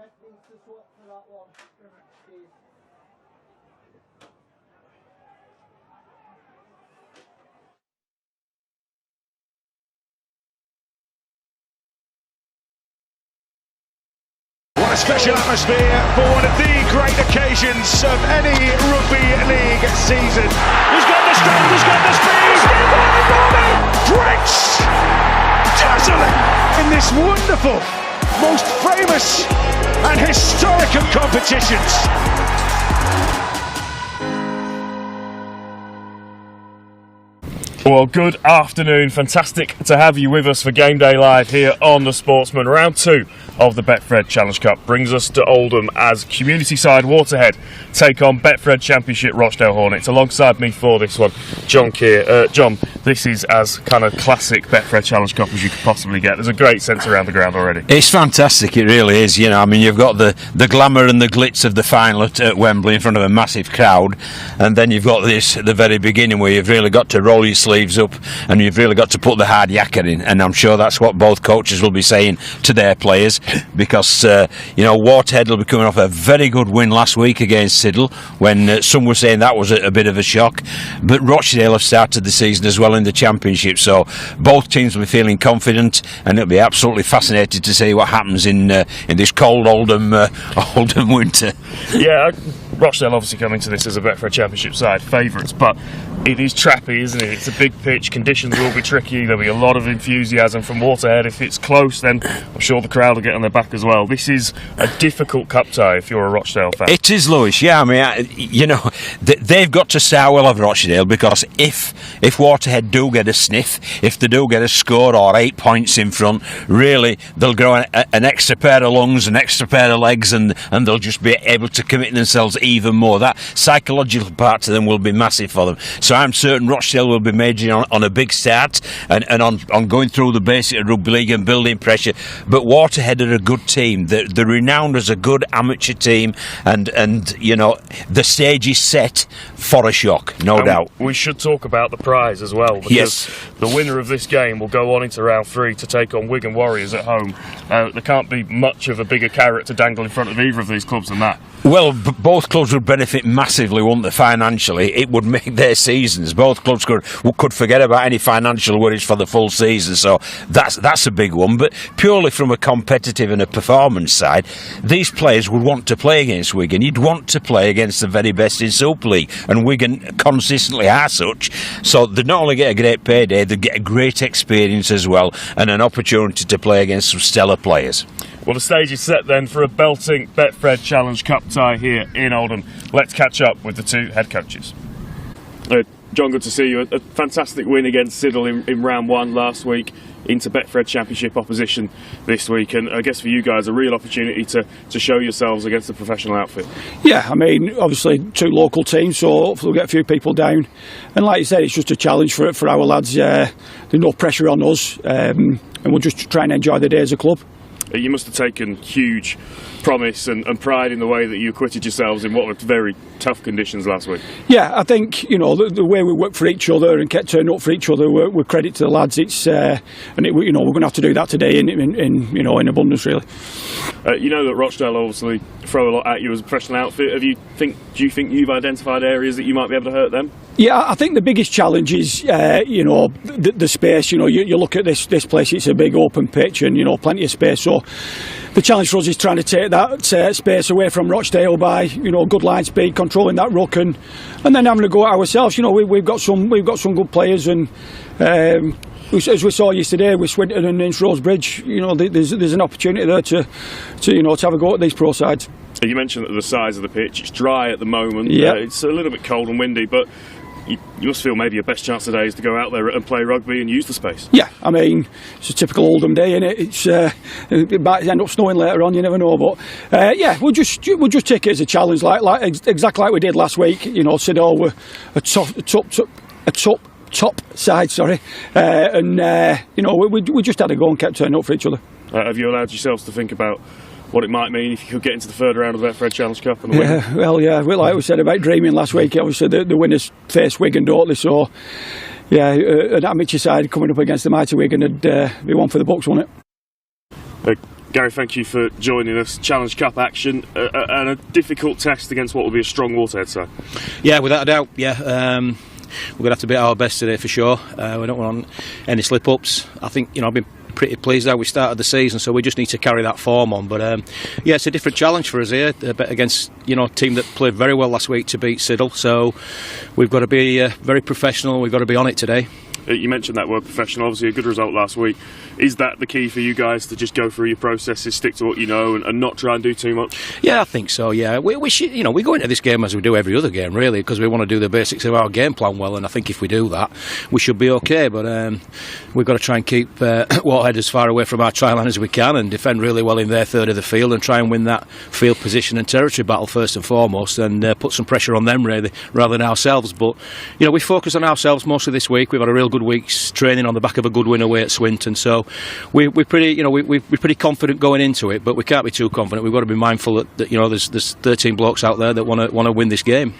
What a special atmosphere for one of the great occasions of any rugby league season. He's got the strength, he's got the speed, Prince! Dazzling in this wonderful, most famous and historic of competitions. Well, good afternoon. Fantastic to have you with us for Game Day Live here on the Sportsman. Round 2 of the Betfred Challenge Cup brings us to Oldham as community side Waterhead take on Betfred Championship Rochdale Hornets. Alongside me for this one, John Keir. John, this is as kind of classic Betfred Challenge Cup as you could possibly get. There's a great sense around the ground already. It's fantastic, it really is. You know, I mean, you've got the glamour and the glitz of the final at Wembley in front of a massive crowd, and then you've got this at the very beginning where you've really got to roll your sleeves up and you've really got to put the hard yakka in, and I'm sure that's what both coaches will be saying to their players, because you know, Waterhead will be coming off a very good win last week against Siddle, when some were saying that was a bit of a shock, but Rochdale have started the season as well in the Championship, so both teams will be feeling confident, and it'll be absolutely fascinating to see what happens in this cold Oldham winter. Yeah, Rochdale obviously coming to this as a Betfred Championship side favourites, but it is trappy, isn't it? It's a big pitch, conditions will be tricky, there'll be a lot of enthusiasm from Waterhead. If it's close, then I'm sure the crowd will get on their back as well. This is a difficult cup tie if you're a Rochdale fan. It is, Lewis, yeah. I mean, you know, they've got to start well of Rochdale, because if Waterhead do get a sniff, if they do get a score or 8 points in front, really they'll grow an extra pair of lungs, an extra pair of legs, and they'll just be able to commit themselves even more. That psychological part to them will be massive for them. So I'm certain Rochdale will be majoring on a big start and on going through the basic of rugby league and building pressure. But Waterhead are a good team. They're renowned as a good amateur team, and you know, the stage is set for a shock, no doubt. We should talk about the prize as well, because the winner of this game will go on into round 3 to take on Wigan Warriors at home. There can't be much of a bigger carrot to dangle in front of either of these clubs than that. Well, both clubs would benefit massively, wouldn't they, financially? It would make their seasons. Both clubs could forget about any financial worries for the full season, so that's a big one. But purely from a competitive and a performance side, these players would want to play against Wigan. You'd want to play against the very best in Super League, and Wigan consistently are such. So they'd not only get a great payday, they'd get a great experience as well, and an opportunity to play against some stellar players. Well, the stage is set then for a belting Betfred Challenge Cup tie here in Oldham. Let's catch up with the two head coaches. John, good to see you. A fantastic win against Siddle in round 1 last week, into Betfred Championship opposition this week, and I guess for you guys a real opportunity to show yourselves against a professional outfit. Yeah, I mean, obviously 2 local teams, so hopefully we'll get a few people down, and like you said, it's just a challenge for our lads. There's no pressure on us, and we'll just try and enjoy the day as a club. You must have taken huge promise and pride in the way that you acquitted yourselves in what were very tough conditions last week. Yeah, I think, you know, the way we work for each other and kept turning up for each other, we're credit to the lads. It's you know, we're going to have to do that today in abundance, really. You know that Rochdale obviously throw a lot at you as a professional outfit. Do you think you've identified areas that you might be able to hurt them? Yeah, I think the biggest challenge is, you know, the space. You know, you look at this place; it's a big open pitch, and you know, plenty of space. So the challenge for us is trying to take that space away from Rochdale by, you know, good line speed, controlling that ruck, and then having to go at ourselves. You know, we've got some good players, and as we saw yesterday with Swinton and Ince Rose Bridge, you know, there's an opportunity there to you know, to have a go at these pro sides. You mentioned that the size of the pitch, it's dry at the moment. Yeah. It's a little bit cold and windy, but you must feel maybe your best chance today is to go out there and play rugby and use the space. Yeah, I mean, it's a typical Oldham day, isn't it? It might end up snowing later on, you never know. But yeah, we'll just take it as a challenge, like exactly like we did last week. You know, Siddle were a top side, sorry, and you know, we just had a go and kept turning up for each other. Have you allowed yourselves to think about what it might mean if you could get into the third round of the Betfred Challenge Cup and win? Yeah, well, yeah, like we said about dreaming last week, obviously the winners face Wigan, don't they? So, yeah, an amateur side coming up against the mighty Wigan would be one for the books, wouldn't it? Gary, thank you for joining us. Challenge Cup action and a difficult test against what will be a strong Waterhead side. Yeah, without a doubt. Yeah, we're going to have to be at our best today for sure. We don't want any slip-ups. I think I've been pretty pleased how we started the season, so we just need to carry that form on. But yeah, it's a different challenge for us here, against a team that played very well last week to beat Siddle. So we've got to be very professional. We've got to be on it today. You mentioned that word professional. Obviously a good result last week. Is that the key for you guys, to just go through your processes, stick to what you know, and not try and do too much? Yeah, I think so. Yeah, we should, we go into this game as we do every other game, really, because we want to do the basics of our game plan well, and I think if we do that, we should be okay. But we've got to try and keep Waterhead as far away from our try line as we can, and defend really well in their third of the field, and try and win that field position and territory battle first and foremost, and put some pressure on them really, rather than ourselves. But we focus on ourselves most of this week. We've had a real good week's training on the back of a good win away at Swinton, so we're pretty, we're pretty confident going into it, but we can't be too confident. We've got to be mindful that there's 13 blokes out there that want to win this game.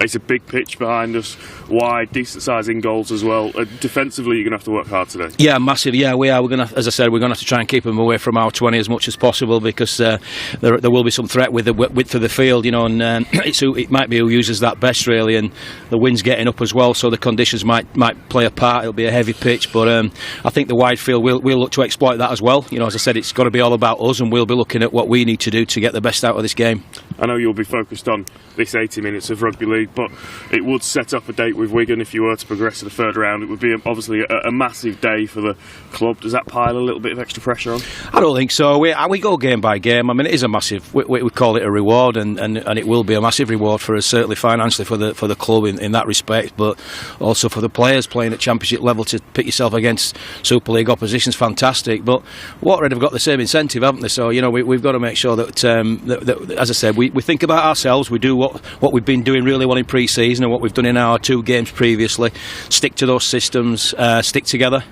It's a big pitch behind us, wide, decent size in goals as well. Defensively, you're going to have to work hard today. Yeah, massive. Yeah, we are. We're going to, as I said, we're going to have to try and keep them away from our 20 as much as possible, because there will be some threat with the width of the field, and it might be who uses that best really, and the wind's getting up as well, so the conditions might play a part. It'll be a heavy pitch, but I think the wide field we'll look to exploit that as well. As I said, it's got to be all about us, and we'll be looking at what we need to do to get the best out of this game. I know you'll be focused on this 80 minutes of rugby league, but it would set up a date with Wigan if you were to progress to the third round. It would be obviously a massive day for the club. Does that pile a little bit of extra pressure on? I don't think so. We go game by game. I mean, it is a massive, we call it a reward, and it will be a massive reward for us, certainly financially for the club in that respect, but also for the players playing at Championship level. To pit yourself against Super League opposition is fantastic, but Waterhead have got the same incentive, haven't they? So we've got to make sure that, that as I said, we think about ourselves. We do what we've been doing really well in pre-season and what we've done in our 2 games previously. Stick to those systems, stick together.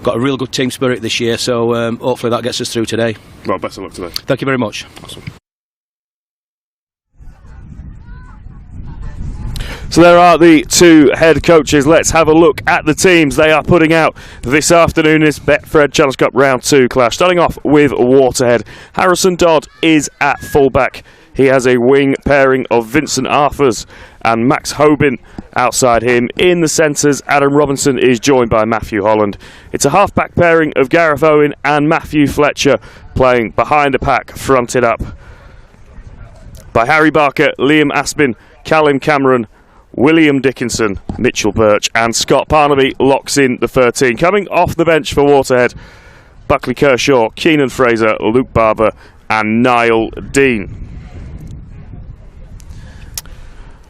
Got a real good team spirit this year, so hopefully that gets us through today. Well, best of luck today. Thank you very much. Awesome. So there are the 2 head coaches. Let's have a look at the teams they are putting out this afternoon in this Betfred Challenge Cup Round 2 clash. Starting off with Waterhead. Harrison Dodd is at fullback. He has a wing pairing of Vincent Arthurs and Max Hobin outside him. In the centres, Adam Robinson is joined by Matthew Holland. It's a half-back pairing of Gareth Owen and Matthew Fletcher playing behind a pack, fronted up by Harry Barker, Liam Aspin, Callum Cameron, William Dickinson, Mitchell Birch and Scott Parnaby locks in the 13. Coming off the bench for Waterhead, Buckley Kershaw, Keenan Fraser, Luke Barber and Niall Dean.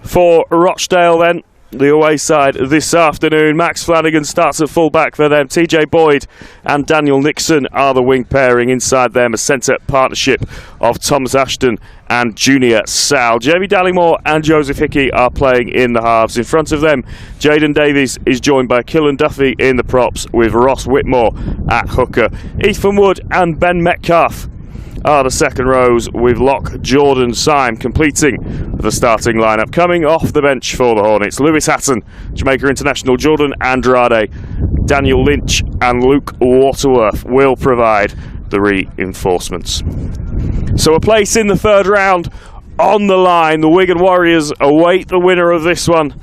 For Rochdale then, the away side this afternoon, Max Flanagan starts at full-back for them. TJ Boyd and Daniel Nixon are the wing pairing. Inside them, a centre partnership of Thomas Ashton and Junior Sal. Jamie Dallymore and Joseph Hickey are playing in the halves. In front of them, Jaden Davies is joined by Killen Duffy in the props, with Ross Whitmore at hooker. Ethan Wood and Ben Metcalf are the second rows, with Locke, Jordan, Syme completing the starting lineup. Coming off the bench for the Hornets, Lewis Hatton, Jamaica International, Jordan Andrade, Daniel Lynch and Luke Waterworth will provide the reinforcements. So a place in the third round on the line. The Wigan Warriors await the winner of this one.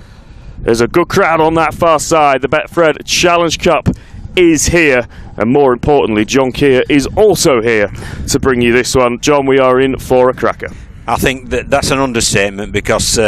There's a good crowd on that far side. The Betfred Challenge Cup is here, and more importantly, John Keir is also here to bring you this one. John, we are in for a cracker. I think that's an understatement, because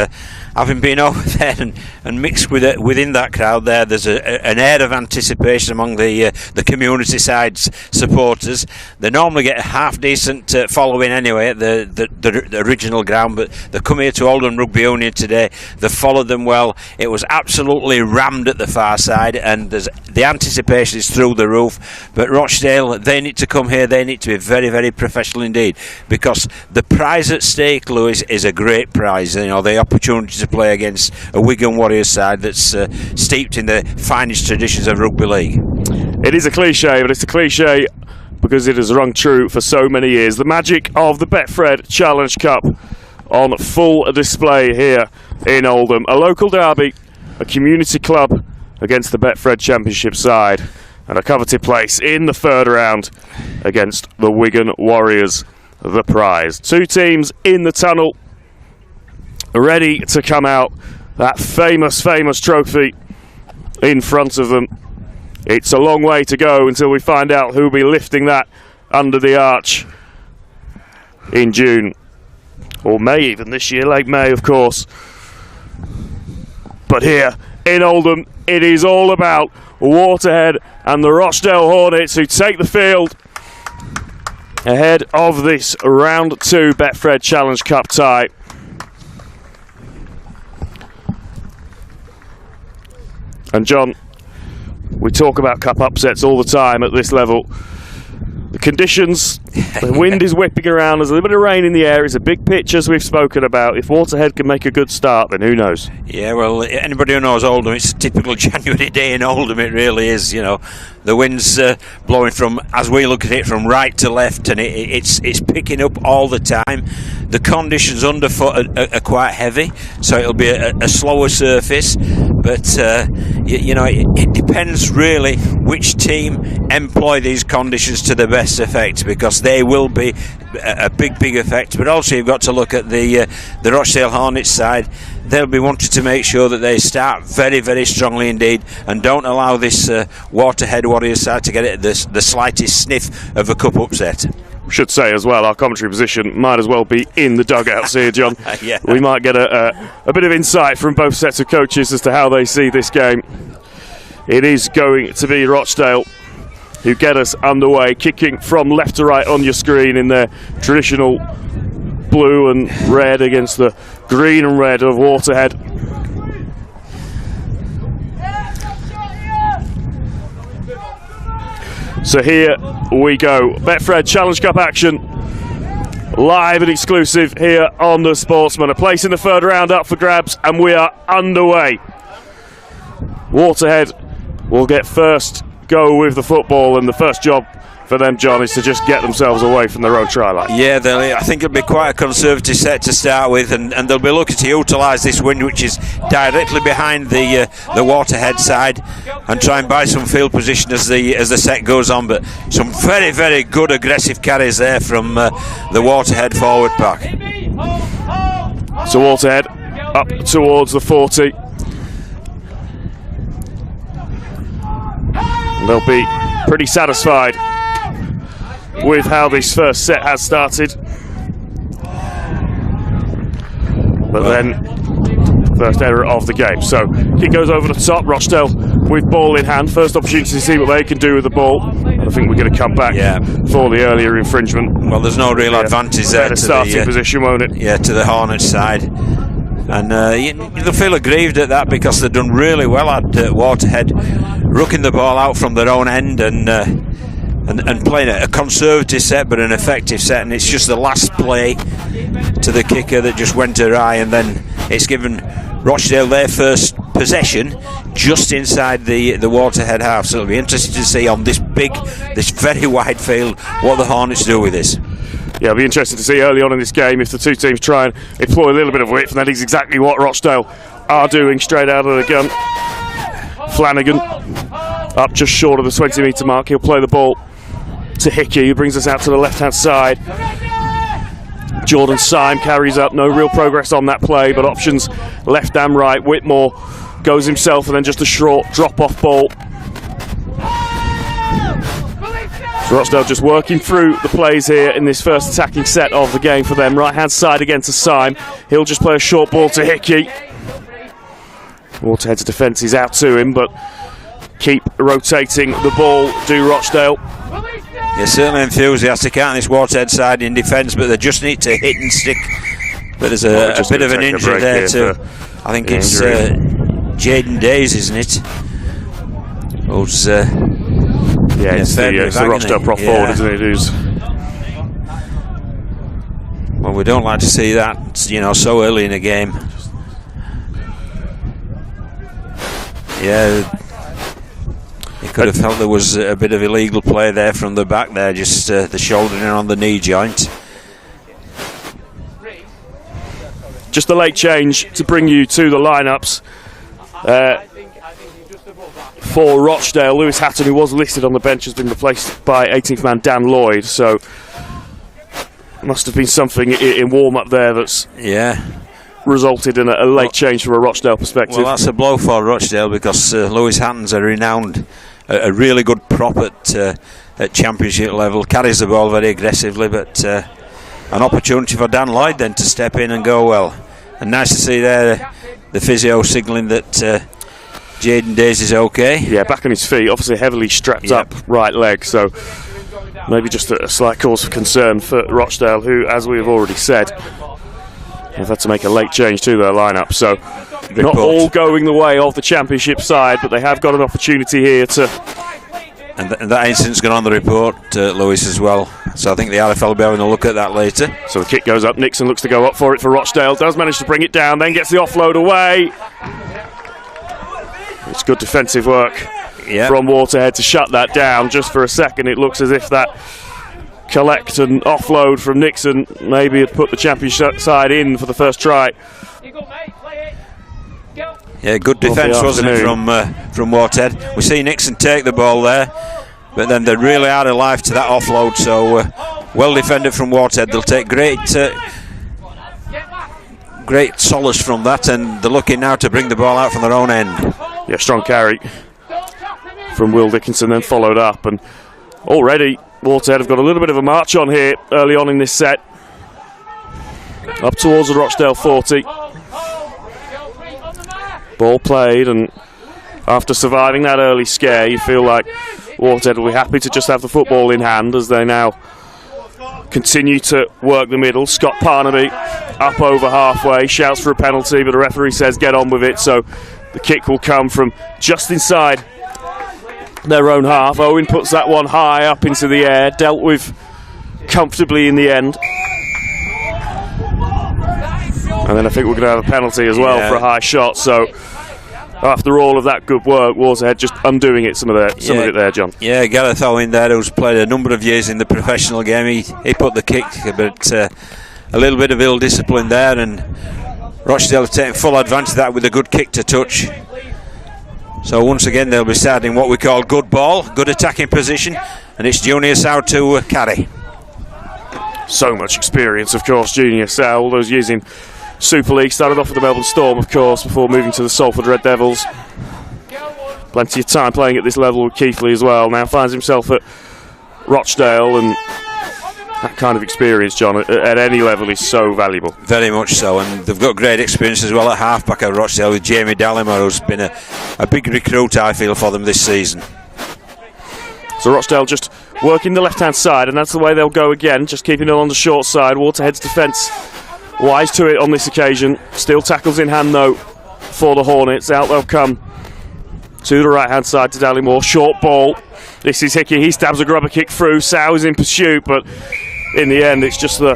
having been over there and mixed within that crowd there's an air of anticipation among the community side's supporters. They normally get a half decent following anyway at the original ground, but they come here to Oldham Rugby Union today. They followed them well. It was absolutely rammed at the far side, and the anticipation is through the roof. But Rochdale, they need to come here. They need to be very, very professional indeed, because the prize at stake, Lewis, is a great prize. The opportunity to play against a Wigan Warriors side that's steeped in the finest traditions of rugby league. It is a cliche, but it's a cliche because it has rung true for so many years. The magic of the Betfred Challenge Cup on full display here in Oldham. A local derby, a community club against the Betfred Championship side. and a coveted place in the third round against the Wigan Warriors, the prize. Two teams in the tunnel, ready to come out. That famous trophy in front of them. It's a long way to go until we find out who will be lifting that under the arch in June. Or May even this year, late May of course. But here in Oldham, it is all about Waterhead and the Rochdale Hornets, who take the field ahead of this round 2 Betfred Challenge Cup tie. And John, we talk about cup upsets all the time at this level. The conditions, the wind is whipping around, there's a little bit of rain in the air, it's a big pitch as we've spoken about. If Waterhead can make a good start, then who knows? Yeah, well, anybody who knows Oldham, it's a typical January day in Oldham, it really is, you know. The wind's blowing from, as we look at it, from right to left, and it's picking up all the time. The conditions underfoot are quite heavy, so it'll be a slower surface. But it depends really which team employ these conditions to the best effect, because they will be a big effect. But also you've got to look at the Rochdale Hornets side. They'll be wanting to make sure that they start very strongly indeed, and don't allow this Waterhead Warriors side to get the slightest sniff of a cup upset. Should say as well, our commentary position might as well be in the dugouts here, John. Yeah. We might get a bit of insight from both sets of coaches as to how they see this game. It is going to be Rochdale who get us underway, kicking from left to right on your screen in their traditional blue and red against the green and red of Waterhead. So here we go. Betfred Challenge Cup action. Live and exclusive here on the Sportsman. A place in the third round up for grabs, and we are underway. Waterhead will get first go with the football, and the first job for them, John, is to just get themselves away from their own try line. Yeah, I think it'll be quite a conservative set to start with, and they'll be looking to utilise this wind, which is directly behind the Waterhead side, and try and buy some field position as the set goes on. But some very good aggressive carries there from the Waterhead forward pack. So Waterhead up towards the 40. And they'll be pretty satisfied with how this first set has started. But then, first error of the game. So, kick goes over the top. Rochdale with ball in hand. First opportunity to see what they can do with the ball. I think we're going to come back for the earlier infringement. Well, there's no real advantage there to starting position, won't it? Yeah, to the Hornets side. And they'll feel aggrieved at that, because they've done really well at Waterhead, rooking the ball out from their own end and playing a conservative set but an effective set, and it's just the last play to the kicker that just went awry, and then it's given Rochdale their first possession just inside the Waterhead half. So it'll be interesting to see on this very wide field what the Hornets do with this. Yeah, it'll be interesting to see early on in this game if the two teams try and employ a little bit of width, and that is exactly what Rochdale are doing straight out of the gun. Flanagan up just short of the 20-metre mark. He'll play the ball to Hickey, who brings us out to the left-hand side. Jordan Syme carries up, no real progress on that play, but options left and right. Whitmore goes himself, and then just a short drop-off ball. So Rochdale just working through the plays here in this first attacking set of the game for them. Right-hand side again to Syme. He'll just play a short ball to Hickey. Waterhead's defence is out to him, but keep rotating the ball, do Rochdale. They're certainly enthusiastic on this Waterhead side in defence, but they just need to hit and stick. But there's a bit of an injury there too. I think it's Jaden Days, isn't it? Who's it's the Rochdale prop forward, isn't it? Who's well, we don't like to see that, so early in a game. Yeah, you could have felt there was a bit of illegal play there from the back there, just the shouldering on the knee joint. Just a late change to bring you to the lineups. for Rochdale. Lewis Hatton, who was listed on the bench, has been replaced by 18th man Dan Lloyd, so must have been something in warm-up there that's resulted in a late change from a Rochdale perspective. Well, that's a blow for Rochdale, because Lewis Hatton's a renowned, a really good prop at championship level, carries the ball very aggressively, but an opportunity for Dan Lloyd then to step in and go well. And nice to see there the physio signalling that Jaden Days is okay. Yeah, back on his feet, obviously heavily strapped up right leg, so maybe just a slight cause for concern for Rochdale, who, as we have already said, have had to make a late change to their lineup. So not all going the way of the championship side, but they have got an opportunity here to. And that incident's gone on the report, Lewis, as well. So I think the RFL will be having a look at that later. So the kick goes up. Nixon looks to go up for it for Rochdale. Does manage to bring it down, then gets the offload away. It's good defensive work from Waterhead to shut that down. Just for a second, it looks as if that collect and offload from Nixon maybe had put the championship side in for the first try. Yeah, good defence, wasn't it, from Waterhead. We see Nixon take the ball there, but then they really are alive to that offload, so well defended from Waterhead. They'll take great solace from that, and they're looking now to bring the ball out from their own end. Yeah, strong carry from Will Dickinson, then followed up, and already Waterhead have got a little bit of a march on here early on in this set. Up towards the Rochdale 40. Ball played, and after surviving that early scare, you feel like Waterhead will be happy to just have the football in hand as they now continue to work the middle. Scott Parnaby up over halfway, shouts for a penalty, but the referee says get on with it, so the kick will come from just inside their own half. Owen puts that one high up into the air, dealt with comfortably in the end. And then I think we're going to have a penalty as well for a high shot. So after all of that good work, Waterhead just undoing it some of it there, John. Yeah, Gareth Owen there, who's played a number of years in the professional game. He put the kick, but a little bit of ill discipline there, and Rochdale have taken full advantage of that with a good kick to touch. So once again they'll be starting what we call good ball, good attacking position, and it's Junior Sow to carry. So much experience, of course, Junior Sow, all those years in Super League. Started off with the Melbourne Storm, of course, before moving to the Salford Red Devils. Plenty of time playing at this level with Keighley as well. Now finds himself at Rochdale, and that kind of experience, John, at any level is so valuable. Very much so, and they've got great experience as well at halfback at Rochdale with Jamie Dallimore, who's been a big recruit, I feel, for them this season. So Rochdale just working the left-hand side, and that's the way they'll go again, just keeping it on the short side. Waterhead's defence wise to it on this occasion. Still tackles in hand, though, for the Hornets. Out they'll come to the right-hand side to Dallimore. Short ball. This is Hickey. He stabs a grubber kick through. Sow is in pursuit, but in the end, it's just the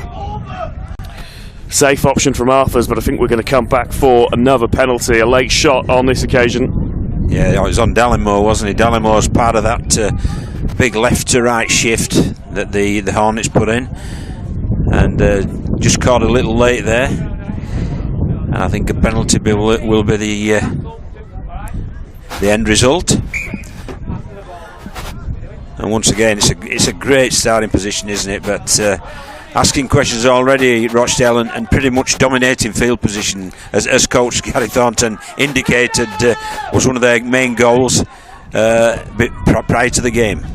safe option from Arthurs. But I think we're going to come back for another penalty, a late shot on this occasion. Yeah, it was on Dallimore, wasn't he? Dallimore's part of that big left-to-right shift that the Hornets put in, and just caught a little late there. And I think a penalty will be the end result. And once again, it's a great starting position, isn't it? But asking questions already, Rochdale, and pretty much dominating field position, as Coach Gary Thornton indicated, was one of their main goals prior to the game.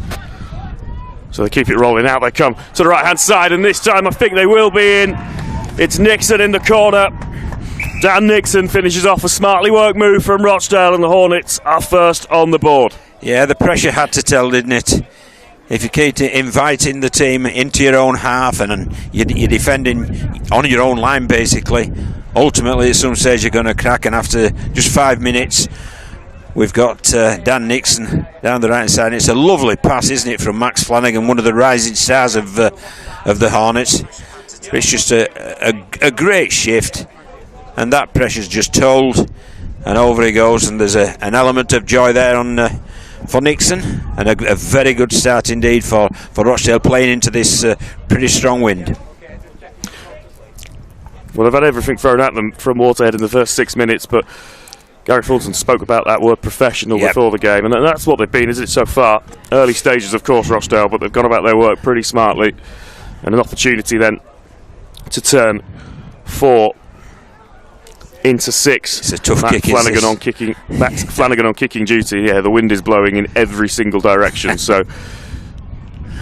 So they keep it rolling out. They come to the right-hand side, and this time I think they will be in. It's Nixon in the corner. Dan Nixon finishes off a smartly worked move from Rochdale, and the Hornets are first on the board. Yeah, the pressure had to tell, didn't it? If you keep inviting the team into your own half and you're defending on your own line, basically, ultimately at some stage you're going to crack. And after just 5 minutes, we've got Dan Nixon down the right side. It's a lovely pass, isn't it, from Max Flanagan, one of the rising stars of the Hornets. It's just a great shift, and that pressure's just told, and over he goes. And there's an element of joy there for Nixon, and a very good start indeed for Rochdale, playing into this pretty strong wind. Well, they've had everything thrown at them from Waterhead in the first 6 minutes, but Gary Fulton spoke about that word professional before the game, and that's what they've been, isn't it, so far? Early stages, of course, Rochdale, but they've gone about their work pretty smartly. And an opportunity then to turn 4 into 6. It's a tough kick. Flanagan on kicking. Back to Flanagan on kicking duty. Yeah, the wind is blowing in every single direction, so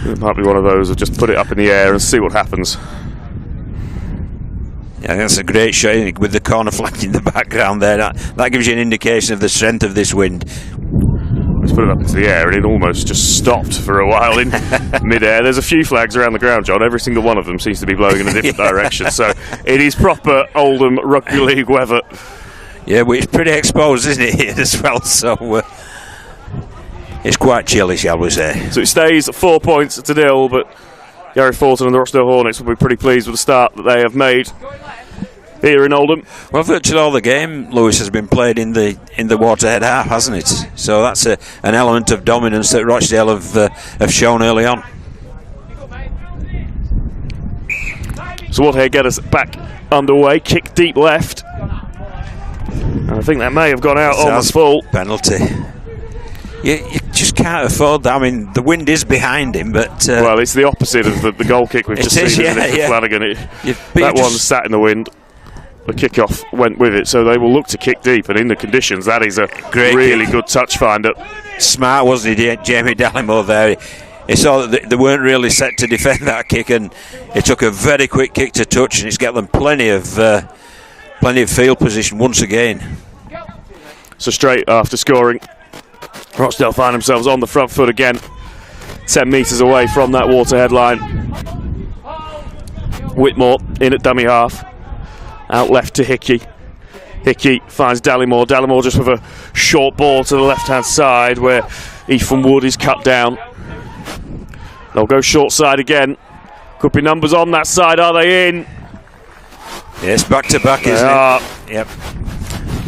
it might be one of those. We'll just put it up in the air and see what happens. Yeah, that's a great shot, isn't it? With the corner flag in the background there. That gives you an indication of the strength of this wind. Let's put it up into the air, and it almost just stopped for a while in mid-air. There's a few flags around the ground, John. Every single one of them seems to be blowing in a different direction. So it is proper Oldham Rugby League weather. Yeah, but it's pretty exposed, isn't it, here as well? So it's quite chilly, shall we say. So it stays 4 points to 0, but Gary Fulton and the Rochdale Hornets will be pretty pleased with the start that they have made here in Oldham. Well, virtually all the game, Lewis, has been played in the Waterhead half, hasn't it? So that's an element of dominance that Rochdale have shown early on. So Waterhead get us back underway. Kick deep left, and I think that may have gone out on the full penalty. You just can't afford that. I mean, the wind is behind him, but well, it's the opposite of the goal kick we've just seen, isn't it, for Flanagan? That one sat in the wind. The kick-off went with it, so they will look to kick deep, and in the conditions, that is a really good touch finder. Smart, wasn't he, Jamie Dallimore there? He saw that they weren't really set to defend that kick, and he took a very quick kick to touch, and it's got them plenty of field position once again. So straight after scoring, Rochdale find themselves on the front foot again, 10 metres away from that Waterhead line. Whitmore in at dummy half. Out left to Hickey. Hickey finds Dallimore. Dallimore just with a short ball to the left-hand side where Ethan Wood is cut down. They'll go short side again. Could be numbers on that side. Are they in? Yes, back-to-back, isn't it? Yep.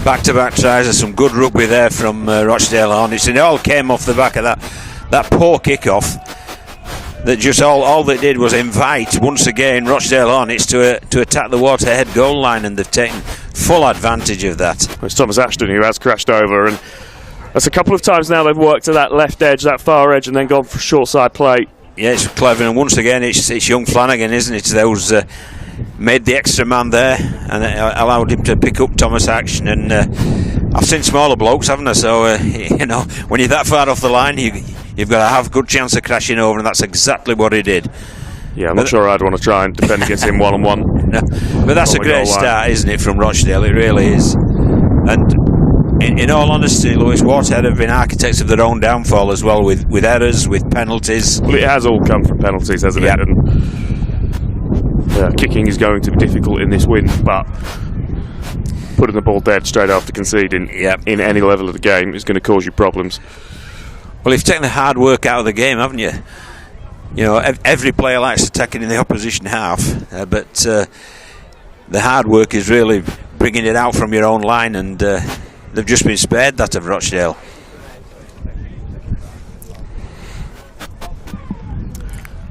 Back-to-back tries. There's some good rugby there from Rochdale Hornets, and it all came off the back of that poor kick-off. That just all they did was invite once again Rochdale Hornets to attack the Waterhead goal line, and they've taken full advantage of that. It's Thomas Ashton who has crashed over, and that's a couple of times now they've worked to that left edge, that far edge, and then gone for short side play. Yeah, it's clever, and once again it's young Flanagan, isn't it? Those made the extra man there and allowed him to pick up Thomas Ashton, and I've seen smaller blokes, haven't I? So when you're that far off the line, you've got to have a good chance of crashing over, and that's exactly what he did. Yeah, I'm not sure I'd want to try and defend against him one-on-one. No, but that's a great start, isn't it, from Rochdale? It really is. And in all honesty, Lewis, Waterhead have been architects of their own downfall as well, with errors, with penalties. Well, it has all come from penalties, hasn't it? And kicking is going to be difficult in this wind, but putting the ball dead straight after conceding in any level of the game is going to cause you problems. Well, you've taken the hard work out of the game, haven't you? You know, every player likes attacking in the opposition half, but the hard work is really bringing it out from your own line, and they've just been spared that of Rochdale.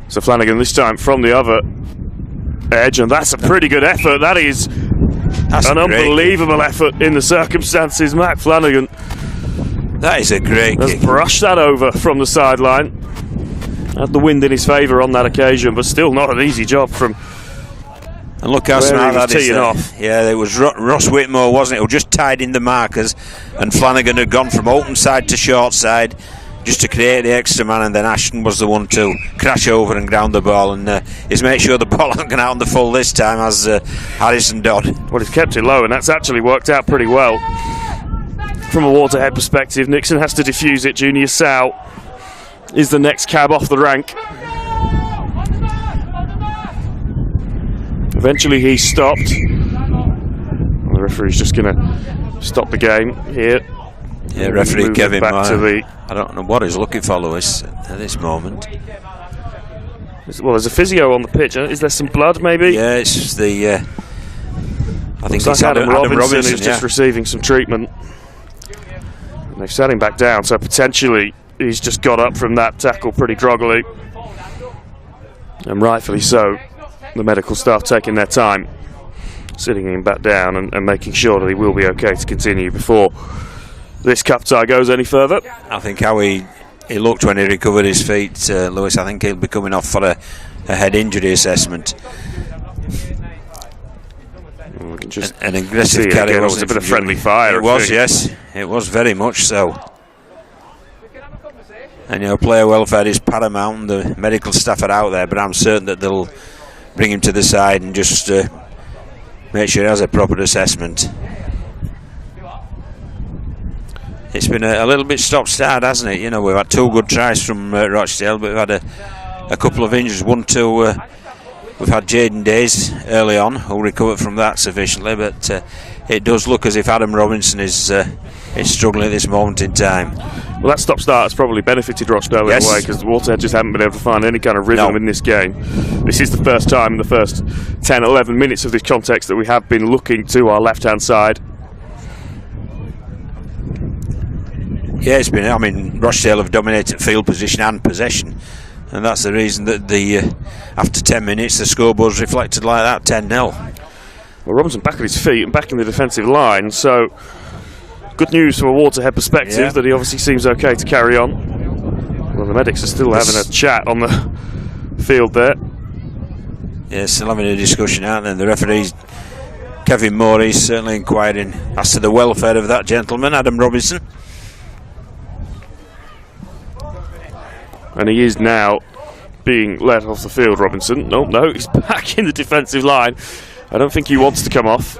So Flanagan this time from the other edge, and that's a pretty good effort. That's an unbelievable effort in the circumstances. Matt Flanagan. That is a great kick. Has brushed that over from the sideline. Had the wind in his favour on that occasion, but still not an easy job from. And look how smart that is. Yeah, it was Ross Whitmore, wasn't it, who just tied in the markers, and Flanagan had gone from open side to short side just to create the extra man, and then Ashton was the one to crash over and ground the ball, and he's made sure the ball hasn't gone out on the full this time, as Harrison Dodd. Well, he's kept it low, and that's actually worked out pretty well. From a Waterhead perspective, Nixon has to defuse it. Junior Sow is the next cab off the rank. Eventually he's stopped. The referee's just going to stop the game here. Yeah, referee Kevin Meyer. I don't know what he's looking for, Lewis, at this moment. Well, there's a physio on the pitch. Is there some blood, maybe? Yeah, it's the... I think it's Adam Robinson who's just receiving some treatment. And they've sat him back down, so potentially he's just got up from that tackle pretty groggily. And rightfully so. The medical staff taking their time. sitting him back down and making sure that he will be okay to continue before this cup tie goes any further. I think how he looked when he recovered his feet, Lewis, I think he'll be coming off for a head injury assessment. Just an aggressive carry. It was a bit of friendly fire. It was, yes. It was very much so. And player welfare is paramount, and the medical staff are out there, but I'm certain that they'll bring him to the side and just make sure he has a proper assessment. It's been a little bit stop-start, hasn't it? We've had 2 good tries from Rochdale, but we've had a couple of injuries. 1-2, we've had Jaden Days early on, who recovered from that sufficiently, but it does look as if Adam Robinson is struggling at this moment in time. Well, that stop-start has probably benefited Rochdale in a way, because Waterhead just haven't been able to find any kind of rhythm in this game. This is the first time in the first 10-11 minutes of this context that we have been looking to our left-hand side. Yeah, it's been. Rochdale have dominated field position and possession, and that's the reason that after 10 minutes the scoreboard's reflected like that, 10-0. Well, Robinson back on his feet and back in the defensive line, so good news from a Waterhead perspective that he obviously seems okay to carry on. Well, the medics are still having a chat on the field there. Yeah, still having a discussion, aren't they? The referee, Kevin Moore, is certainly inquiring as to the welfare of that gentleman, Adam Robinson. And he is now being let off the field, Robinson. No, he's back in the defensive line. I don't think he wants to come off.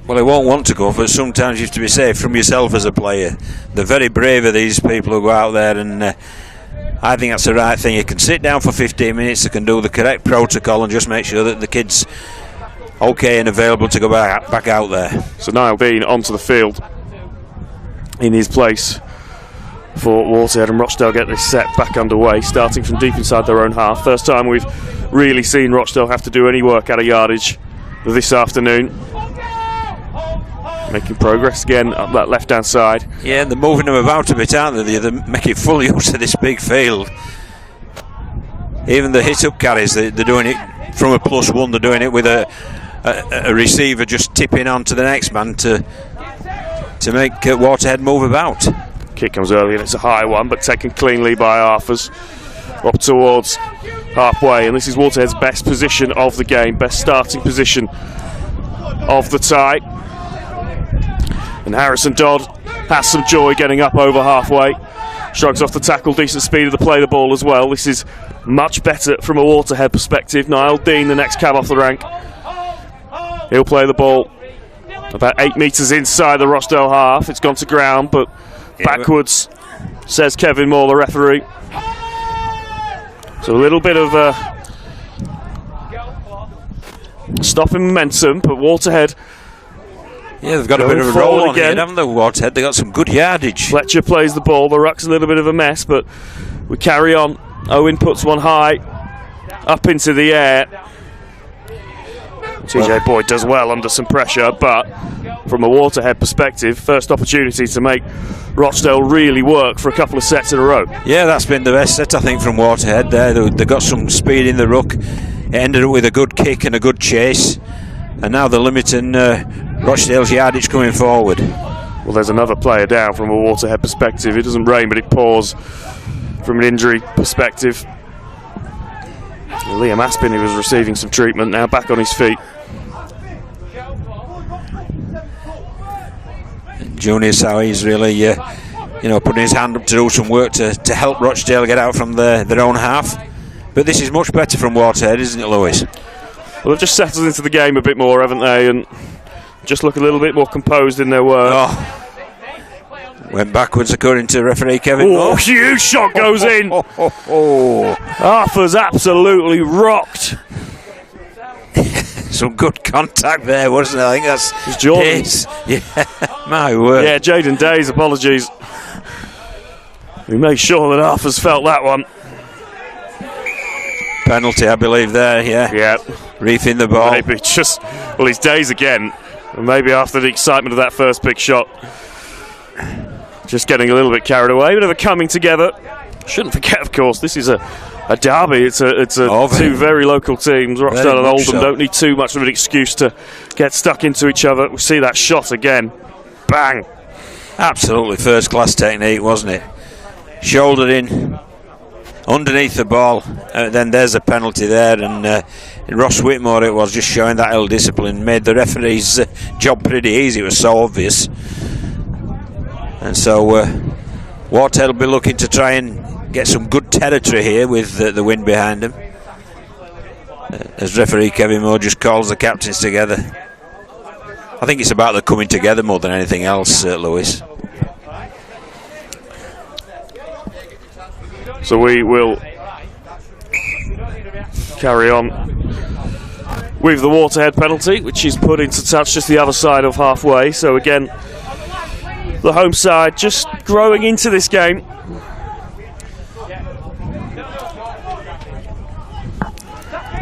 Well, he won't want to go, but sometimes you have to be safe from yourself as a player. They're very brave of these people who go out there, and I think that's the right thing. You can sit down for 15 minutes, they can do the correct protocol and just make sure that the kid's okay and available to go back out there. So Niall Dean onto the field in his place for Waterhead, and Rochdale get this set back underway, starting from deep inside their own half. First time we've really seen Rochdale have to do any work out of yardage this afternoon. Making progress again up that left-hand side. Yeah, and they're moving them about a bit, aren't they? They're making full use of this big field. Even the hit-up carries, they're doing it from a +1. They're doing it with a receiver just tipping on to the next man to make Waterhead move about. Kick comes early and it's a high one, but taken cleanly by Arthurs up towards halfway, and this is Waterhead's best position of the game, best starting position of the tie. And Harrison Dodd has some joy getting up over halfway, shrugs off the tackle, decent speed of the play the ball as well. This is much better from a Waterhead perspective. Niall Dean, the next cab off the rank, he'll play the ball about 8 metres inside the Rochdale half. It's gone to ground, but backwards, says Kevin Moore, the referee. So a little bit of stopping momentum, but Waterhead. Yeah, they've got a bit of a roll on here, haven't they, Waterhead? They've got some good yardage. Fletcher plays the ball. The ruck's a little bit of a mess, but we carry on. Owen puts one high, up into the air. TJ Boyd does well under some pressure, but from a Waterhead perspective, first opportunity to make Rochdale really work for a couple of sets in a row. Yeah, that's been the best set, I think, from Waterhead there. They got some speed in the ruck. It ended up with a good kick and a good chase, and now they're limiting Rochdale's yardage coming forward. Well, there's another player down from a Waterhead perspective. It doesn't rain, but it pours from an injury perspective. Liam Aspin, who was receiving some treatment, now back on his feet. Junior Sowy's really, putting his hand up to do some work to help Rochdale get out from their own half. But this is much better from Waterhead, isn't it, Lewis? Well, they've just settled into the game a bit more, haven't they? And just look a little bit more composed in their work. Oh. Went backwards according to referee Kevin. Oh, huge shot goes in. Arthur's absolutely rocked. Some good contact there, wasn't it? I think that's Jordan. Yeah, my word. Yeah, Jaden Days, apologies. We made sure that Arthur's felt that one. Penalty, I believe, there, yeah. Yeah. Reefing the ball. Maybe just, well, it's Days again. And maybe after the excitement of that first big shot, just getting a little bit carried away. Bit of a coming together. Shouldn't forget, of course, this is a a derby. It's two very local teams. Rochdale and Oldham don't need too much of an excuse to get stuck into each other. We see that shot again. Bang! Absolutely first-class technique, wasn't it? Shouldered in, underneath the ball. Then there's a penalty there, and Ross Whitmore, it was, just showing that ill discipline, made the referee's job pretty easy. It was so obvious. And so Waterhead will be looking to try and get some good territory here with the wind behind them. As referee Kevin Moore just calls the captains together. I think it's about the coming together more than anything else, Lewis. So we will carry on with the Waterhead penalty, which is put into touch just the other side of halfway. So again, the home side just growing into this game.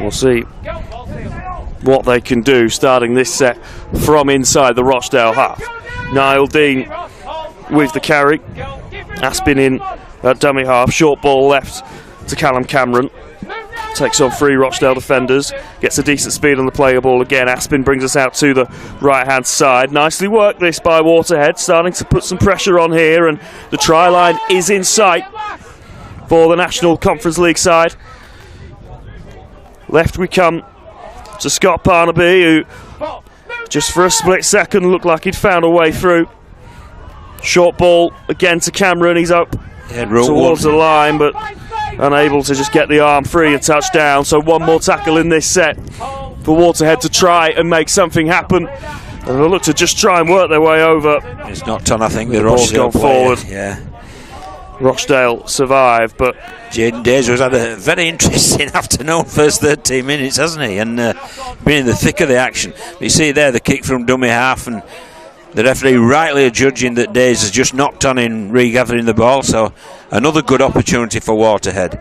We'll see what they can do starting this set from inside the Rochdale half. Niall Dean with the carry. Aspin in at dummy half. Short ball left to Callum Cameron. Takes on three Rochdale defenders. Gets a decent speed on the player ball again. Aspin brings us out to the right-hand side. Nicely worked this by Waterhead. Starting to put some pressure on here, and the try line is in sight for the National Conference League side. Left we come to Scott Barnaby, who just for a split second looked like he'd found a way through. Short ball again to Cameron. He's up towards the line, but unable to just get the arm free and touch down. So one more tackle in this set for Waterhead to try and make something happen. And they'll look to just try and work their way over. It's not done, I think. The ball's gone forward. Yeah. Rochdale survived, but Jaden Days has had a very interesting afternoon, first 13 minutes, hasn't he? And been in the thick of the action. But you see there the kick from dummy half, and the referee rightly adjudging that Days has just knocked on in regathering the ball. So another good opportunity for Waterhead.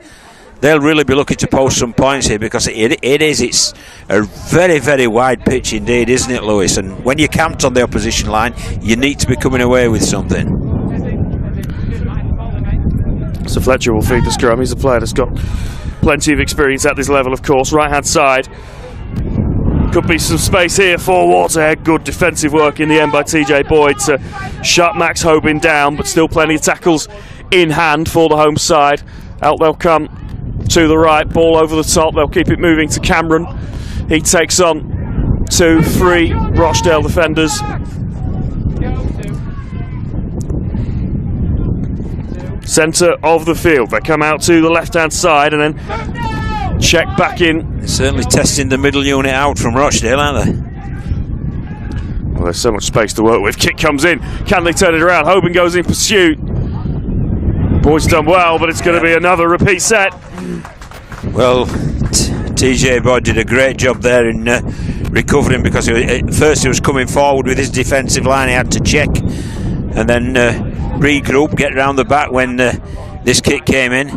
They'll really be looking to post some points here, because it's a very, very wide pitch indeed, isn't it, Lewis? And when you're camped on the opposition line, you need to be coming away with something. So Fletcher will feed the scrum. He's a player that's got plenty of experience at this level, of course. Right-hand side. Could be some space here for Waterhead. Good defensive work in the end by TJ Boyd to shut Max Hobin down, but still plenty of tackles in hand for the home side. Out they'll come to the right. Ball over the top. They'll keep it moving to Cameron. He takes on 2-3 Rochdale defenders. Centre of the field. They come out to the left-hand side and then check back in. They're certainly testing the middle unit out from Rochdale, aren't they? Well, there's so much space to work with. Kick comes in. Can they turn it around? Hoban goes in pursuit. Boyd's done well, but it's going to be another repeat set. Well, TJ Boyd did a great job there in recovering, because at first he was coming forward with his defensive line. He had to check and then regroup, get round the back when this kick came in,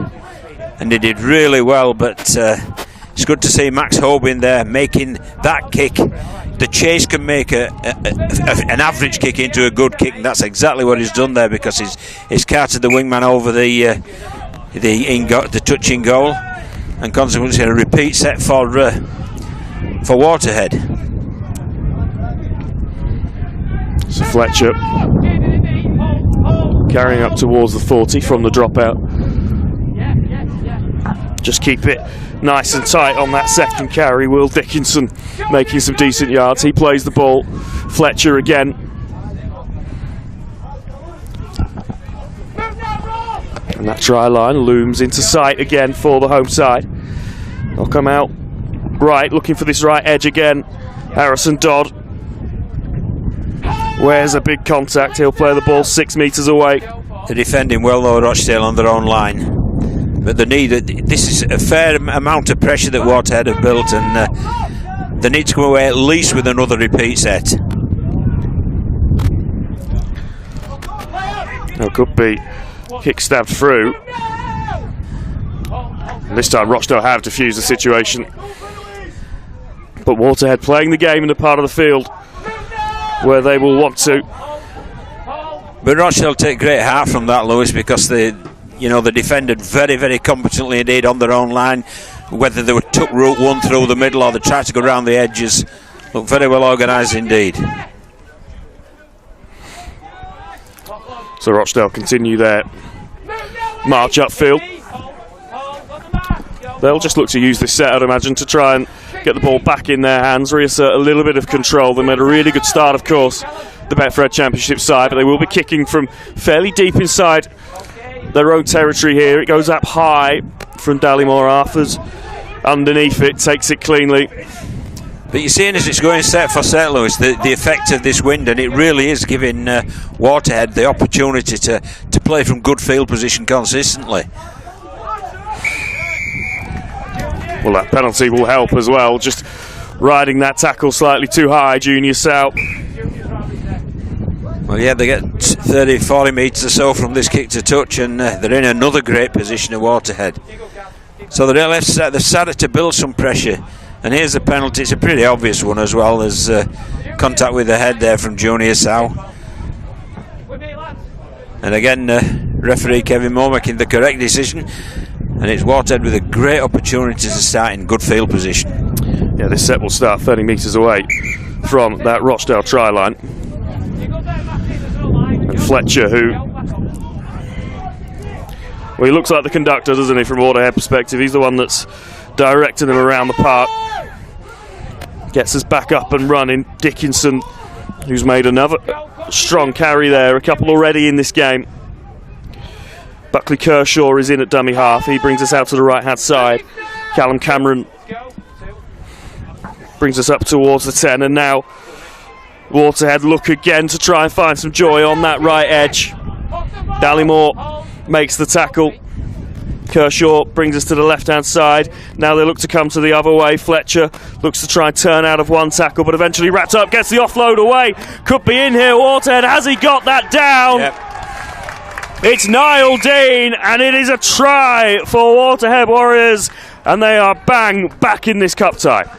and he did really well. But it's good to see Max Hobin there making that kick. The chase can make an average kick into a good kick, and that's exactly what he's done there, because he's carted the wingman over the touching goal, and consequently a repeat set for Waterhead. So Fletcher carrying up towards the 40 from the dropout. Just keep it nice and tight on that second carry. Will Dickinson making some decent yards. He plays the ball. Fletcher again. And that try line looms into sight again for the home side. They'll come out right, looking for this right edge again. Harrison Dodd. Where's a big contact? He'll play the ball 6 metres away. They're defending well though, Rochdale, on their own line. But this is a fair amount of pressure that Waterhead have built, and they need to come away at least with another repeat set. It could be kick stabbed through. And this time Rochdale have diffused the situation. But Waterhead playing the game in the part of the field where they will want to. But Rochdale take great heart from that, Lewis, because they they defended very, very competently indeed on their own line. Whether they took route one through the middle or they tried to go around the edges, looked very well organised indeed. So Rochdale continue their march upfield. They'll just look to use this set, I'd imagine, to try and get the ball back in their hands, reassert a little bit of control. They made a really good start, of course, the Betfred Championship side, but they will be kicking from fairly deep inside their own territory here. It goes up high from Dallimore. Arthur's underneath it, takes it cleanly. But you're seeing as it's going set for set, Lewis, the effect of this wind, and it really is giving Waterhead the opportunity to play from good field position consistently. Well, that penalty will help as well, just riding that tackle slightly too high, Junior South. Well, yeah, they get 30-40 metres or so from this kick to touch, and they're in another great position at Waterhead. So they've started to build some pressure, and here's the penalty. It's a pretty obvious one as well. There's contact with the head there from Junior South. And again, referee Kevin Moore making the correct decision. And it's Waterhead with a great opportunity to start in good field position. Yeah, this set will start 30 metres away from that Rochdale try line. And Fletcher, well, he looks like the conductor, doesn't he, from Waterhead perspective. He's the one that's directing them around the park. Gets us back up and running. Dickinson, who's made another strong carry there, a couple already in this game. Buckley Kershaw is in at dummy half. He brings us out to the right-hand side. Callum Cameron brings us up towards the 10. And now Waterhead look again to try and find some joy on that right edge. Dallimore makes the tackle. Kershaw brings us to the left-hand side. Now they look to come to the other way. Fletcher looks to try and turn out of one tackle, but eventually wrapped up, gets the offload away. Could be in here. Waterhead, has he got that down? Yep. It's Niall Dean, and it is a try for Waterhead Warriors, and they are bang back in this cup tie.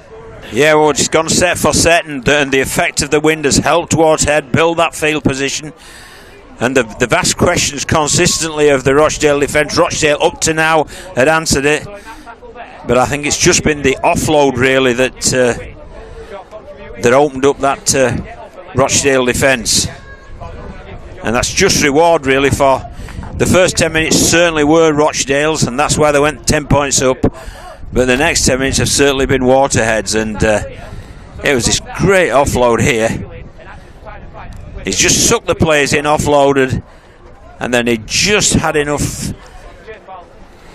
Yeah, well, it's gone set for set, and the effect of the wind has helped Waterhead build that field position. And the vast questions consistently of the Rochdale defence. Rochdale up to now had answered it, but I think it's just been the offload really that opened up that Rochdale defence. And that's just reward really for the first 10 minutes certainly were Rochdale's, and that's why they went 10 points up. But the next 10 minutes have certainly been Waterhead's, and it was this great offload here. He's just sucked the players in, offloaded, and then he just had enough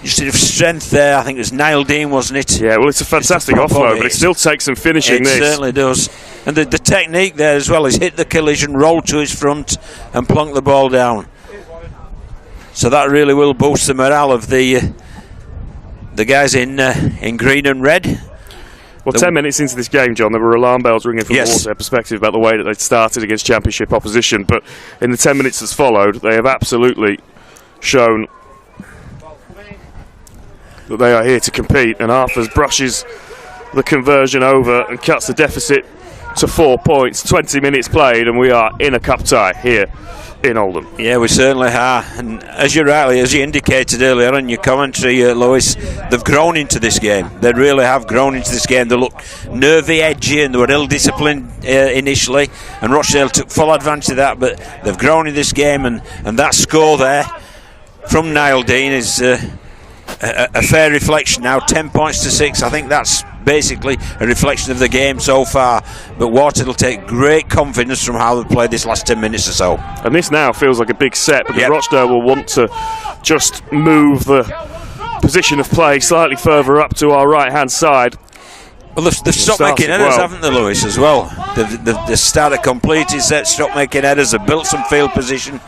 strength there. I think it was Niall Dean, wasn't it? Yeah, well, it's a fantastic offload, but it still takes some finishing. It certainly does. And the technique there as well is hit the collision, roll to his front, and plonk the ball down. So that really will boost the morale of the guys in green and red. Well, 10 minutes into this game, John, there were alarm bells ringing from Yes. the Waterhead perspective about the way that they'd started against Championship opposition. But in the 10 minutes that's followed, they have absolutely shown that they are here to compete. And Arthurs brushes the conversion over and cuts the deficit to 4 points. 20 minutes played, and we are in a cup tie here in Oldham. Yeah, we certainly are. And as you indicated earlier on in your commentary, Lois, they've grown into this game. They really have grown into this game. They look nervy, edgy, and they were ill-disciplined initially, and Rochdale took full advantage of that, but they've grown in this game, and that score there from Niall Dean is a fair reflection now. 10 points to 6. I think that's basically a reflection of the game so far, but Waterhead will take great confidence from how they've played this last 10 minutes or so. And this now feels like a big set, because Rochdale will want to just move the position of play slightly further up to our right hand side. Well, they've stopped making headers, haven't they, Lewis, as well? They've started completed set, stopped making headers, they've built some field position.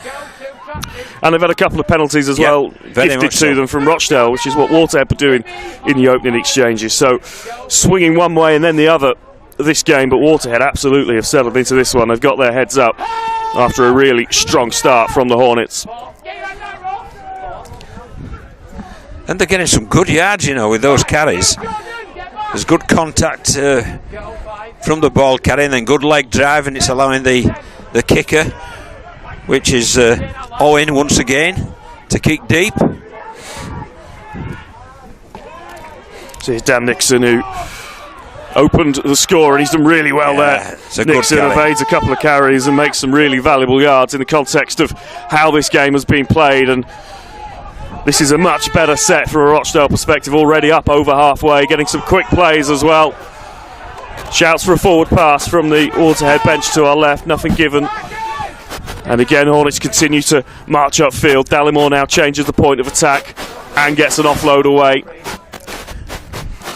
And they've had a couple of penalties as well gifted to them from Rochdale, which is what Waterhead were doing in the opening exchanges. So swinging one way and then the other this game, but Waterhead absolutely have settled into this one. They've got their heads up after a really strong start from the Hornets. And they're getting some good yards, with those carries. There's good contact from the ball carry, and then good leg drive, and it's allowing the kicker, which is Owen once again, to kick deep. See Dan Nixon, who opened the score, and he's done really well there. Nixon evades a couple of carries and makes some really valuable yards in the context of how this game has been played, and this is a much better set from a Rochdale perspective, already up over halfway, getting some quick plays as well. Shouts for a forward pass from the Waterhead bench to our left, nothing given. And again, Hornets continue to march upfield. Dallimore now changes the point of attack and gets an offload away.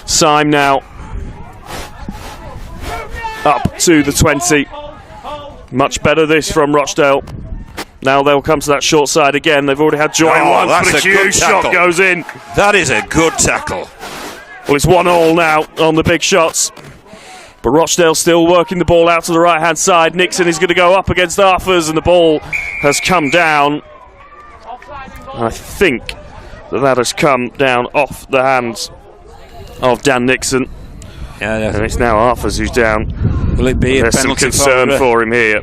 Syme now up to the 20. Much better this from Rochdale. Now they'll come to that short side again. They've already had joy once, but a huge shot goes in. That is a good tackle. Well, it's 1-1 now on the big shots. But Rochdale still working the ball out to the right-hand side. Nixon is going to go up against Arthurs, and the ball has come down. I think that has come down off the hands of Dan Nixon. Yeah, and it's now Arthurs who's down. Will it be There's a penalty some concern for him here.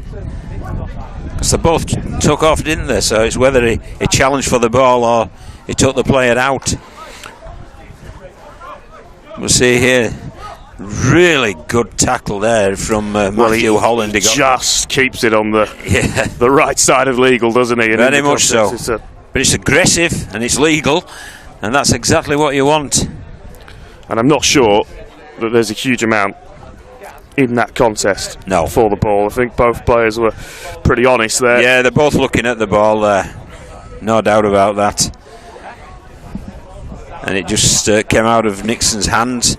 Because they both took off, didn't they? So it's whether he challenged for the ball or he took the player out. We'll see here. Really good tackle there from Matthew Holland. He just keeps it on the right side of legal, doesn't he? And very much so. But it's aggressive and it's legal, and that's exactly what you want. And I'm not sure that there's a huge amount in that contest for the ball. I think both players were pretty honest there. Yeah, they're both looking at the ball there. No doubt about that. And it just came out of Nixon's hands.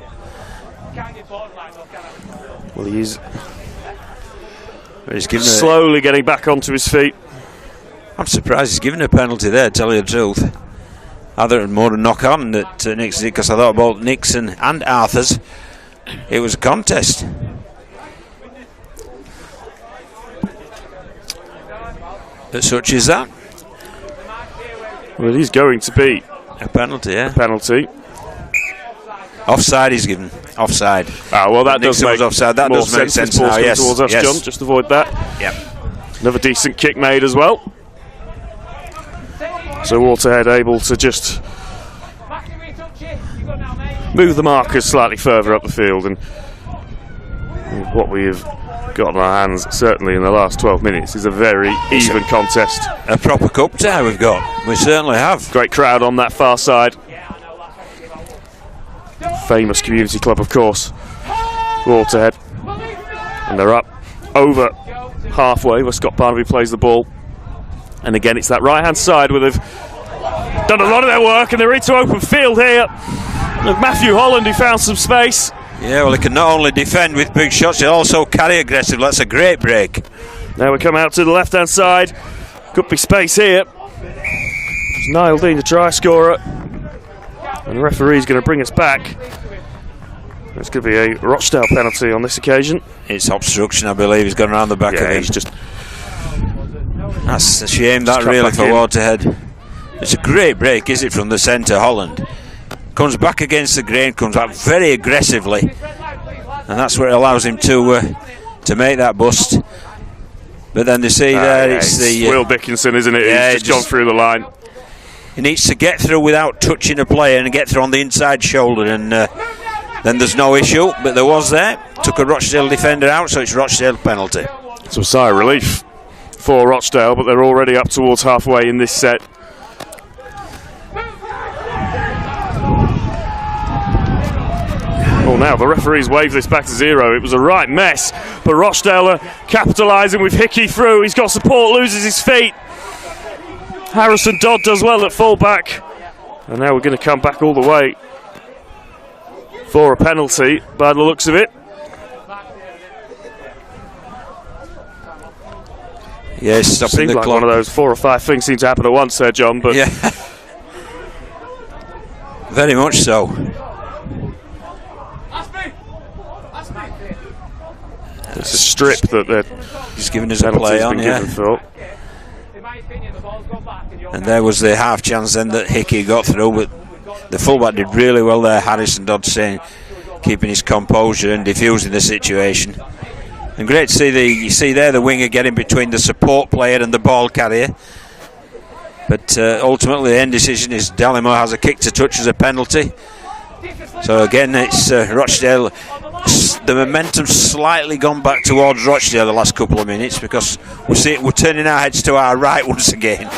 Well, he's slowly getting back onto his feet. I'm surprised he's given a penalty there, tell you the truth. I thought it was more a knock on that Nixon did, because I thought about Nixon and Arthurs. It was a contest. But such is that. Well, he's going to be a penalty, yeah. A penalty. Offside is given. Offside. Well, that does make offside. That does make sense now. Yes. Towards us, John. Just avoid that. Yep. Another decent kick made as well. So Waterhead able to just move the markers slightly further up the field, and what we've got on our hands, certainly in the last 12 minutes, is a very even contest. A proper cup tie we've got. We certainly have. Great crowd on that far side. Famous community club, of course, Waterhead, and they're up over halfway where Scott Barnaby plays the ball, and again it's that right hand side where they've done a lot of their work, and they're into open field here. Matthew Holland, who found some space. Yeah, well, he can not only defend with big shots, he'll also carry aggressive. That's a great break. Now we come out to the left hand side. Could be space here. It's Niall Dean, the try scorer. And the referee's going to bring us back. It's going to be a Rochdale penalty on this occasion. It's obstruction, I believe. He's gone around the back of him. That's a shame, that really, for Waterhead. It's a great break, is it, from the centre, Holland. Comes back against the grain, comes back very aggressively. And that's where it allows him to make that bust. But then they see there, it's the... Will Dickinson, isn't it? Yeah, he's just gone through the line. He needs to get through without touching a player and get through on the inside shoulder, and then there's no issue. But there was there. Took a Rochdale defender out, so it's Rochdale penalty. Some sigh of relief for Rochdale, but they're already up towards halfway in this set. Well, now the referees wave this back to 0. It was a right mess, but Rochdale are capitalising with Hickey through. He's got support, loses his feet. Harrison Dodd does well at full-back. And now we're going to come back all the way for a penalty, by the looks of it. Yeah, stopping seems the like clock. One of those 4 or 5 things seem to happen at once there, John. But yeah, very much so. It's a strip that he's given us a play on, yeah. And there was the half chance then that Hickey got through, but the fullback did really well there, Harrison Dodd, saying, keeping his composure and diffusing the situation. And great to see you see there the winger getting between the support player and the ball carrier. But ultimately the end decision is Dallimore has a kick to touch as a penalty. So again, it's Rochdale. The momentum's slightly gone back towards Rochdale the last couple of minutes, because we're turning our heads to our right once again.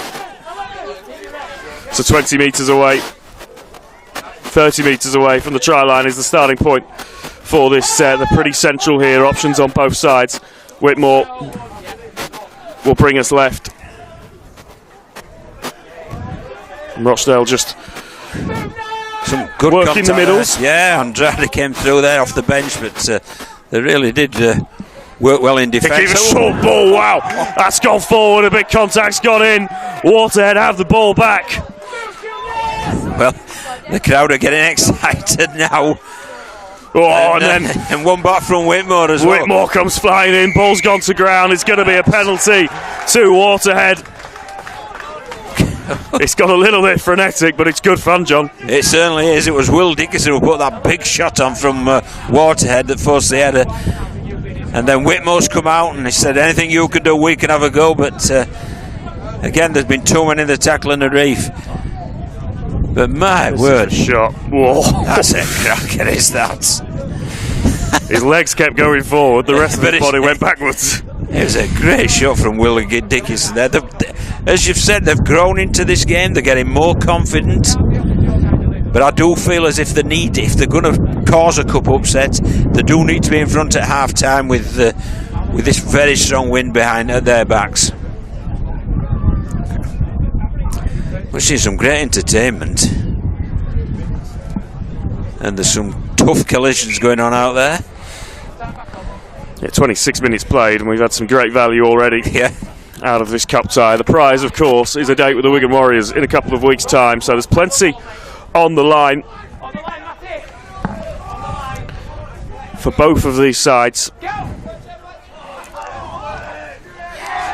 So 20 metres away, 30 metres away from the try line is the starting point for this. They're pretty central here, options on both sides. Whitmore will bring us left. And Rochdale just some good work in the middles. Yeah, Andrade came through there off the bench, but they really did work well in defence. A short ball, wow, that's gone forward, a big contact's gone in. Waterhead have the ball back. Well, the crowd are getting excited now. Oh, and then and one back from Whitmore as well. Whitmore comes flying in, ball's gone to ground. It's going to be a penalty to Waterhead. It's got a little bit frenetic, but it's good fun, John. It certainly is. It was Will Dickinson who put that big shot on from Waterhead that forced the header. And then Whitmore's come out and he said, anything you can do, we can have a go. But again, there's been too many in the tackle and the reef. But my word. Shot. Whoa. That's a cracker, is that? His legs kept going forward, the rest of his body went backwards. It was a great shot from Will Dickinson there. As you've said, they've grown into this game, they're getting more confident. But I do feel as if they're going to cause a cup upset, they do need to be in front at half time with this very strong wind behind their backs. We're seeing some great entertainment, and there's some tough collisions going on out there. Yeah, 26 minutes played, and we've had some great value already. Yeah. Out of this cup tie. The prize, of course, is a date with the Wigan Warriors in a couple of weeks' time, so there's plenty on the line for both of these sides.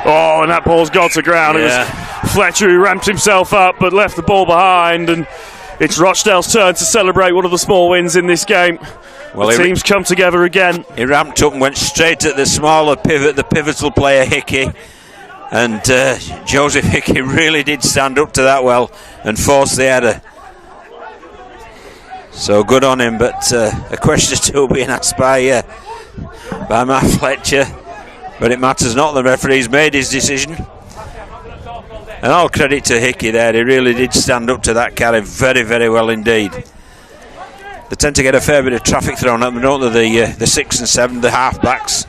Oh, and that ball's gone to ground. Yeah. It was Fletcher who ramped himself up but left the ball behind, and it's Rochdale's turn to celebrate one of the small wins in this game. Well, the teams come together again. He ramped up and went straight at the smaller pivot, the pivotal player Hickey. And Joseph Hickey really did stand up to that well and force the header. So good on him, but a question still being asked by Matt Fletcher. But it matters not, the referee's made his decision. And all credit to Hickey there, he really did stand up to that carry very, very well indeed. They tend to get a fair bit of traffic thrown at them, don't they, the 6 and 7, the half-backs.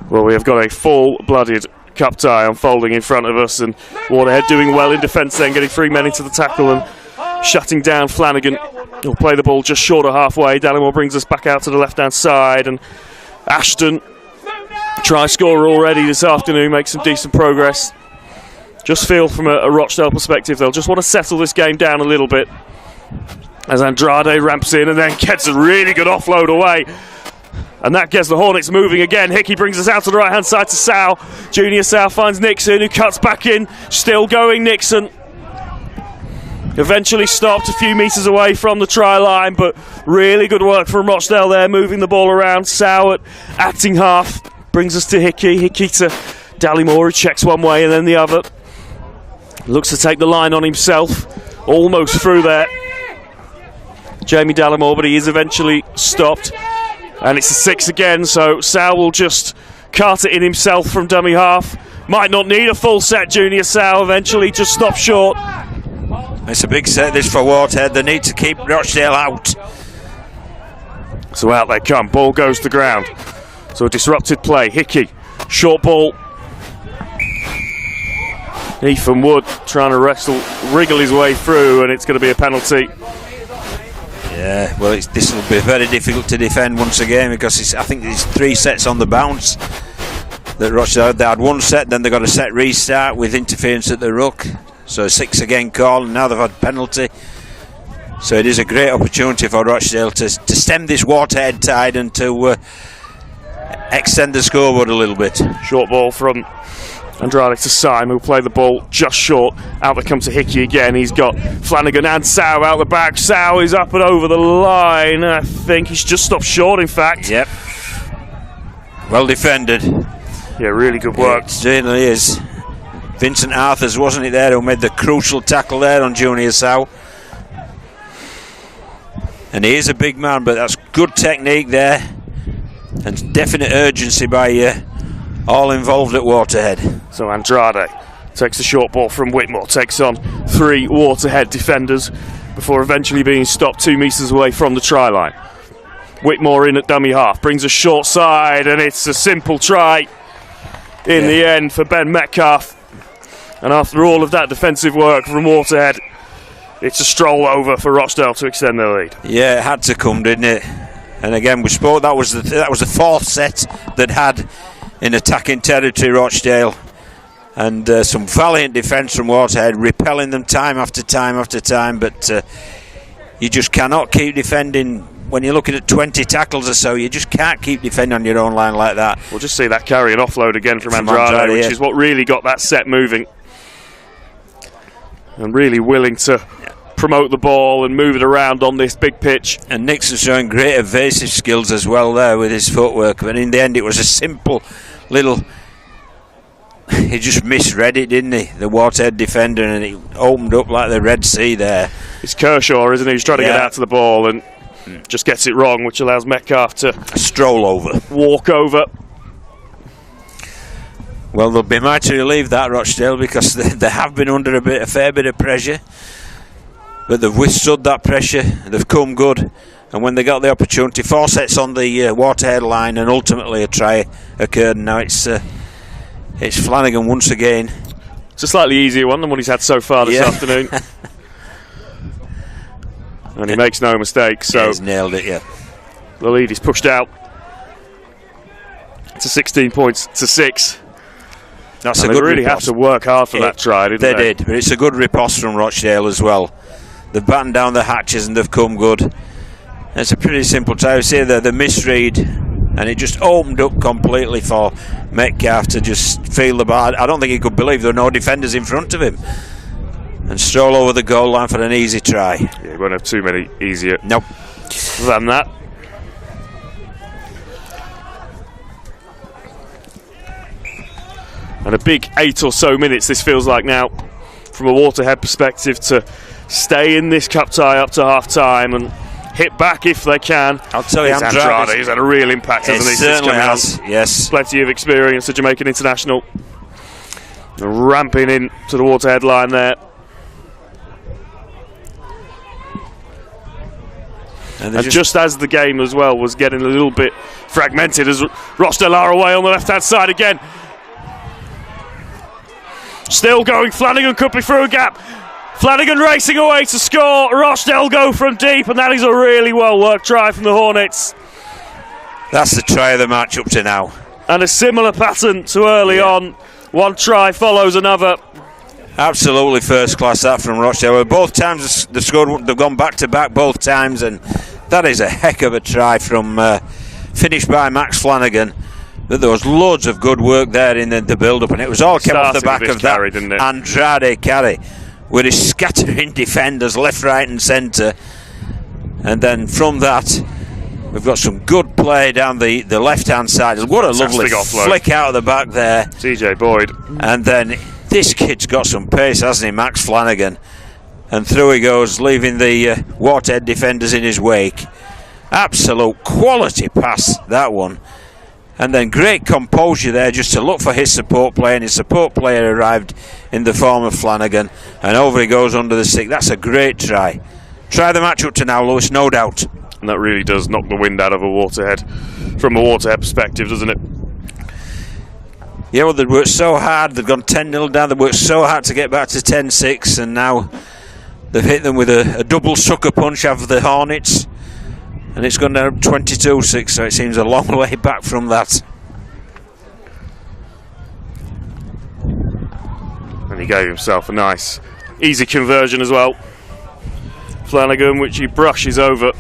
Well, we have got a full-blooded cup tie unfolding in front of us, and Waterhead doing well in defence then, getting 3 men into the tackle and shutting down Flanagan. He'll play the ball just short of halfway. Dallimore brings us back out to the left-hand side, and Ashton, try scorer already this afternoon, makes some decent progress. Just feel from a Rochdale perspective, they'll just want to settle this game down a little bit as Andrade ramps in and then gets a really good offload away. And that gets the Hornets moving again. Hickey brings us out to the right-hand side to Sow. Junior Sow finds Nixon, who cuts back in. Still going, Nixon. Eventually stopped a few metres away from the try line, but really good work from Rochdale there, moving the ball around. Sow at acting half. Brings us to Hickey. Hickey to Dallimore, who checks one way and then the other. Looks to take the line on himself. Almost through there. Jamie Dallimore, but he is eventually stopped. And it's a 6 again, so Sow will just cart it in himself from dummy half. Might not need a full set, Junior Sow, eventually just stop short. It's a big set this for Waterhead. They need to keep Rochdale out. So out they come, ball goes to ground. So a disrupted play, Hickey, short ball. Ethan Wood trying to wriggle his way through, and it's going to be a penalty. Yeah, well, this will be very difficult to defend once again, because I think there's 3 sets on the bounce that Rochdale. They had 1 set, then they got a set restart with interference at the ruck. So 6 again call, and now they've had penalty. So it is a great opportunity for Rochdale to stem this Waterhead tide and to extend the scoreboard a little bit. Short ball from Andrade to Syme, who'll play the ball just short. Out there comes to Hickey again. He's got Flanagan and Sow out the back. Sow is up and over the line. I think he's just stopped short, in fact. Yep. Well defended. Yeah, really good work. It certainly is. Vincent Arthurs, wasn't it there, who made the crucial tackle there on Junior Sow. And he is a big man, but that's good technique there, and definite urgency by all involved at Waterhead. So Andrade takes the short ball from Whitmore, takes on 3 Waterhead defenders before eventually being stopped 2 metres away from the try line. Whitmore in at dummy half, brings a short side, and it's a simple try in the end for Ben Metcalf. And after all of that defensive work from Waterhead, it's a stroll over for Rochdale to extend their lead. Yeah, it had to come, didn't it? And again, we spoke, that was the 4th set that had in attacking territory Rochdale, and some valiant defence from Waterhead, repelling them time after time after time, but you just cannot keep defending. When you're looking at 20 tackles or so, you just can't keep defending on your own line like that. We'll just see that carry and offload again from Andrade, which is what really got that set moving. And really willing to promote the ball and move it around on this big pitch. And Nixon showing great evasive skills as well there with his footwork. But in the end, it was a simple little... He just misread it, didn't he? The Waterhead defender, and it opened up like the Red Sea there. It's Kershaw, isn't he? He's trying to get out to the ball and just gets it wrong, which allows Metcalf to stroll over, walk over. Well, they'll be mighty relieved that Rochdale, because they have been under a fair bit of pressure, but they've withstood that pressure. They've come good, and when they got the opportunity, 4 sets on the Waterhead line, and ultimately a try occurred. And now it's Flanagan once again. It's a slightly easier one than what he's had so far this afternoon. And he makes no mistake, so he's nailed it. Yeah, the lead is pushed out to 16 points to 6. That's and a good they really riposte. have to work hard for that try, didn't they? They did, but it's a good riposte from Rochdale as well. They've battened down the hatches and they've come good. It's a pretty simple try. I say that the misread, and it just opened up completely for Metcalf to just feel the ball. I don't think he could believe there were no defenders in front of him, and stroll over the goal line for an easy try. Yeah, he won't have too many easier than that. And a big 8 or so minutes this feels like now from a Waterhead perspective to stay in this cup tie up to half time and hit back if they can. I'll tell you, Andrade has had a real impact, hasn't he? Certainly has, yes. Plenty of experience, a Jamaican international. Ramping in to the Waterhead line there. And just as the game as well was getting a little bit fragmented, as Rochdale are away on the left-hand side again. Still going, Flanagan could be through a gap. Flanagan racing away to score. Rochdale go from deep, and that is a really well-worked try from the Hornets. That's the try of the match up to now. And a similar pattern to early on. One try follows another. Absolutely first class that from Rochdale. Both times they've scored, they've gone back to back both times, and that is a heck of a try from finished by Max Flanagan. There was loads of good work there in the build-up, and it was all came off the back of that Andrade carry, with his scattering defenders left, right and centre. And then from that, we've got some good play down the left-hand side. What a lovely flick out of the back there. TJ Boyd. And then this kid's got some pace, hasn't he, Max Flanagan? And through he goes, leaving the Waterhead defenders in his wake. Absolute quality pass, that one. And then great composure there just to look for his support player, and his support player arrived in the form of Flanagan, and over he goes under the stick. That's a great try. Try the match up to now, Lewis, no doubt. And that really does knock the wind out of a Waterhead, from a Waterhead perspective, doesn't it? Yeah, well, they'd worked so hard. They've gone 10-0 down. They've worked so hard to get back to 10-6, and now they've hit them with a double sucker punch of the Hornets. And it's gone down 22-6, so it seems a long way back from that. And he gave himself a nice, easy conversion as well. Flanagan, which he brushes over.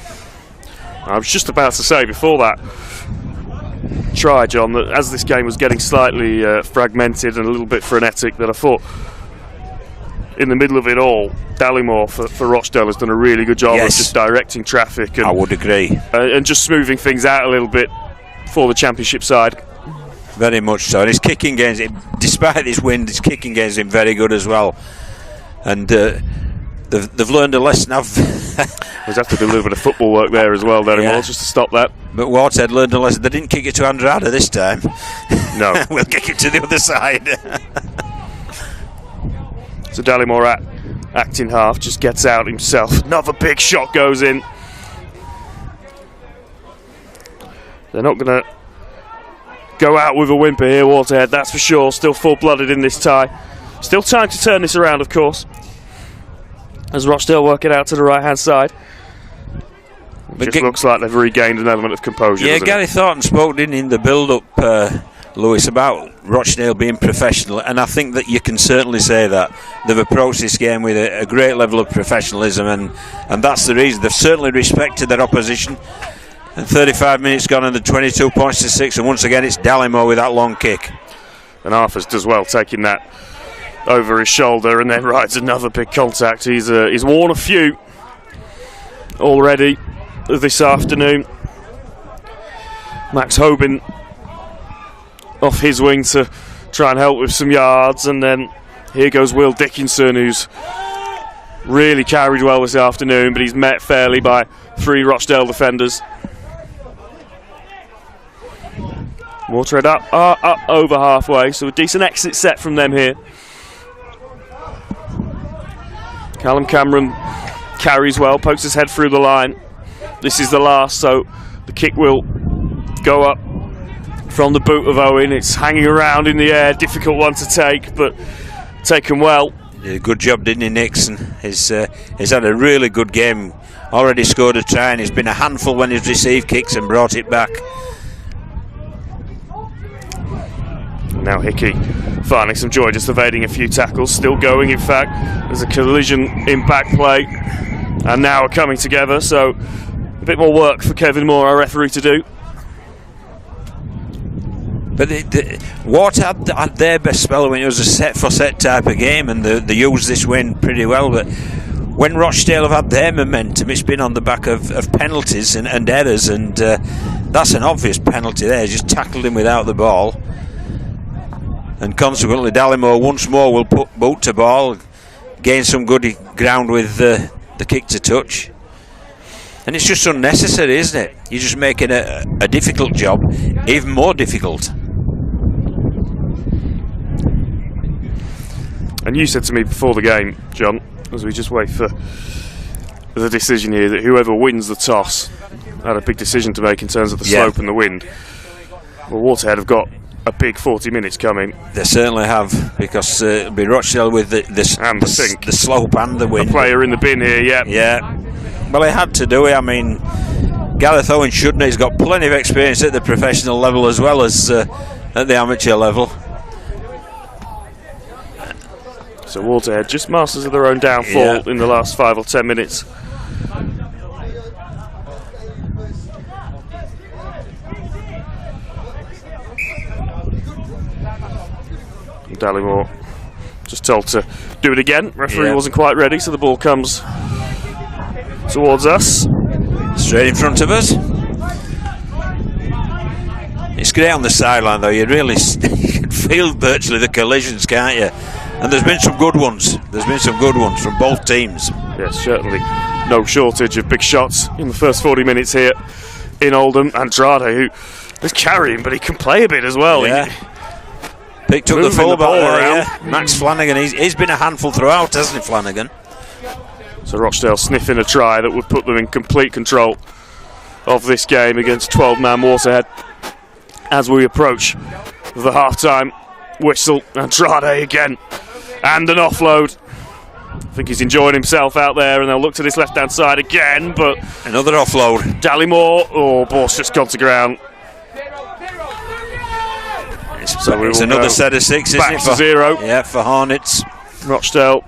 I was just about to say before that try, John, that as this game was getting slightly fragmented and a little bit frenetic, that I thought in the middle of it all, Dallymore for Rochdale has done a really good job of just directing traffic. And, I would agree. And just smoothing things out a little bit for the championship side. Very much so. And his kicking games, despite this wind, his kicking games have been very good as well. And they've learned a lesson. We'll have to do a little bit of football work there as well, then, just to stop that. But Waterhead learned a lesson. They didn't kick it to Andrada this time. No. We'll kick it to the other side. So Dallimore acting half, just gets out himself. Another big shot goes in. They're not going to go out with a whimper here, Waterhead, that's for sure. Still full-blooded in this tie. Still time to turn this around, of course, as Rochdale work it out to the right-hand side. It just looks like they've regained an element of composure. Yeah, Gary Thornton spoke, didn't he, in the build-up, Lewis, about Rochdale being professional, and I think that you can certainly say that. They've approached this game with a great level of professionalism, and that's the reason. They've certainly respected their opposition. And 35 minutes gone and the 22 points to 6, and once again it's Dallimore with that long kick. And Arthurs does well, taking that over his shoulder, and then rides another big contact. He's worn a few already this afternoon. Max Hobin off his wing to try and help with some yards, and then here goes Will Dickinson, who's really carried well this afternoon, but he's met fairly by 3 Rochdale defenders. Waterhead up over halfway, so a decent exit set from them here. Callum Cameron carries well, pokes his head through the line. This is the last, so the kick will go up from the boot of Owen. It's hanging around in the air, difficult one to take, but taken well. Did a good job, didn't he, Nixon? He's had a really good game. Already scored a try, and he's been a handful when he's received kicks and brought it back. Now Hickey finding some joy, just evading a few tackles. Still going, in fact. There's a collision in back play, and now are coming together, so a bit more work for Kevin Moore, our referee, to do. But Waterhead had their best spell when it was a set-for-set type of game, and they used this win pretty well. But when Rochdale have had their momentum, it's been on the back of penalties and errors, and that's an obvious penalty there. Just tackled him without the ball. And consequently, Dallimore once more will put boot to ball, gain some good ground with the kick to touch. And it's just unnecessary, isn't it? You're just making a difficult job even more difficult. And you said to me before the game, John, as we just wait for the decision here, that whoever wins the toss had a big decision to make in terms of the slope and the wind. Well, Waterhead have got a big 40 minutes coming. They certainly have, because it'll be Rochdale with the slope and the wind. A player in the bin here, Yeah. Well, he had to do it. I mean, Gareth Owen shouldn't. He's got plenty of experience at the professional level as well as at the amateur level. So Waterhead just masters of their own downfall in the last 5 or 10 minutes. Dallimore just told to do it again. Referee wasn't quite ready, so the ball comes towards us. Straight in front of us. It's great on the sideline though. You can feel virtually the collisions, can't you? And there's been some good ones. From both teams. Yes, certainly no shortage of big shots in the first 40 minutes here in Oldham. Andrade, who is carrying, but he can play a bit as well. Yeah. Picked up the fullback around. Max Flanagan, he's been a handful throughout, hasn't he, Flanagan? So Rochdale sniffing a try that would put them in complete control of this game against 12-man Waterhead as we approach the half-time whistle. Andrade again, and an offload. I think he's enjoying himself out there, and they'll look to this left-hand side again, but another offload. Dallimore, ball's just gone to ground. So it's another set of 6, isn't it? For 0. Yeah, for Hornets. Rochdale.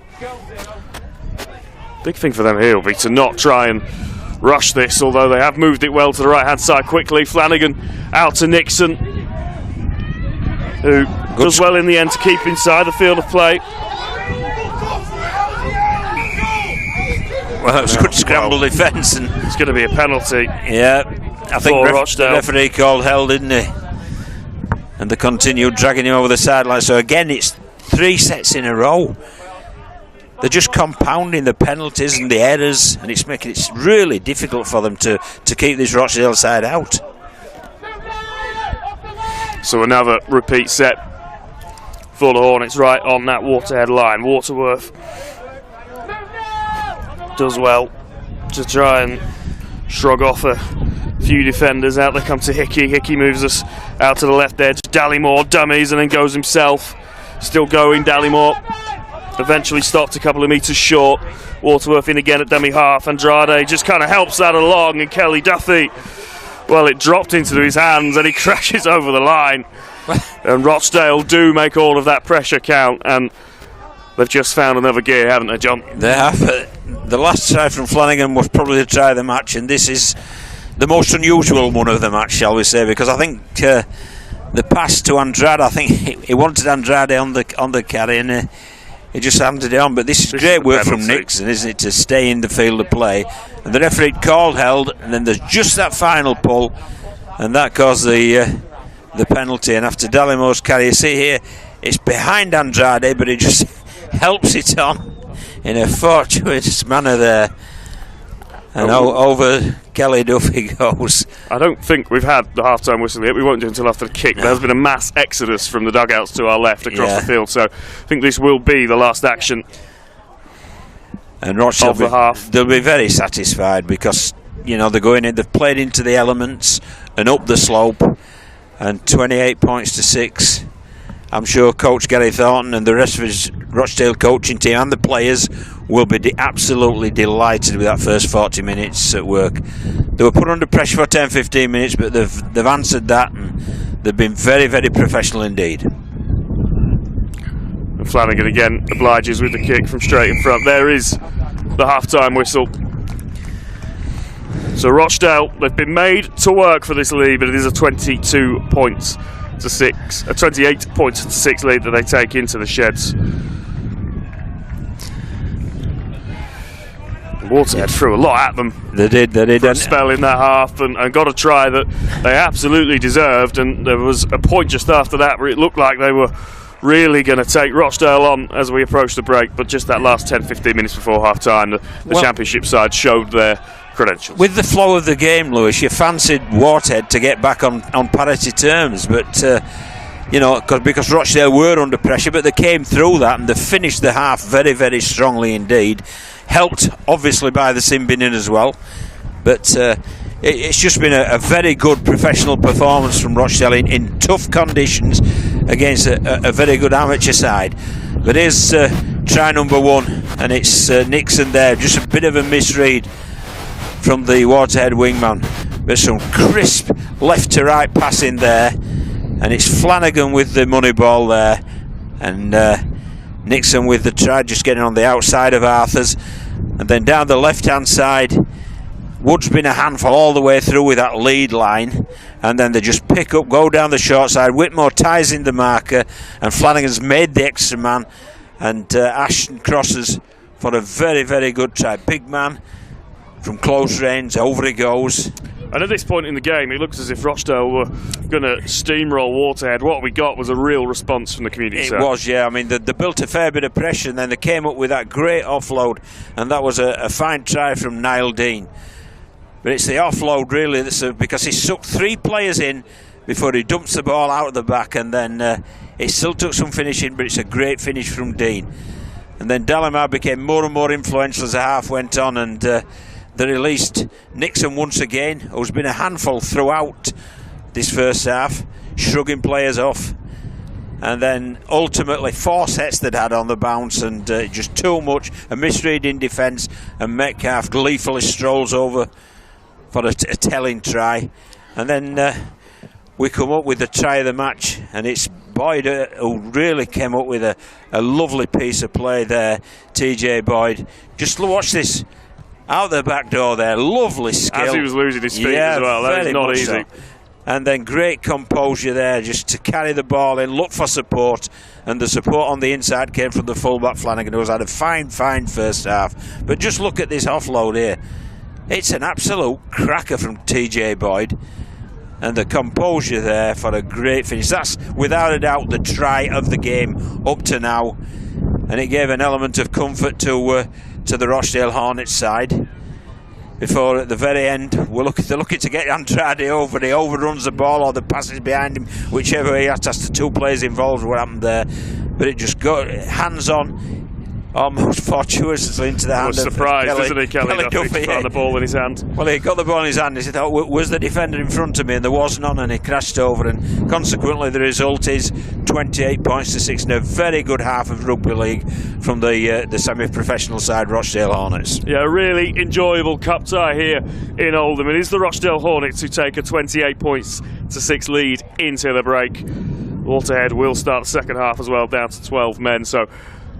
Big thing for them here will be to not try and rush this, although they have moved it well to the right-hand side quickly. Flanagan out to Nixon, who does well in the end to keep inside the field of play. Well, it was good scramble defence, and it's going to be a penalty. Yeah, I think the referee called hell, didn't he? And they continued dragging him over the sideline. So again, it's 3 sets in a row. they're just compounding the penalties and the errors, and it's making it really difficult for them to keep this Rochdale side out. So another repeat set for the Hornets right on that Waterhead line. Waterworth does well to try and shrug off a few defenders. Out they come to Hickey. Hickey moves us out to the left edge. Dallymore dummies and then goes himself. Still going, Dallymore. Eventually stopped a couple of metres short. Waterworth in again at dummy half. Andrade just kind of helps that along, and Kelly Duffy, well, it dropped into his hands and he crashes over the line. And Rochdale do make all of that pressure count, and they've just found another gear, haven't they, John? They have. The last try from Flanagan was probably to try the match, and this is the most unusual one of the match, shall we say, because I think the pass to Andrade, I think he wanted Andrade on the carry, and he just handed it on. But this is great work from Nixon, isn't it, to stay in the field of play. And the referee called held, and then there's just that final pull, and that caused the penalty. And after Dallymore's carry, you see here, it's behind Andrade, but he just helps it on in a fortuitous manner there. And over Kelly Duffy goes. I don't think we've had the half-time whistle yet. We won't do it until after the kick. There has been a mass exodus from the dugouts to our left across the field, so I think this will be the last action. And Rochdale, of the half. They'll be very satisfied because, you know, they're going in, they've played into the elements and up the slope, and 28 points to 6. I'm sure Coach Gary Thornton and the rest of his Rochdale coaching team and the players will be absolutely delighted with that first 40 minutes at work. They were put under pressure for 10-15 minutes, but they've answered that, and they've been very, very professional indeed. And Flanagan again obliges with the kick from straight in front. There is the half-time whistle. So Rochdale, they've been made to work for this lead, but it is a 28 points to 6 lead that they take into the sheds. Waterhead threw a lot at them. They did. For a spell in that half, and got a try that they absolutely deserved. And there was a point just after that where it looked like they were really going to take Rochdale on as we approached the break. But just that last 10-15 minutes before half time, the Championship side showed their credentials. With the flow of the game, Lewis, you fancied Waterhead to get back on parity terms, but you know, because Rochdale were under pressure, but they came through that and they finished the half very, very strongly indeed. Helped obviously by the sin binning as well, but it's just been a very good professional performance from Rochdale in tough conditions against a very good amateur side. But here's try number 1, and it's Nixon there. Just a bit of a misread from the Waterhead wingman, but some crisp left to right passing there, and it's Flanagan with the money ball there, and Nixon with the try, just getting on the outside of Arthur's. And then down the left hand side, Wood's been a handful all the way through with that lead line, and then they just pick up, go down the short side. Whitmore ties in the marker, and Flanagan's made the extra man, and Ashton crosses for a very, very good try. Big man from close range, over he goes. And at this point in the game, it looks as if Rochdale were going to steamroll Waterhead. What we got was a real response from the community side. It was, yeah. I mean, they built a fair bit of pressure, and then they came up with that great offload, and that was a fine try from Niall Dean. But it's the offload, really, because he sucked 3 players in before he dumps the ball out of the back, and then it still took some finishing, but it's a great finish from Dean. And then Dallimore became more and more influential as the half went on, and they released Nixon once again, who's been a handful throughout this first half, shrugging players off. And then ultimately 4 sets they'd had on the bounce, and just too much, a misread in defence, and Metcalf gleefully strolls over for a telling try. And then we come up with the try of the match, and it's Boyd who really came up with a lovely piece of play there, TJ Boyd. Just watch this. Out the back door there, lovely skill. As he was losing his feet as well, that was not easy. So. And then great composure there, just to carry the ball in, look for support, and the support on the inside came from the fullback Flanagan, who's had a fine first half. But just look at this offload here. It's an absolute cracker from TJ Boyd, and the composure there for a great finish. That's without a doubt the try of the game up to now. and it gave an element of comfort to the Rochdale Hornets side. Before at the very end, they're looking to get Andrade over. He overruns the ball or the passes behind him, whichever way. That's the 2 players involved. What happened there? But it just got hands on. Almost fortuitously into the hand. Was surprised, Kelly, isn't he, Kelly Duffy, found the ball in his hand. Well, he got the ball in his hand. He thought, was the defender in front of me? And there was none, and he crashed over. And consequently, the result is 28 points to 6 in a very good half of rugby league from the semi-professional side, Rochdale Hornets. Yeah, a really enjoyable cup tie here in Oldham. It is the Rochdale Hornets who take a 28 points to 6 lead into the break. Waterhead will start the second half as well, down to 12 men. So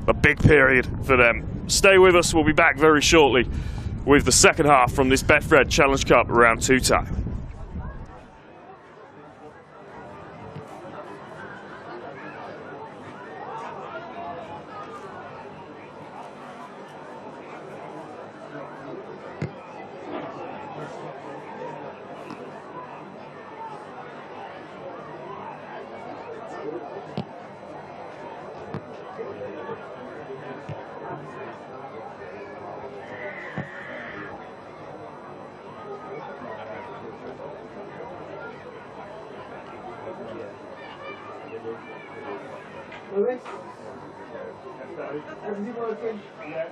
a big period for them. Stay with us, we'll be back very shortly with the second half from this Betfred Challenge Cup round 2 time. Lewis? Everything working? Yeah.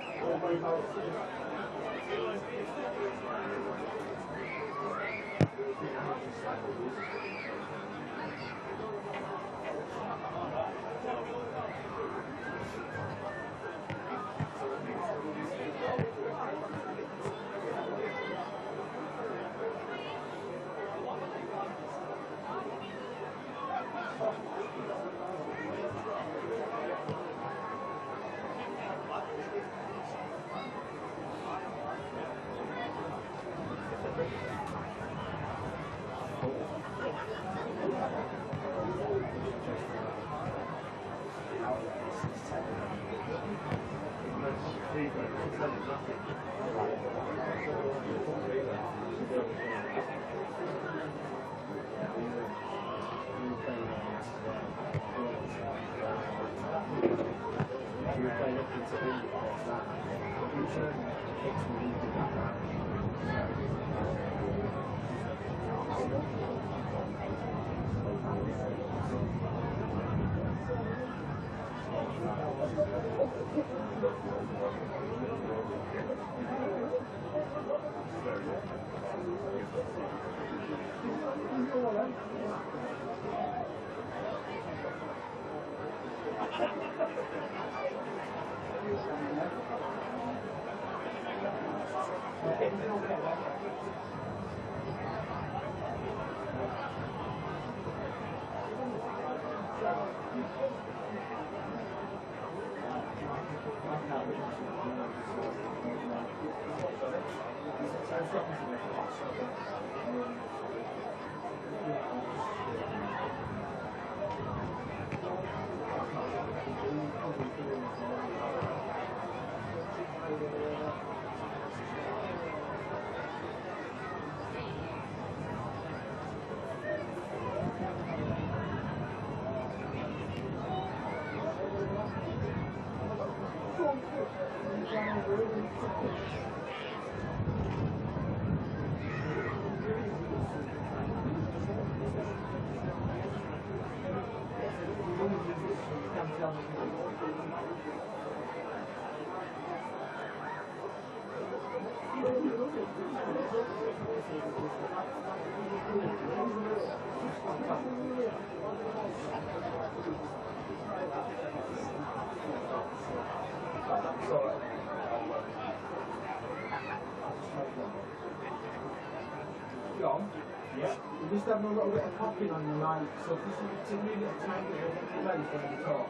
John? Yeah? You're just having a little bit of popping on your mic, so if you take a little time to get ready when you talk.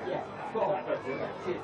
Yeah, spot on. Cheers.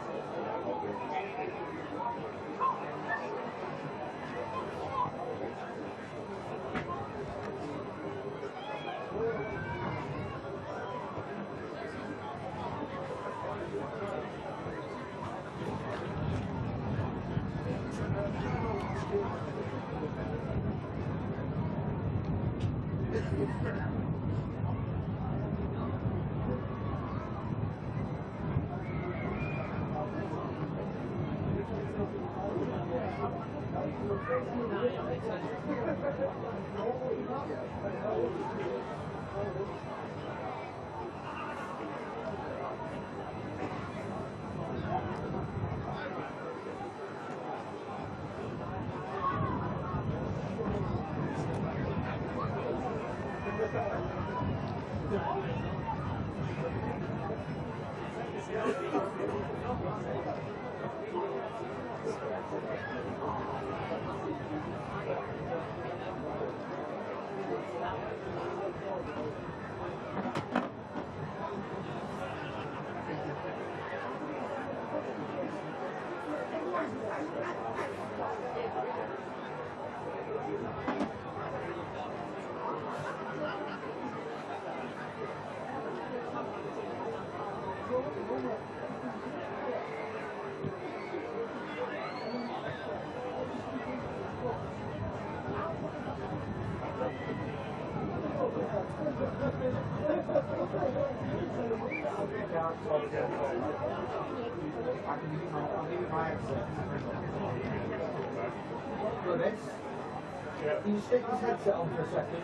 Can you stick his headset on for a second?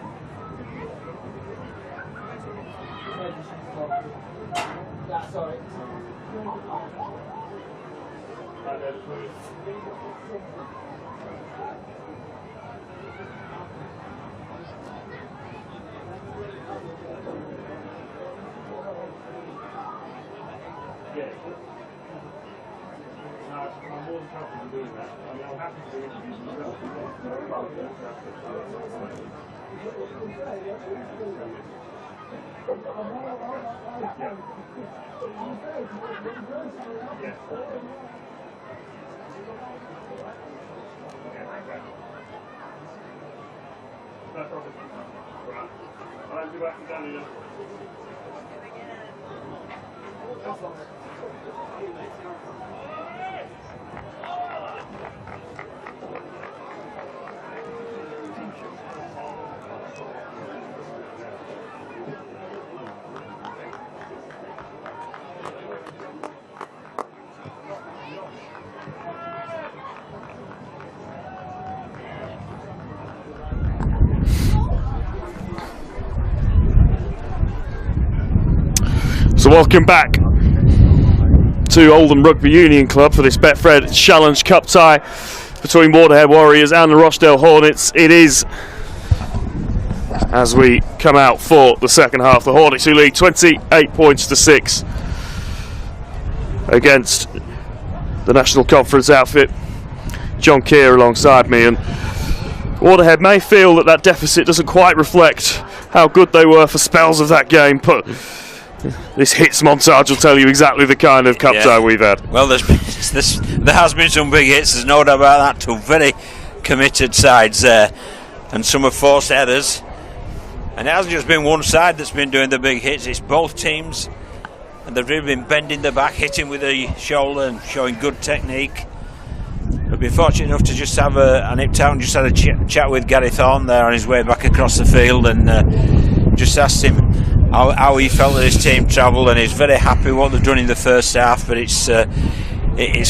That's alright. So welcome back to Oldham Rugby Union Club for this Betfred Challenge Cup tie between Waterhead Warriors and the Rochdale Hornets. It is, as we come out for the second half, the Hornets who lead 28 points to 6 against the National Conference outfit. John Keir alongside me, and Waterhead may feel that that deficit doesn't quite reflect how good they were for spells of that game, but this hits montage will tell you exactly the kind of cup tie we've had. Well, there has been some big hits, there's no doubt about that. Two very committed sides there, and some have forced errors. And it hasn't just been one side that's been doing the big hits, it's both teams. And they've really been bending the back, hitting with the shoulder and showing good technique. We've been fortunate enough to just have a nip out and just had a chat with Gary Thorne there on his way back across the field, and just asked him how he felt that his team travelled, and he's very happy with what they've done in the first half, but it's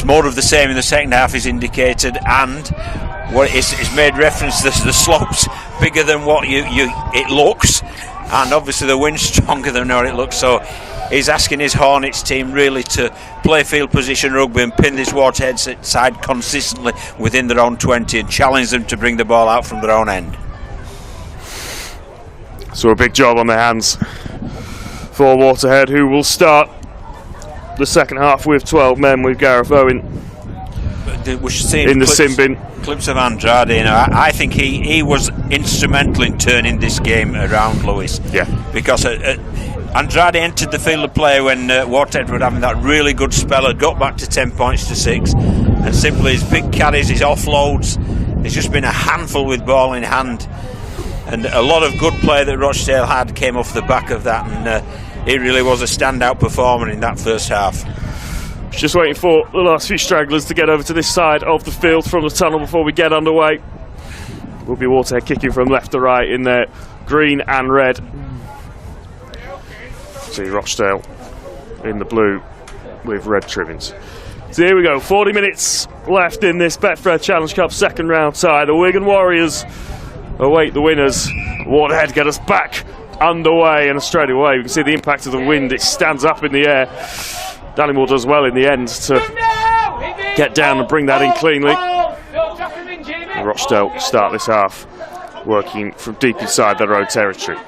more of the same in the second half, he's indicated, and what it's made reference to the slopes bigger than what it looks, and obviously the wind's stronger than what it looks, so he's asking his Hornets team really to play field position rugby and pin this Waterhead side consistently within their own 20 and challenge them to bring the ball out from their own end. So a big job on their hands for Waterhead, who will start the second half with 12 men, with Gareth Owen we should see in the sin bin. Clips of Andrade, I think he was instrumental in turning this game around, Lewis. Yeah. Because Andrade entered the field of play when Waterhead were having that really good spell, had got back to 10 points to 6, and simply his big carries, his offloads, he's just been a handful with ball in hand. And a lot of good play that Rochdale had came off the back of that, and he really was a standout performer in that first half. Just waiting for the last few stragglers to get over to this side of the field from the tunnel before we get underway. Will be Waterhead kicking from left to right in their green and red. See Rochdale in the blue with red trimmings. So here we go, 40 minutes left in this Betfred Challenge Cup second round tie. The Wigan Warriors await the winners. Waterhead get us back underway, and straight away we can see the impact of the wind. It stands up in the air. Dallymore does well in the end to get down and bring that in cleanly. And Rochdale start this half working from deep inside their own territory.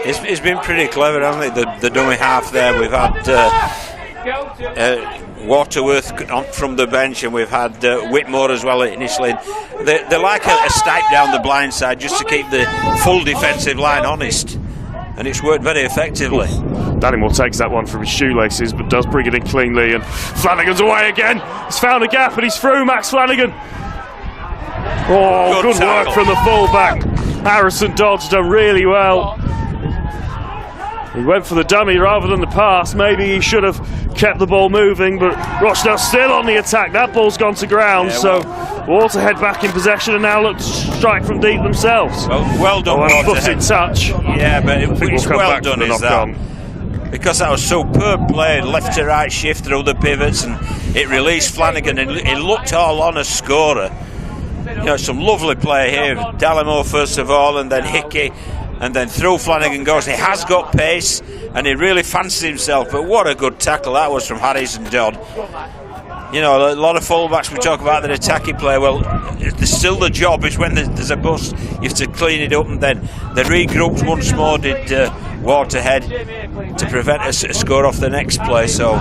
It's been pretty clever, hasn't it? The dummy half there. We've had Waterworth on from the bench, and we've had Whitmore as well initially. They're like a snipe down the blind side just to keep the full defensive line honest, and it's worked very effectively. Dallymore takes that one from his shoelaces, but does bring it in cleanly, and Flanagan's away again. He's found a gap and he's through. Max Flanagan. Oh, good work from the fullback. Harrison Dodd's done really well. He went for the dummy rather than the pass. Maybe he should have kept the ball moving, but Rochdale still on the attack. That ball's gone to ground, so Waterhead back in possession and now look to strike from deep themselves. Well done, Waterhead. Foot in touch. Yeah, but it's well done, is that? On. Because that was superb play, left to right shift through the pivots, and it released Flanagan, and it looked all on a scorer. You know, some lovely play here. Dallymore first of all, and then Hickey, and then through Flanagan goes. He has got pace, and he really fancies himself. But what a good tackle that was from Harrison Dodd. You know, a lot of fullbacks we talk about their attacking play. Well, still the job is when there's a bust, you have to clean it up, and then they regrouped once more. Did Waterhead to prevent a score off the next play. So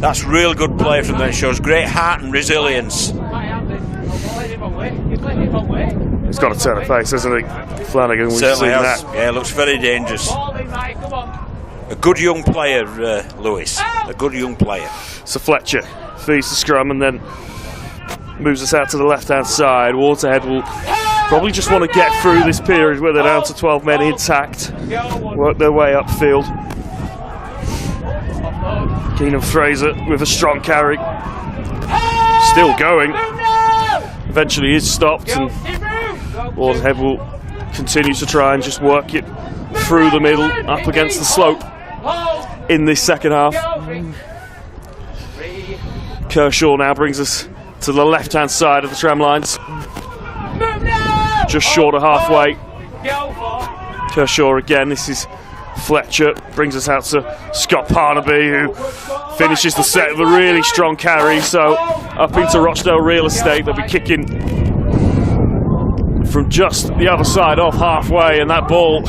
that's real good play from them. It shows great heart and resilience. He's got to turn a face, hasn't he? Flanagan, we've certainly seen has. that. Yeah, looks very dangerous. A good young player, Lewis. A good young player. So Fletcher feeds the scrum and then moves us out to the left-hand side. Waterhead will probably just want to get through this period where they're down to 12 men intact, work their way upfield. Keenan Fraser with a strong carry, still going. Eventually is stopped, and Waterhead will continue to try and just work it through the middle up against the slope in this second half. Kershaw now brings us to the left-hand side of the tram lines, just short of halfway. Kershaw again. This is Fletcher, brings us out to Scott Parnaby, who finishes the set with a really strong carry. So up into Rochdale real estate, they'll be kicking from just the other side off halfway, and that ball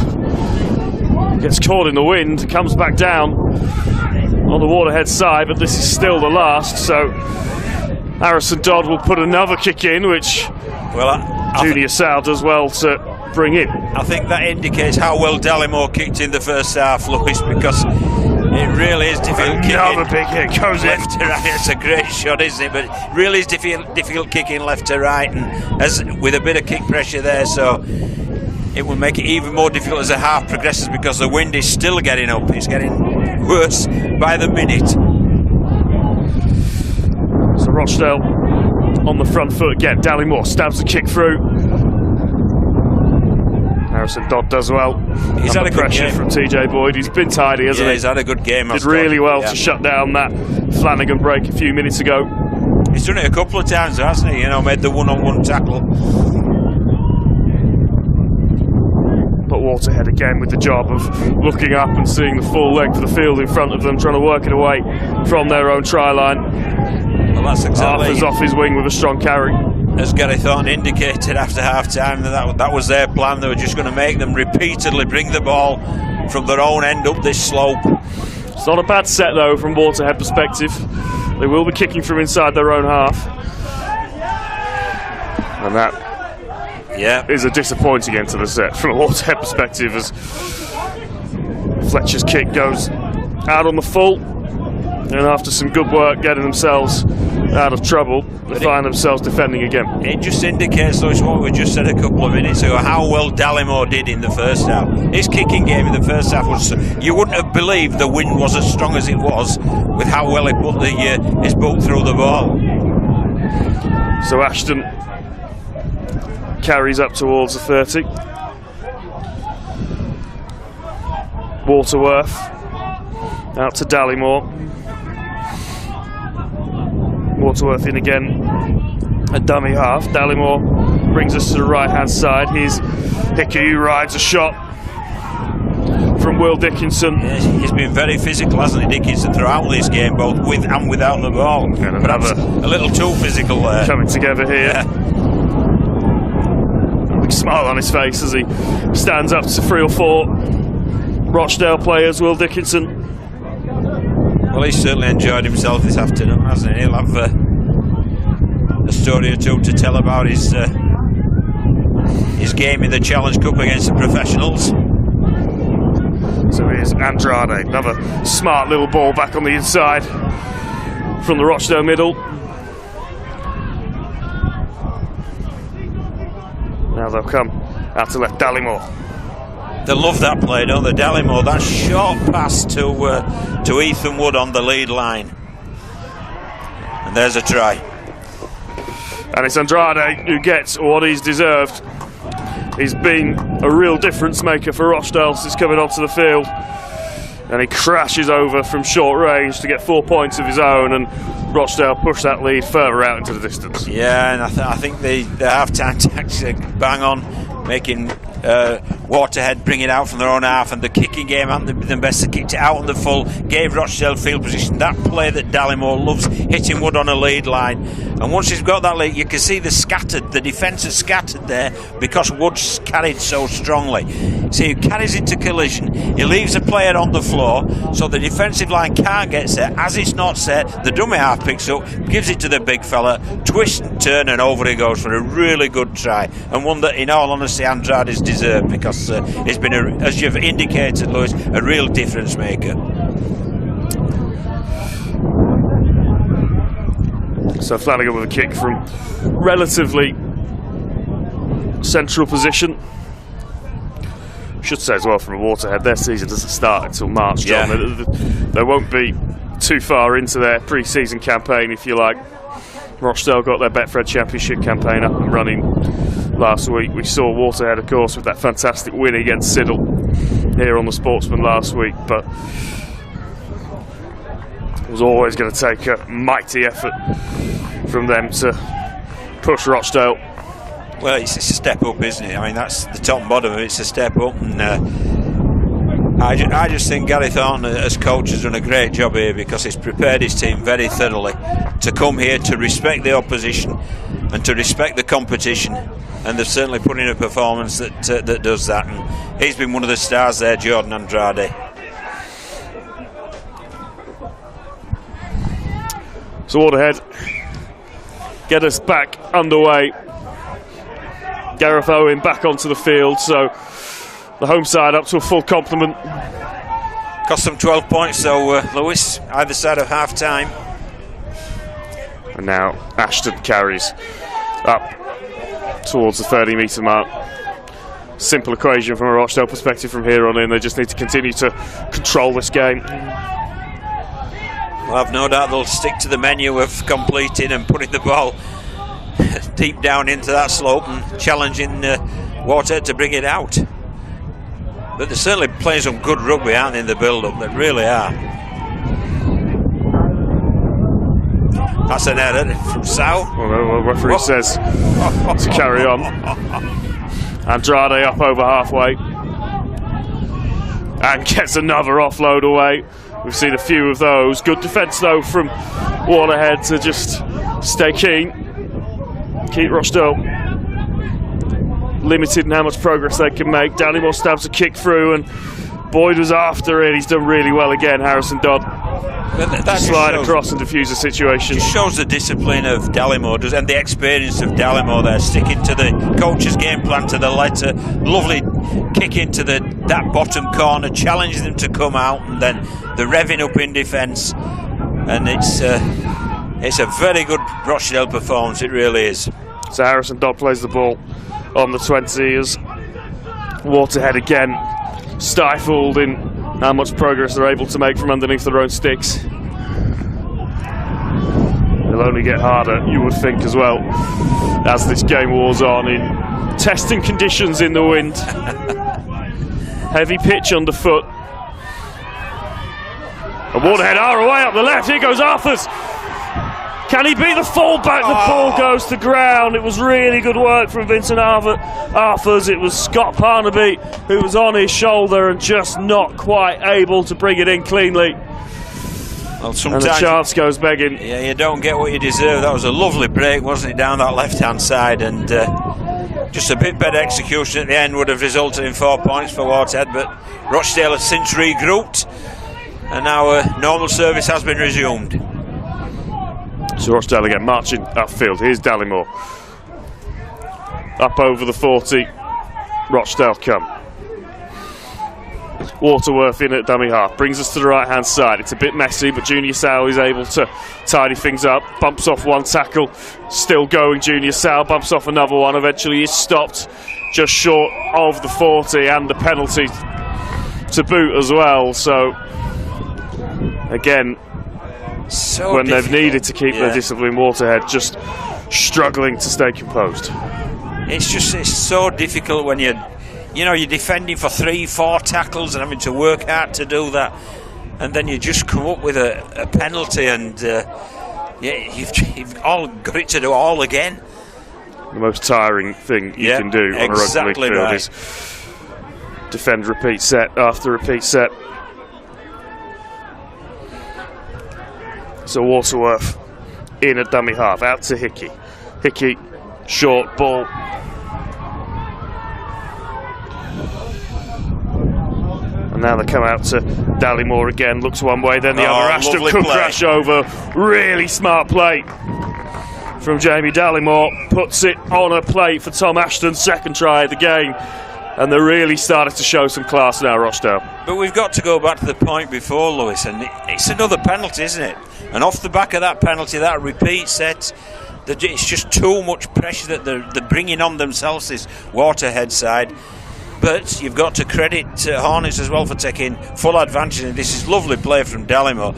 gets caught in the wind, comes back down on the Waterhead side, but this is still the last. So Harrison Dodd will put another kick in, which Junior Sal does well to bring in. I think that indicates how well Dallymore kicked in the first half, Lewis, because it really is difficult kicking. Another big hit goes left to right. It's a great shot, isn't it? But it really is difficult kicking left to right, and as with a bit of kick pressure there, so it will make it even more difficult as the half progresses, because the wind is still getting up. It's getting worse by the minute. So Rochdale on the front foot again. Dallymore stabs the kick through. Harrison Dodd does well. He's had a good pressure game from TJ Boyd. He's been tidy, hasn't he? He's had a good game. Did really well to shut down that Flanagan break a few minutes ago. He's done it a couple of times, hasn't he? You know, made the one-on-one tackle. But Waterhead again with the job of looking up and seeing the full length of the field in front of them, trying to work it away from their own try line. Well, that's exactly. Arthur's off his wing with a strong carry. As Gary Thornton indicated after half-time, that was their plan. They were just going to make them repeatedly bring the ball from their own end up this slope. It's not a bad set though from Waterhead perspective. They will be kicking from inside their own half, and that is a disappointing end to the set from a Waterhead perspective, as Fletcher's kick goes out on the full, and after some good work getting themselves out of trouble, they find themselves defending again. It just indicates, Lewis, what we just said a couple of minutes ago, how well Dallymore did in the first half. His kicking game in the first half was, you wouldn't have believed the wind was as strong as it was with how well he put his boot through the ball. So Ashton carries up towards the 30. Waterworth out to Dallymore. Waterworth in again, a dummy half. Dallimore brings us to the right hand side. Here's Hickey, who rides a shot from Will Dickinson. Yes, he's been very physical, hasn't he, Dickinson, throughout this game, both with and without the ball. And perhaps a little too physical there. Coming together here. Yeah. Big smile on his face as he stands up to 3 or 4 Rochdale players. Will Dickinson. Well, he's certainly enjoyed himself this afternoon, hasn't he? He'll have a story or two to tell about his game in the Challenge Cup against the professionals. So here's Andrade, another smart little ball back on the inside from the Rochdale middle. Now they'll come out to left. Dallimore. They love that play, don't they? Dallimore, that short pass to Ethan Wood on the lead line. And there's a try. And it's Andrade who gets what he's deserved. He's been a real difference maker for Rochdale since coming onto the field. And he crashes over from short range to get 4 points of his own, and Rochdale push that lead further out into the distance. Yeah, and I think the half-time tactics bang on, making Waterhead bring it out from their own half, and the kicking game hadn't been best. They kicked it out on the full, gave Rochdale field position. That play that Dallimore loves, hitting Wood on a lead line. And once he's got that lead, you can see the defence is scattered there because Wood's carried so strongly. So he carries into collision, he leaves the player on the floor, so the defensive line can't get set. As it's not set, the dummy half picks up, gives it to the big fella, twists and turn, and over he goes for a really good try. And one that, in all honesty, Andrade's deserved, because he's been, as you've indicated, Lewis, a real difference maker. So Flanagan with a kick from relatively central position. Should say as well from Waterhead, their season doesn't start until March, John. Yeah. They won't be too far into their pre-season campaign, if you like. Rochdale got their Betfred Championship campaign up and running last week. We saw Waterhead, of course, with that fantastic win against Siddle here on the Sportsman last week, but it was always going to take a mighty effort from them to push Rochdale. Well, it's a step up, isn't it? I mean, that's the top and bottom of it. It's a step up, and I just think Gary Thornton as coach has done a great job here, because he's prepared his team very thoroughly to come here, to respect the opposition and to respect the competition, and they've certainly put in a performance that does that, and he's been one of the stars there, Jordan Andrade. So Waterhead get us back underway. Gareth Owen back onto the field, so the home side up to a full complement. Cost them 12 points though, Lewis, either side of half time. And now Ashton carries up towards the 30-metre mark. Simple equation from a Rochdale perspective from here on in. They just need to continue to control this game. Well, I've no doubt they'll stick to the menu of completing and putting the ball deep down into that slope and challenging Waterhead to bring it out. But they're certainly playing some good rugby, aren't they, in the build-up? They really are. That's an error from Sal. Well, the referee says to carry on. Andrade up over halfway and gets another offload away. We've seen a few of those. Good defence though from Waterhead to just stay keen, keep Rochdale limited in how much progress they can make. Dallimore stabs a kick through, and Boyd was after it. He's done really well again, Harrison Dodd. That slide across and diffuse the situation. Just shows the discipline of Dallimore and the experience of Dallimore there, sticking to the coach's game plan to the letter. Lovely kick into that bottom corner, challenging them to come out, and then the revving up in defence. And it's a very good Rochdale performance, it really is. So Harrison Dodd plays the ball on the 20 as Waterhead again stifled in how much progress they're able to make from underneath their own sticks. It'll only get harder, you would think, as well, as this game wars on in testing conditions in the wind. Heavy pitch underfoot. And Waterhead are away up the left. Here goes Arthurs. Can he beat the fullback? The ball goes to ground. It was really good work from Vincent Arthurs. It was Scott Parnaby who was on his shoulder and just not quite able to bring it in cleanly. Well, and the chance goes begging. Yeah, you don't get what you deserve. That was a lovely break, wasn't it, down that left-hand side, and just a bit better execution at the end would have resulted in 4 points for Waterhead, but Rochdale has since regrouped, and now normal service has been resumed. So Rochdale again marching upfield. Here's Dallimore. Up over the 40. Rochdale come. Waterworth in at dummy half. Brings us to the right hand side. It's a bit messy, but Junior Sal is able to tidy things up. Bumps off one tackle. Still going, Junior Sal. Bumps off another one. Eventually is stopped just short of the 40 and the penalty to boot as well. So again, when they've needed to keep their discipline, Waterhead just struggling to stay composed. It's so difficult when you're defending for 3-4 tackles and having to work hard to do that, and then you just come up with a penalty, and you've all got it to do all again. The most tiring thing you can do on a rugby league field is defend repeat set after repeat set. So Waterworth in a dummy half, out to Hickey. Hickey, short ball. And now they come out to Dallimore again, looks one way, then the other. Ashton could crash over. Really smart play from Jamie Dallimore. Puts it on a plate for Tom Ashton's second try of the game. And they're really starting to show some class now, Rochdale. But we've got to go back to the point before, Lewis, and it's another penalty, isn't it? And off the back of that penalty, that repeat set, it's just too much pressure that they're bringing on themselves, this Waterhead side. But you've got to credit Hornets as well for taking full advantage. And this is lovely play from Dallimore.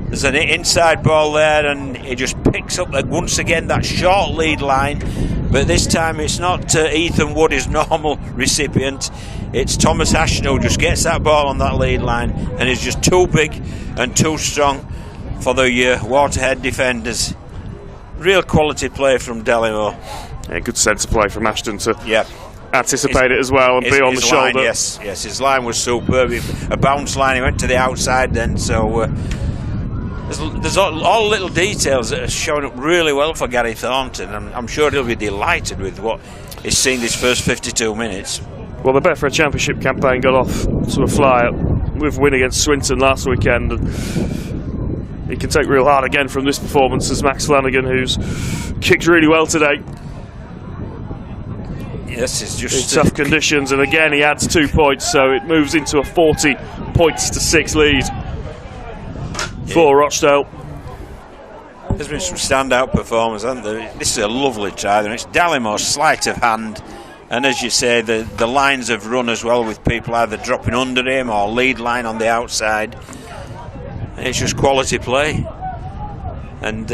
There's an inside ball there, and he just picks up once again that short lead line. But this time it's not Ethan Wood, his normal recipient. It's Thomas Ashton who just gets that ball on that lead line, and is just too big and too strong for the Waterhead defenders. Real quality play from Dallimore. Yeah, good centre play from Ashton to anticipate it as well and be on the shoulder. Yes, his line was superb. A bounce line, he went to the outside then, so there's all little details that are showing up really well for Gary Thornton, and I'm sure he'll be delighted with what he's seen this first 52 minutes. Well, the Betfred Championship campaign got off to a flyer with win against Swinton last weekend, and he can take real heart again from this performance as Max Flanagan, who's kicked really well today. Yes, it's just in tough conditions, and again he adds 2 points, so it moves into a 40 points to 6 lead for Rochdale. There's been some standout performers, hasn't there? This is a lovely try, and it's Dallimore's sleight of hand, and as you say, the lines have run as well, with people either dropping under him or lead line on the outside. And it's just quality play, and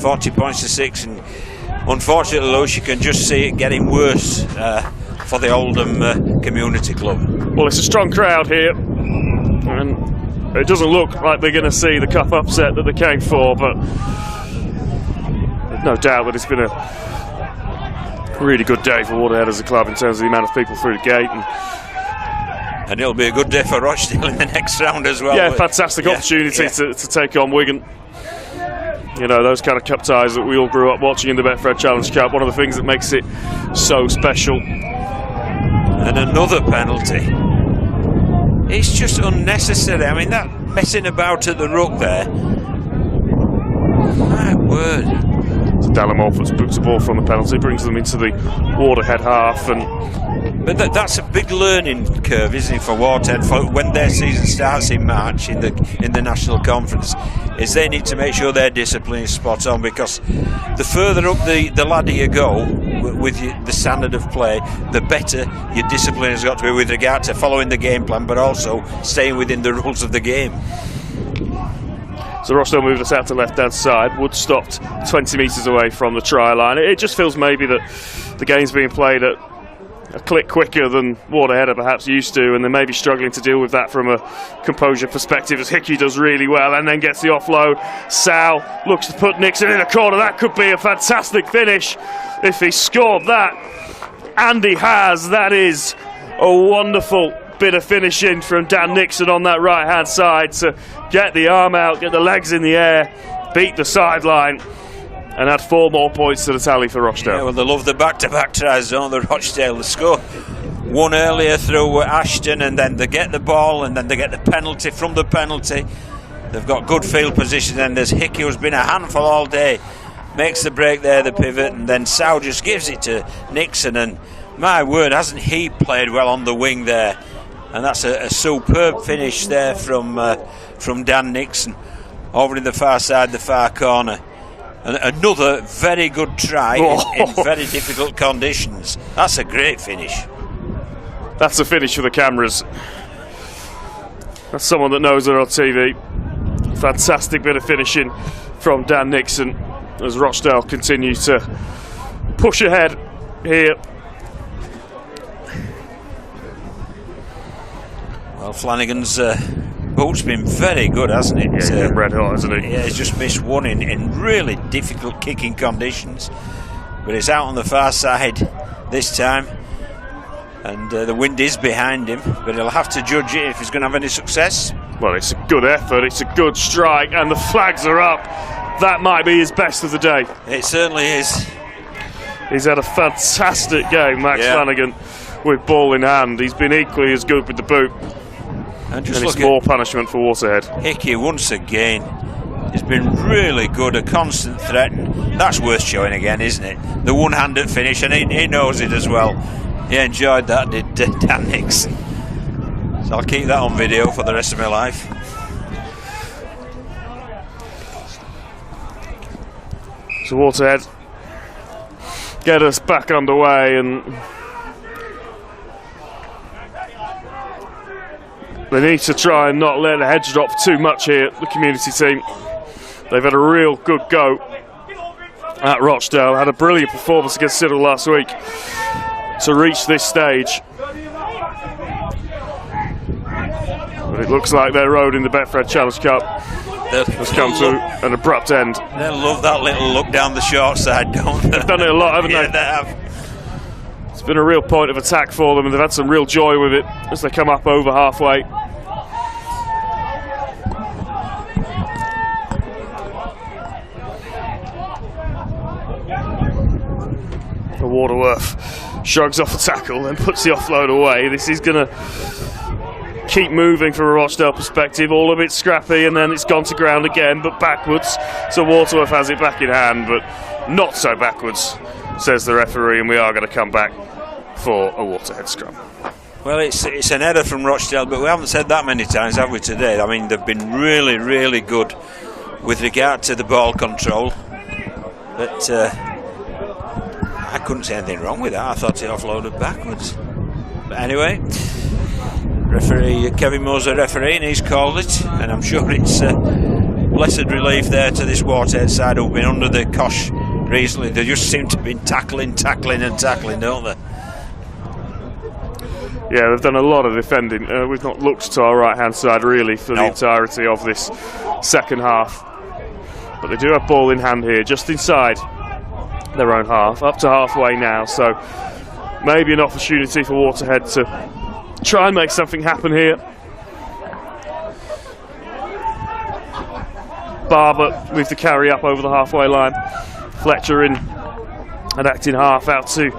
40 points to 6, and unfortunately, Lewis, you can just see it getting worse for the Oldham Community Club. Well, it's a strong crowd here, and it doesn't look like they're going to see the cup upset that they came for, but there's no doubt that it's been a really good day for Waterhead as a club in terms of the amount of people through the gate. And it'll be a good day for Rochdale in the next round as well. Yeah, fantastic opportunity to take on Wigan. You know, those kind of cup ties that we all grew up watching in the Betfred Challenge Cup, one of the things that makes it so special. And another penalty. It's just unnecessary. I mean, that messing about at the ruck there. My word. So Dallimore boots the ball from the penalty, brings them into the Waterhead half, but that's a big learning curve, isn't it, for Waterhead, for when their season starts in March in the National Conference, is they need to make sure their discipline is spot on, because the further up the ladder you go with the standard of play, the better your discipline has got to be with regard to following the game plan, but also staying within the rules of the game. So Rochdale moved us out to left-hand side. Wood stopped 20 metres away from the try line. It just feels maybe that the game's being played at a click quicker than Waterhead are perhaps used to, and they may be struggling to deal with that from a composure perspective, as Hickey does really well and then gets the offload. Sal looks to put Nixon in a corner. That could be a fantastic finish if he scored that, and he has. That is a wonderful bit of finishing from Dan Nixon on that right hand side to get the arm out, get the legs in the air, beat the sideline, and add 4 more points to the tally for Rochdale. Yeah, well, they love the back-to-back tries, don't they, Rochdale? They score one earlier through Ashton, and then they get the ball, and then they get the penalty from the penalty. They've got good field position, and there's Hickey, who's been a handful all day, makes the break there, the pivot, and then Sow just gives it to Nixon, and my word, hasn't he played well on the wing there? And that's a superb finish there from Dan Nixon over in the far side, the far corner. And another very good try in very difficult conditions. That's a great finish. That's a finish for the cameras. That's someone that knows they're on TV. Fantastic bit of finishing from Dan Nixon as Rochdale continue to push ahead here. Well, Flanagan's boot's been very good, hasn't it? Yeah, he's been red hot, hasn't he? Yeah, he's just missed one in really difficult kicking conditions. But it's out on the far side this time. And the wind is behind him, but he'll have to judge it if he's going to have any success. Well, it's a good effort, it's a good strike, and the flags are up. That might be his best of the day. It certainly is. He's had a fantastic game, Max Flanagan, with ball in hand. He's been equally as good with the boot. And it's more punishment for Waterhead. Hickey once again. He's been really good, a constant threat. That's worth showing again, isn't it? The one-handed finish, and he knows it as well. He enjoyed that, did Dan Nixon. So I'll keep that on video for the rest of my life. So Waterhead get us back underway, and they need to try and not let the heads drop too much here, the community team. They've had a real good go at Rochdale, had a brilliant performance against Siddle last week to reach this stage. But it looks like their road in the Betfred Challenge Cup has come to an abrupt end. They love that little look down the short side, don't they? They've done it a lot, haven't they? Yeah, they have. It's been a real point of attack for them, and they've had some real joy with it as they come up over halfway. Waterworth shrugs off a tackle, then puts the offload away. This is going to keep moving from a Rochdale perspective, all a bit scrappy, and then it's gone to ground again, but backwards. So Waterworth has it back in hand, but not so backwards, says the referee, and we are going to come back for a Waterhead scrum. Well, it's an error from Rochdale, but we haven't said that many times, have we, today? I mean, they've been really, really good with regard to the ball control, but I couldn't see anything wrong with that. I thought he offloaded backwards. But anyway, referee Kevin Moser refereeing, he's called it, and I'm sure it's blessed relief there to this Waterhead side who've been under the cosh recently. They just seem to be tackling, don't they? Yeah, they've done a lot of defending. We've not looked to our right-hand side really for the entirety of this second half. But they do have ball in hand here, just inside their own half, up to halfway now. So maybe an opportunity for Waterhead to try and make something happen here. Barber with the carry up over the halfway line. Fletcher in and acting half out to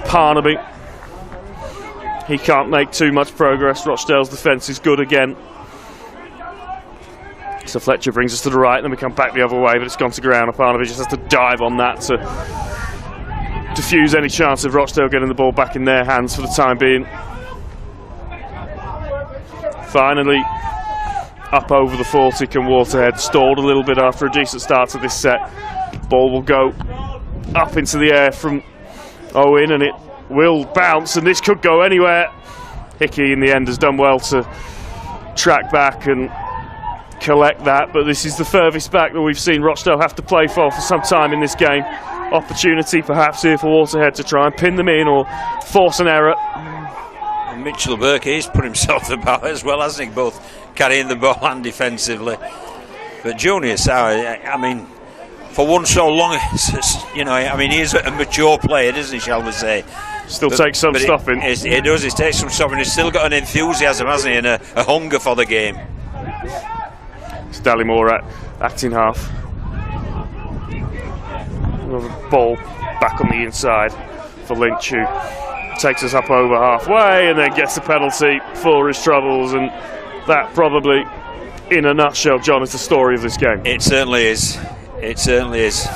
Parnaby. He can't make too much progress. Rochdale's defence is good again. So Fletcher brings us to the right, then we come back the other way, but it's gone to ground. Parnaby just has to dive on that to diffuse any chance of Rochdale getting the ball back in their hands for the time being. Finally, up over the 40 can Waterhead. Stalled a little bit after a decent start to this set. Ball will go up into the air from Owen, and it will bounce, and this could go anywhere. Hickey in the end has done well to track back and collect that, but this is the furthest back that we've seen Rochdale have to play for some time in this game. opportunity perhaps here for Waterhead to try and pin them in or force an error. And Mitchell Burke, he's put himself about as well, hasn't he? Both carrying the ball and defensively. But Junior Sauer, I mean, for one so long, you know, I mean, he's a mature player, doesn't he, shall we say? Still takes some stopping. He does, he takes some stopping. He's still got an enthusiasm, hasn't he, and a hunger for the game. It's Dallimore acting half. Another ball back on the inside for Lynch, who takes us up over halfway and then gets a penalty for his troubles, and that probably, in a nutshell, John, is the story of this game. It certainly is. It certainly is.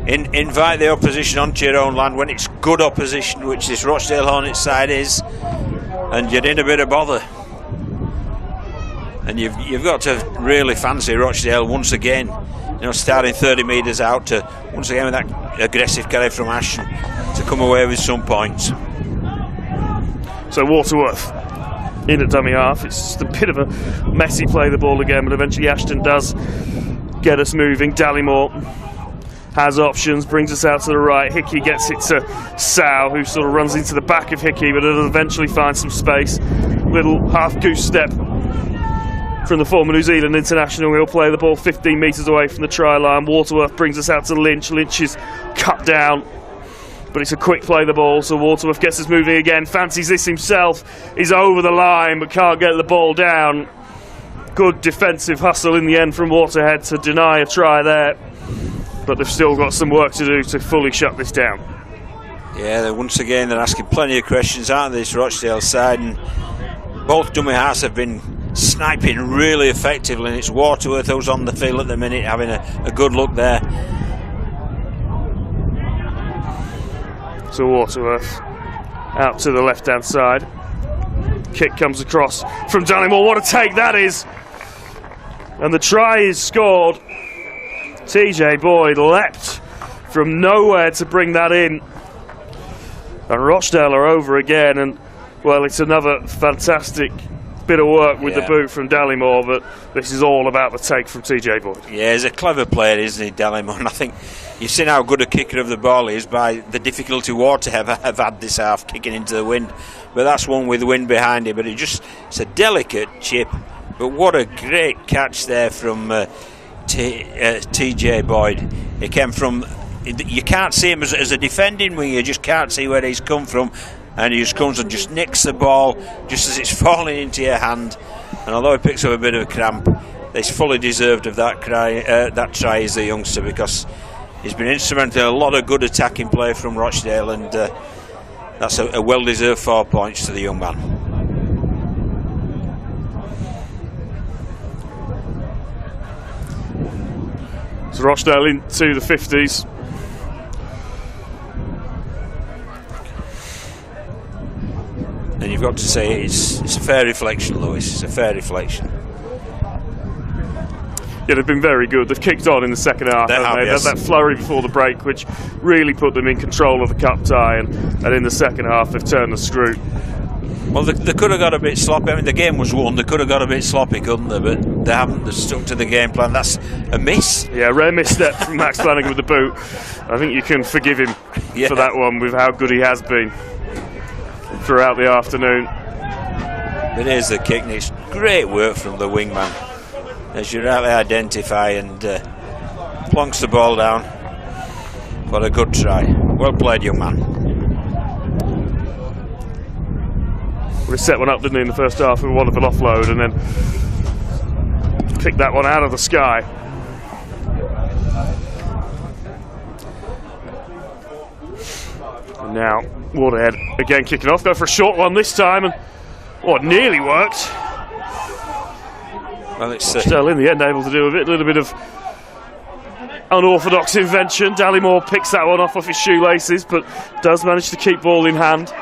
Invite the opposition onto your own land when it's good opposition, which this Rochdale Hornets side is, and you're in a bit of bother. And you've got to really fancy Rochdale once again, you know, starting 30 metres out to once again with that aggressive carry from Ashton to come away with some points. So Waterworth in at dummy half. It's just a bit of a messy play the ball again, but eventually Ashton does get us moving. Dallimore has options, brings us out to the right. Hickey gets it to Sow, who sort of runs into the back of Hickey, but it'll eventually find some space. Little half goose step from the former New Zealand international. He'll play the ball 15 metres away from the try line. Waterworth brings us out to Lynch. Lynch is cut down, but it's a quick play the ball, so Waterworth gets us moving again. Fancies this himself. He's over the line but can't get the ball down. Good defensive hustle in the end from Waterhead to deny a try there, but they've still got some work to do to fully shut this down. Yeah, once again they're asking plenty of questions, aren't they, this Rochdale side, and both dummy halves have been sniping really effectively, and it's Waterworth who's on the field at the minute having a good look there. So Waterworth out to the left hand side. Kick comes across from Dallimore. What a take that is! And the try is scored. TJ Boyd leapt from nowhere to bring that in. And Rochdale are over again, and well, it's another fantastic bit of work with the boot from Dallimore, but this is all about the take from TJ Boyd. Yeah, he's a clever player, isn't he, Dallimore? And I think you've seen how good a kicker of the ball he is by the difficulty Waterhead have had this half kicking into the wind. But that's one with the wind behind him, but it's a delicate chip. But what a great catch there from TJ Boyd. He came from, you can't see him as a defending wing, you just can't see where he's come from, and he just comes and just nicks the ball just as it's falling into your hand. And although he picks up a bit of a cramp, he's fully deserved of that try as a youngster, because he's been instrumental in a lot of good attacking play from Rochdale, and that's a well-deserved 4 points to the young man. So Rochdale into the 50s. And you've got to say it's a fair reflection, Lewis. It's a fair reflection. Yeah, they've been very good. They've kicked on in the second half, haven't they? Yes. They've had that flurry before the break, which really put them in control of the cup tie, and in the second half they've turned the screw. Well, they could have got a bit sloppy. I mean, the game was won. They could have got a bit sloppy, couldn't they? But they haven't. They've stuck to the game plan. That's a miss. Yeah, rare misstep from Max Flanagan with the boot. I think you can forgive him for that one with how good he has been throughout the afternoon. But here's the kick, and it's great work from the wingman, as you rightly identify, and plonks the ball down for a good try. Well played, young man. Well, he set one up, didn't he, in the first half with a wonderful offload, and then picked that one out of the sky. And now Waterhead again kicking off, go for a short one this time, and it nearly worked. Well, it's still in the end able to do a little bit of unorthodox invention. Dallimore picks that one off his shoelaces, but does manage to keep ball in hand.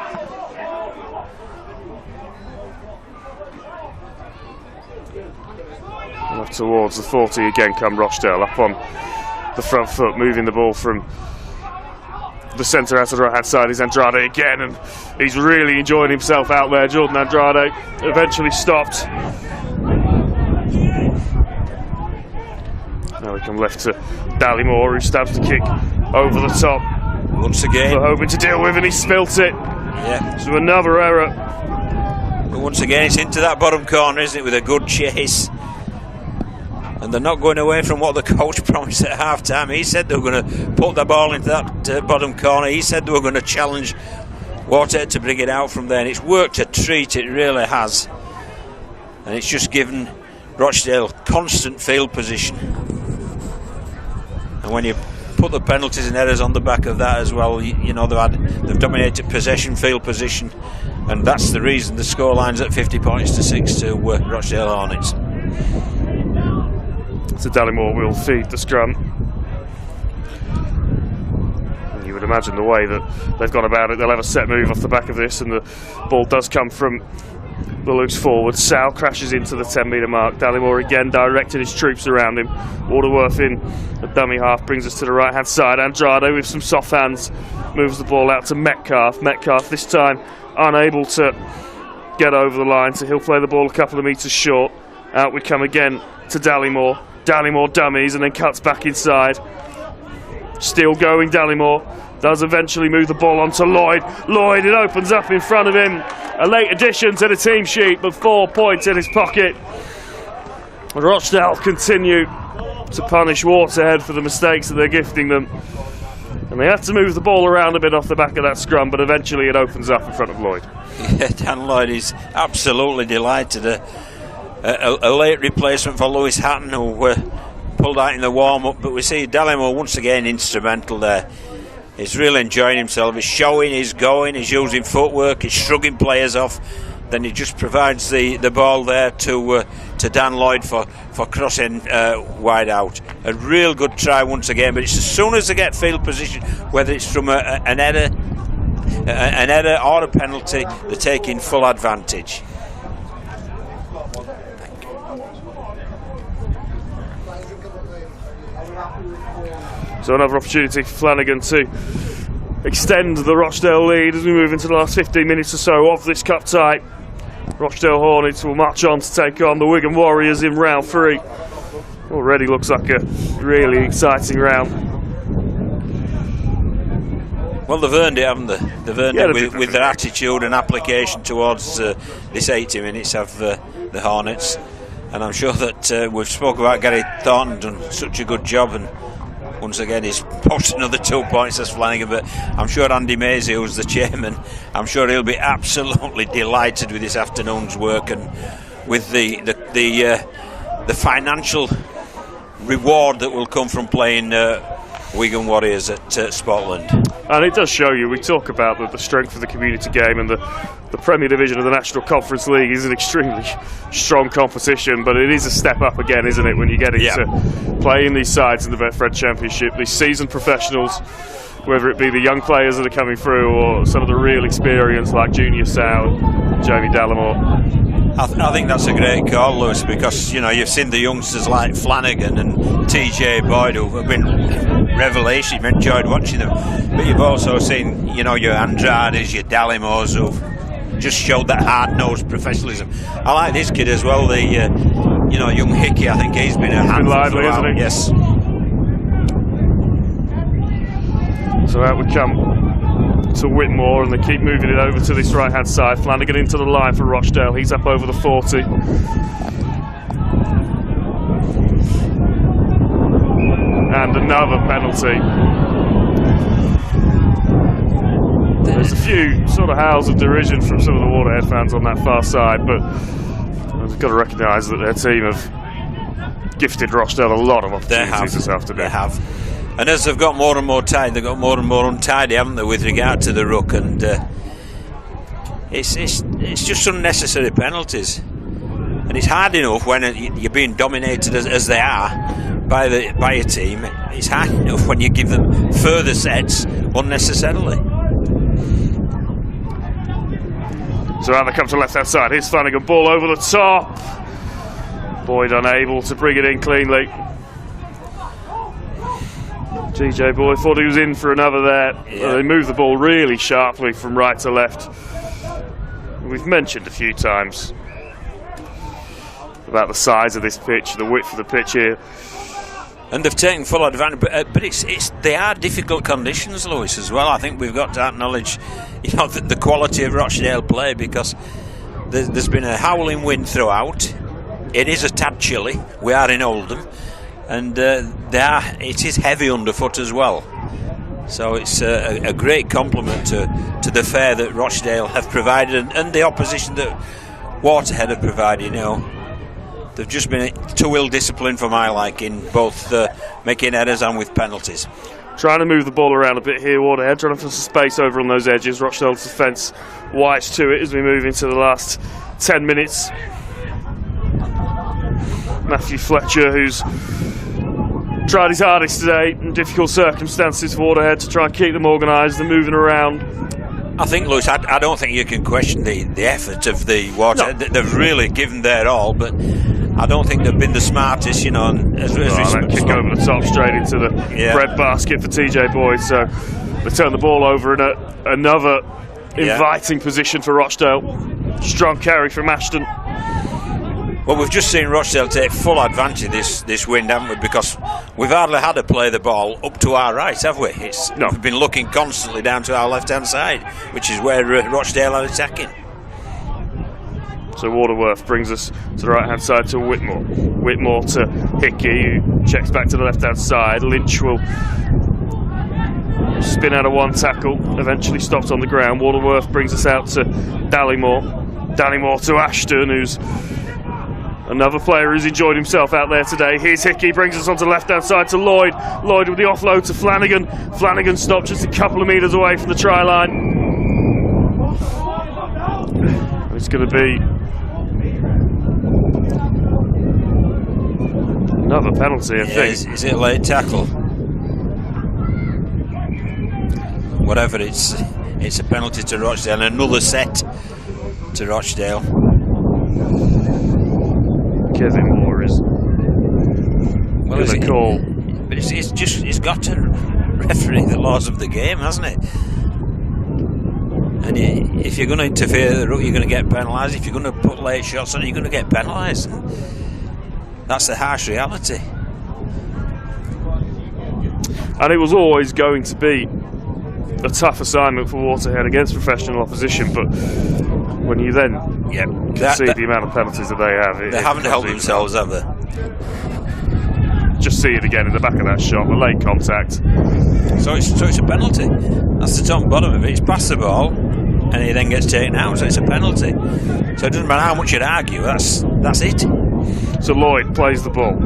Off towards the 40 again come Rochdale, up on the front foot, moving the ball from the centre out to the right hand side is Andrade again, and he's really enjoying himself out there. Jordan Andrade eventually stopped. Now we come left to Dallimore, who stabs the kick over the top Once again. for Hoban to deal with, and he spilt it. Yeah. So another error. But once again, it's into that bottom corner, isn't it, with a good chase. And they're not going away from what the coach promised at half-time. He said they were going to put the ball into that bottom corner. He said they were going to challenge Waterhead to bring it out from there. And it's worked a treat, it really has. And it's just given Rochdale constant field position. And when you put the penalties and errors on the back of that as well, you know, they've dominated possession, field position. And that's the reason the scoreline's at 50 points to 6 to Rochdale Hornets. So Dallimore will feed the scrum. And you would imagine the way that they've gone about it, they'll have a set move off the back of this, and the ball does come from the loose forward. Sal crashes into the 10-metre mark. Dallimore again directing his troops around him. Waterworth in the dummy half brings us to the right-hand side. Andrade with some soft hands moves the ball out to Metcalf. Metcalf this time unable to get over the line, so he'll play the ball a couple of metres short. Out we come again to Dallimore. Dallimore dummies and then cuts back inside. Still going, Dallimore does eventually move the ball onto Lloyd. Lloyd, it opens up in front of him. A late addition to the team sheet, but 4 points in his pocket. Rochdale continue to punish Waterhead for the mistakes that they're gifting them. And they have to move the ball around a bit off the back of that scrum, but eventually it opens up in front of Lloyd. Yeah, Dan Lloyd is absolutely delighted. A late replacement for Lewis Hatton, who pulled out in the warm-up, but we see Dallimore once again instrumental there. He's really enjoying himself. He's showing, he's going, he's using footwork, he's shrugging players off. Then he just provides the ball there to Dan Lloyd for crossing wide out. A real good try once again, but it's as soon as they get field position, whether it's from an error or a penalty, they're taking full advantage. So another opportunity for Flanagan to extend the Rochdale lead as we move into the last 15 minutes or so of this cup tie. Rochdale Hornets will march on to take on the Wigan Warriors in round 3. Already looks like a really exciting round. Well, they've earned it, haven't they? They've earned it with their attitude and application towards this 80 minutes of the Hornets. And I'm sure that we've spoken about Gary Thornton done such a good job, and once again he's posted another 2 points as Flanagan, but I'm sure Andy Maisie, who's the chairman, I'm sure he'll be absolutely delighted with this afternoon's work and with the financial reward that will come from playing Wigan Warriors at Scotland. And it does show you, we talk about the strength of the community game, and the Premier Division of the National Conference League is an extremely strong competition, but it is a step up again, isn't it, when you get into playing these sides in the Betfred Championship, these seasoned professionals, whether it be the young players that are coming through or some of the real experience like Junior Sow, Jamie Dallimore. I think that's a great call, Lewis, because you know you've seen the youngsters like Flanagan and TJ Boyd who have been revelation. You've enjoyed watching them, but you've also seen your Andrades, your Dallimores who've just showed that hard-nosed professionalism. I like this kid as well, the young Hickey. I think he's been a handful lively, throughout. isn't he? Yes. So out we come to Whitmore, and they keep moving it over to this right hand side. Flanagan into the line for Rochdale. He's up over the 40. And another penalty. There's a few sort of howls of derision from some of the Waterhead fans on that far side, but we've got to recognise that their team have gifted Rochdale a lot of opportunities this afternoon. They have. And as they've got more and more tidy, they've got more and more untidy, haven't they, with regard to the ruck? And it's just unnecessary penalties. And it's hard enough when you're being dominated as they are by a team. It's hard enough when you give them further sets unnecessarily. So now they come to left hand side. Here's Flanagan, ball over the top. Boyd unable to bring it in cleanly. TJ Boyd thought he was in for another there. Yeah. They moved the ball really sharply from right to left. We've mentioned a few times about the size of this pitch, the width of the pitch here. And they've taken full advantage, but they are difficult conditions, Lewis, as well. I think we've got to acknowledge, the quality of Rochdale play, because there's been a howling wind throughout. It is a tad chilly. We are in Oldham, and it is heavy underfoot as well. So it's a great compliment to the fare that Rochdale have provided, and the opposition that Waterhead have provided. They've just been too ill-disciplined for my liking, both making errors and with penalties. Trying to move the ball around a bit here, Waterhead, trying to find some space over on those edges. Rochdale's defence wise to it as we move into the last 10 minutes. Matthew Fletcher, who's tried his hardest today in difficult circumstances for Waterhead to try and keep them organised and moving around. I think, Lewis, I don't think you can question the effort of the Waterhead. No. They've really given their all, but I don't think they've been the smartest, And as that kick over the top straight into the bread basket for TJ Boyd. So they turn the ball over in another inviting position for Rochdale. Strong carry from Ashton. Well, we've just seen Rochdale take full advantage of this wind, haven't we? Because we've hardly had to play the ball up to our right, have we? We've been looking constantly down to our left-hand side, which is where Rochdale are attacking. So Waterworth brings us to the right-hand side to Whitmore. Whitmore to Hickey, who checks back to the left-hand side. Lynch will spin out of one tackle, eventually stopped on the ground. Waterworth brings us out to Dallymore. Dallymore to Ashton, who's another player who's enjoyed himself out there today. Here's Hickey, brings us onto the left-hand side to Lloyd. Lloyd with the offload to Flanagan. Flanagan stopped just a couple of metres away from the try line. It's going to be another penalty, I think. Is it a late tackle? Whatever, it's a penalty to Rochdale. Another set to Rochdale. Kevin Moore is a call. But it's got to referee the laws of the game, hasn't it? And if you're going to interfere with the ruck, you're going to get penalised. If you're going to put late shots on it, you're going to get penalised. That's the harsh reality. And it was always going to be a tough assignment for Waterhead against professional opposition, but when you then see the amount of penalties that they have, they haven't helped themselves, have they? Just see it again in the back of that shot, the late contact. So it's a penalty. That's the top and bottom of it. It's past the ball, and he then gets taken out, so it's a penalty. So it doesn't matter how much you'd argue. That's it. So Lloyd plays the ball.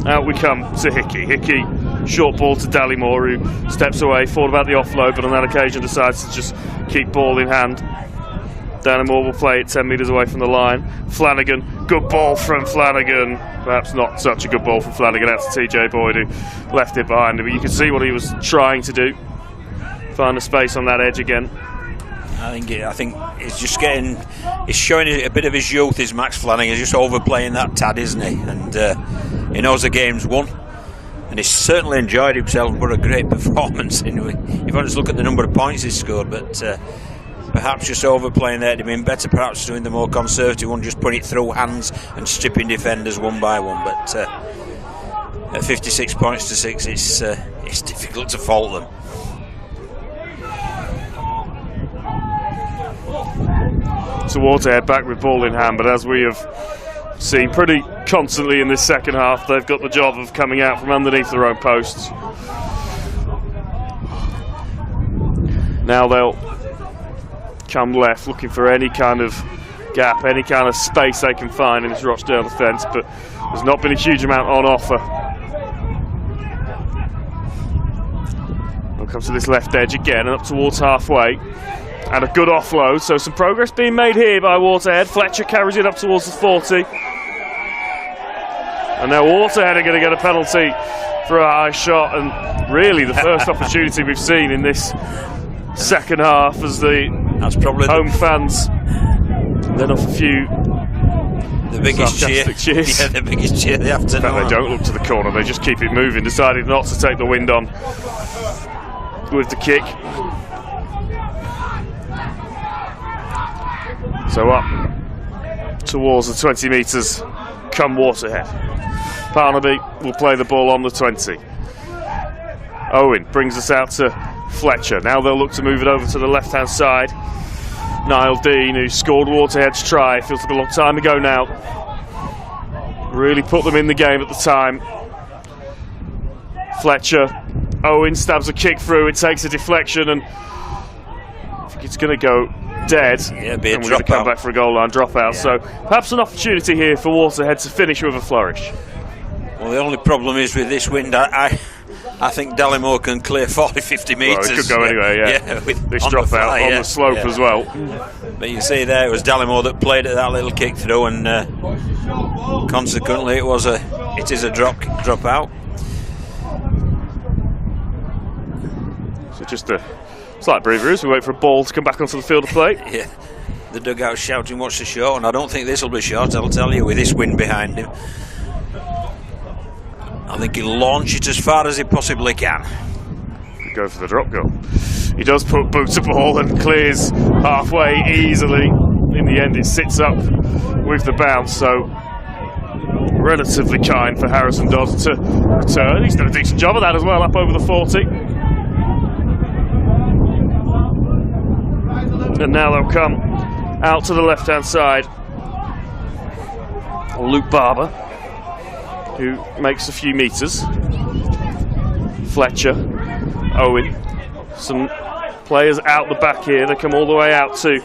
Out we come to Hickey. Hickey, short ball to Dallymore, who steps away, thought about the offload, but on that occasion decides to just keep ball in hand. Dallymore will play it 10 metres away from the line. Flanagan, good ball from Flanagan. Perhaps not such a good ball from Flanagan out to TJ Boyd, who left it behind him. But you can see what he was trying to do. Find a space on that edge again. I think it's just he's showing a bit of his youth, is Max Flanagan. He's just overplaying that tad, isn't he? And he knows the game's won. And he's certainly enjoyed himself. What a great performance. If I just look at the number of points he's scored, but perhaps just overplaying there. It'd have been better perhaps doing the more conservative one, just putting it through hands and stripping defenders one by one. But at 56 points to 6, it's difficult to fault them. So Waterhead back with ball in hand, but as we have seen pretty constantly in this second half, they've got the job of coming out from underneath their own posts. Now they'll come left, looking for any kind of gap, any kind of space they can find in this Rochdale defence, but there's not been a huge amount on offer. They'll come to this left edge again and up towards halfway. And a good offload, so some progress being made here by Waterhead. Fletcher carries it up towards the 40. And now Waterhead are going to get a penalty for a high shot, and really the first opportunity we've seen in this second half as that's probably home fans let off a few the biggest cheers. Yeah, the biggest cheer of the afternoon. In fact, they don't look to the corner, they just keep it moving, decided not to take the wind on with the kick. So up towards the 20 metres come Waterhead. Parnaby will play the ball on the 20. Owen brings us out to Fletcher. Now they'll look to move it over to the left-hand side. Niall Dean, who scored Waterhead's try, feels like a long time ago now. Really put them in the game at the time. Fletcher, Owen stabs a kick through, it takes a deflection, and I think it's going to go dead. Yeah, be a and we're going to come back for a goal line dropout. Yeah. So perhaps an opportunity here for Waterhead to finish with a flourish. Well, the only problem is with this wind, I think Dallimore can clear 40-50 metres. Well, it could go anyway, yeah. With this dropout on the slope as well. But you see there, it was Dallimore that played at that little kick through, and consequently it is a drop out. So just a slight breather as we wait for a ball to come back onto the field of play. Yeah, the dugout shouting, "What's the shot?" And I don't think this will be short, I'll tell you, with this wind behind him. I think he'll launch it as far as he possibly can. Go for the drop goal. He does put boot to ball and clears halfway easily. In the end, it sits up with the bounce, so relatively kind for Harrison Dodds to return. He's done a decent job of that as well, up over the 40. And now they'll come out to the left-hand side. Luke Barber, who makes a few metres. Fletcher, Owen, some players out the back here. They come all the way out to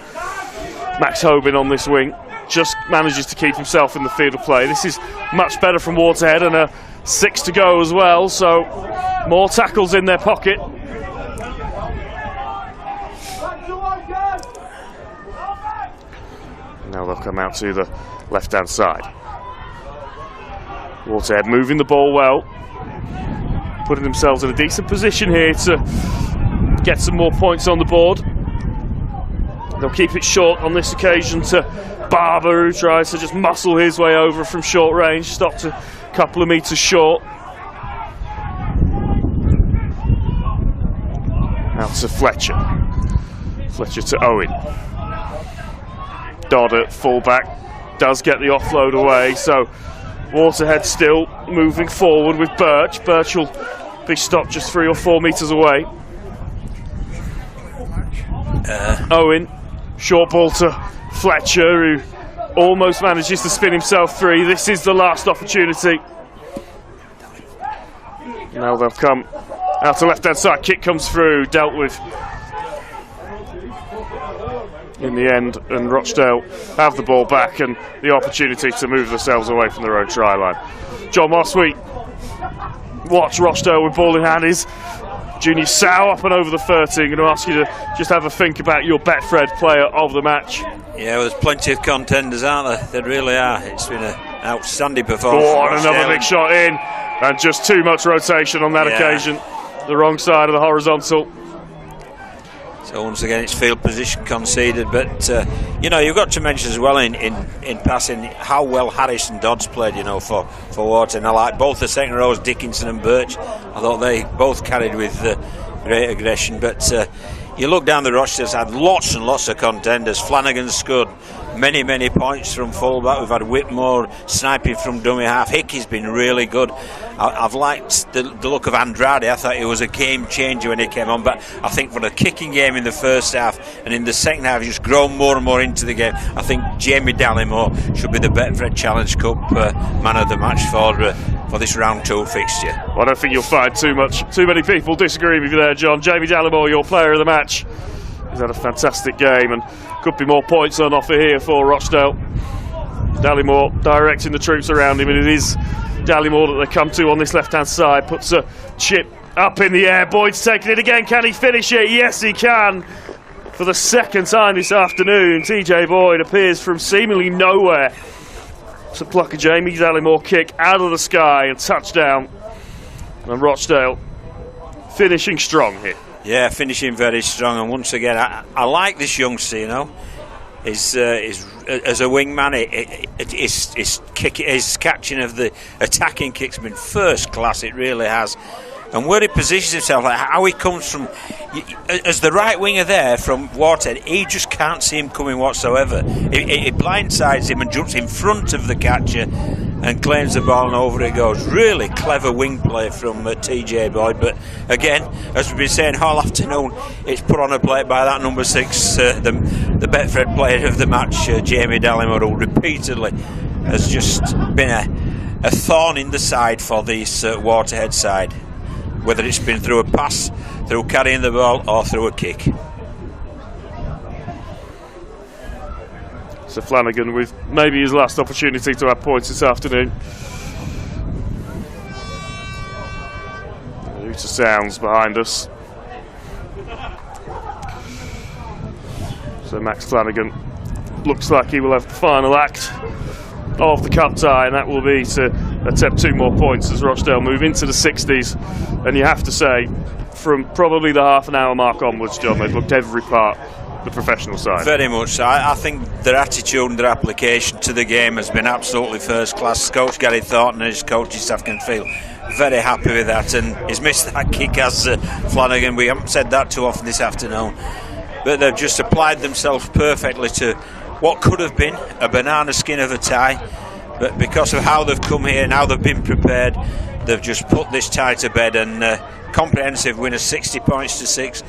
Max Hoban on this wing. Just manages to keep himself in the field of play. This is much better from Waterhead, and a 6 to go as well, so more tackles in their pocket. Now they'll come out to the left-hand side. Waterhead moving the ball well, putting themselves in a decent position here to get some more points on the board. They'll keep it short on this occasion to Barber, who tries to just muscle his way over from short range, stopped a couple of metres short. Out to Fletcher. Fletcher to Owen. Dodd at fullback does get the offload away, so Waterhead still moving forward with Birch. Birch will be stopped just 3 or 4 metres away. Owen, short ball to Fletcher, who almost manages to spin himself free. This is the last opportunity. Now they'll come out to left-hand side. Kick comes through, dealt with in the end, and Rochdale have the ball back and the opportunity to move themselves away from their own try line. John, whilst we watch Rochdale with ball in hand, is Junior Sow up and over the 30. I'm going to ask you to just have a think about your Betfred player of the match. Yeah, well, there's plenty of contenders, aren't there? There really are. It's been an outstanding performance. Oh, and another big shot in, and just too much rotation on that occasion. The wrong side of the horizontal. So once again, it's field position conceded, but you know, you've got to mention as well in passing how well Harrison Dodds played, you know, for Waterhead. And I like both the second rows, Dickinson and Birch. I thought they both carried with great aggression. But you look down the Rochdale's had lots and lots of contenders. Flanagan scored many points from fullback. We've had Whitmore sniping from dummy half. Hickey's been really good. I've liked the look of Andrade. I thought he was a game changer when he came on, but I think for the kicking game in the first half and in the second half he's grown more and more into the game. I think Jamie Dallimore should be the Betfred Challenge Cup man of the match for this round 2 fixture. Well, I don't think you'll find too many people disagreeing with you there, John. Jamie Dallimore, your player of the match. He's had a fantastic game and could be more points on offer here for Rochdale. Dallimore directing the troops around him, and it is Dallimore that they come to on this left-hand side. Puts a chip up in the air. Boyd's taking it again. Can he finish it? Yes, he can. For the second time this afternoon, TJ Boyd appears from seemingly nowhere to pluck a Jamie Dallimore kick out of the sky and touchdown. And Rochdale finishing strong here. Yeah, finishing very strong, and once again, I like this youngster. You know, is as a wingman, his catching of the attacking kicks has been first class. It really has. And where he positions himself, like how he comes from, as the right winger there from Waterhead, he just can't see him coming whatsoever. He blindsides him and jumps in front of the catcher, and claims the ball, and over it goes. Really clever wing play from TJ Boyd, but again, as we've been saying all afternoon, it's put on a plate by that number 6, the Betfred player of the match, Jamie Dallimore, who repeatedly has just been a thorn in the side for this Waterhead side, whether it's been through a pass, through carrying the ball, or through a kick. So Flanagan with maybe his last opportunity to have points this afternoon. Hooter sounds behind us. So Max Flanagan looks like he will have the final act of the cup tie, and that will be to attempt 2 more points as Rochdale move into the 60s. And you have to say, from probably the half an hour mark onwards, John, they've looked every part the professional side. Very much so. I think their attitude and their application to the game has been absolutely first class. Coach Gary Thornton and his coaching staff can feel very happy with that, and he's missed that kick as Flanagan. We haven't said that too often this afternoon, but they've just applied themselves perfectly to what could have been a banana skin of a tie, but because of how they've come here and how they've been prepared, they've just put this tie to bed, and comprehensive win of 60 points to 6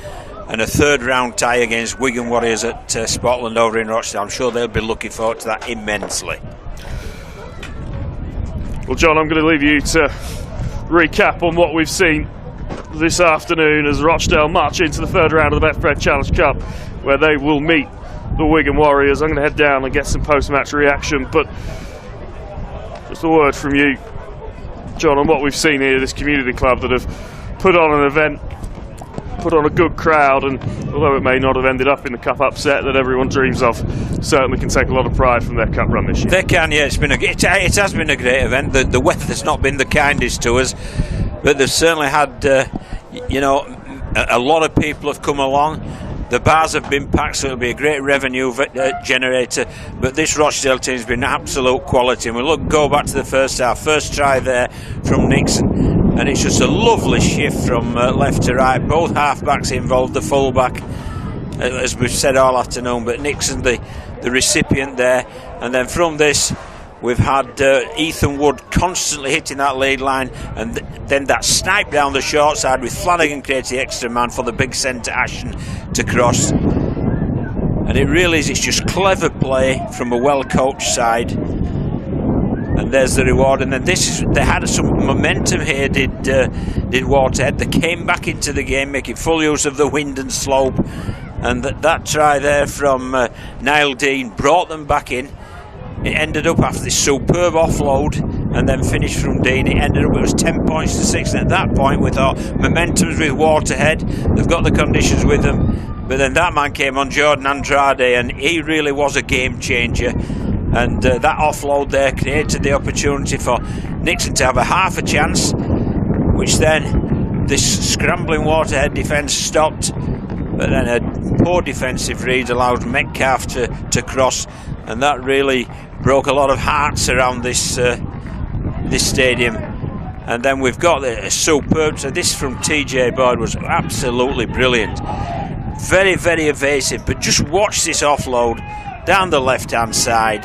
and a 3rd round tie against Wigan Warriors at Spotland over in Rochdale. I'm sure they'll be looking forward to that immensely. Well, John, I'm going to leave you to recap on what we've seen this afternoon as Rochdale march into the 3rd round of the Betfred Challenge Cup, where they will meet the Wigan Warriors. I'm going to head down and get some post-match reaction, but just a word from you, John, on what we've seen here, this community club that have put on an event, put on a good crowd, and although it may not have ended up in the cup upset that everyone dreams of, certainly can take a lot of pride from their cup run this year. They can, yeah. It has been a great event. The weather's not been the kindest to us, but they've certainly had, a lot of people have come along. The bars have been packed, so it'll be a great revenue generator. But this Rochdale team's been absolute quality. And we'll go back to the first half. First try there from Nixon. And it's just a lovely shift from left to right. Both half-backs involved, the full-back, as we've said all afternoon. But Nixon, the recipient there. And then from this, we've had Ethan Wood constantly hitting that lead line, and then that snipe down the short side with Flanagan creating the extra man for the big centre Ashton to cross. And it really is, it's just clever play from a well-coached side. And there's the reward. And then they had some momentum here, did Waterhead. They came back into the game, making full use of the wind and slope. And that try there from Niall Dean brought them back in. It ended up after this superb offload and then finished from Dean. It ended up, it was 10 points to 6. And at that point, we thought momentum's with Waterhead. They've got the conditions with them. But then that man came on, Jordan Andrade, and he really was a game changer. And that offload there created the opportunity for Nixon to have a half a chance, which then this scrambling Waterhead defence stopped. But then a poor defensive read allowed Metcalf to cross, and that really broke a lot of hearts around this stadium. And then we've got a superb, so this from TJ Boyd was absolutely brilliant. Very, very evasive, but just watch this offload down the left-hand side.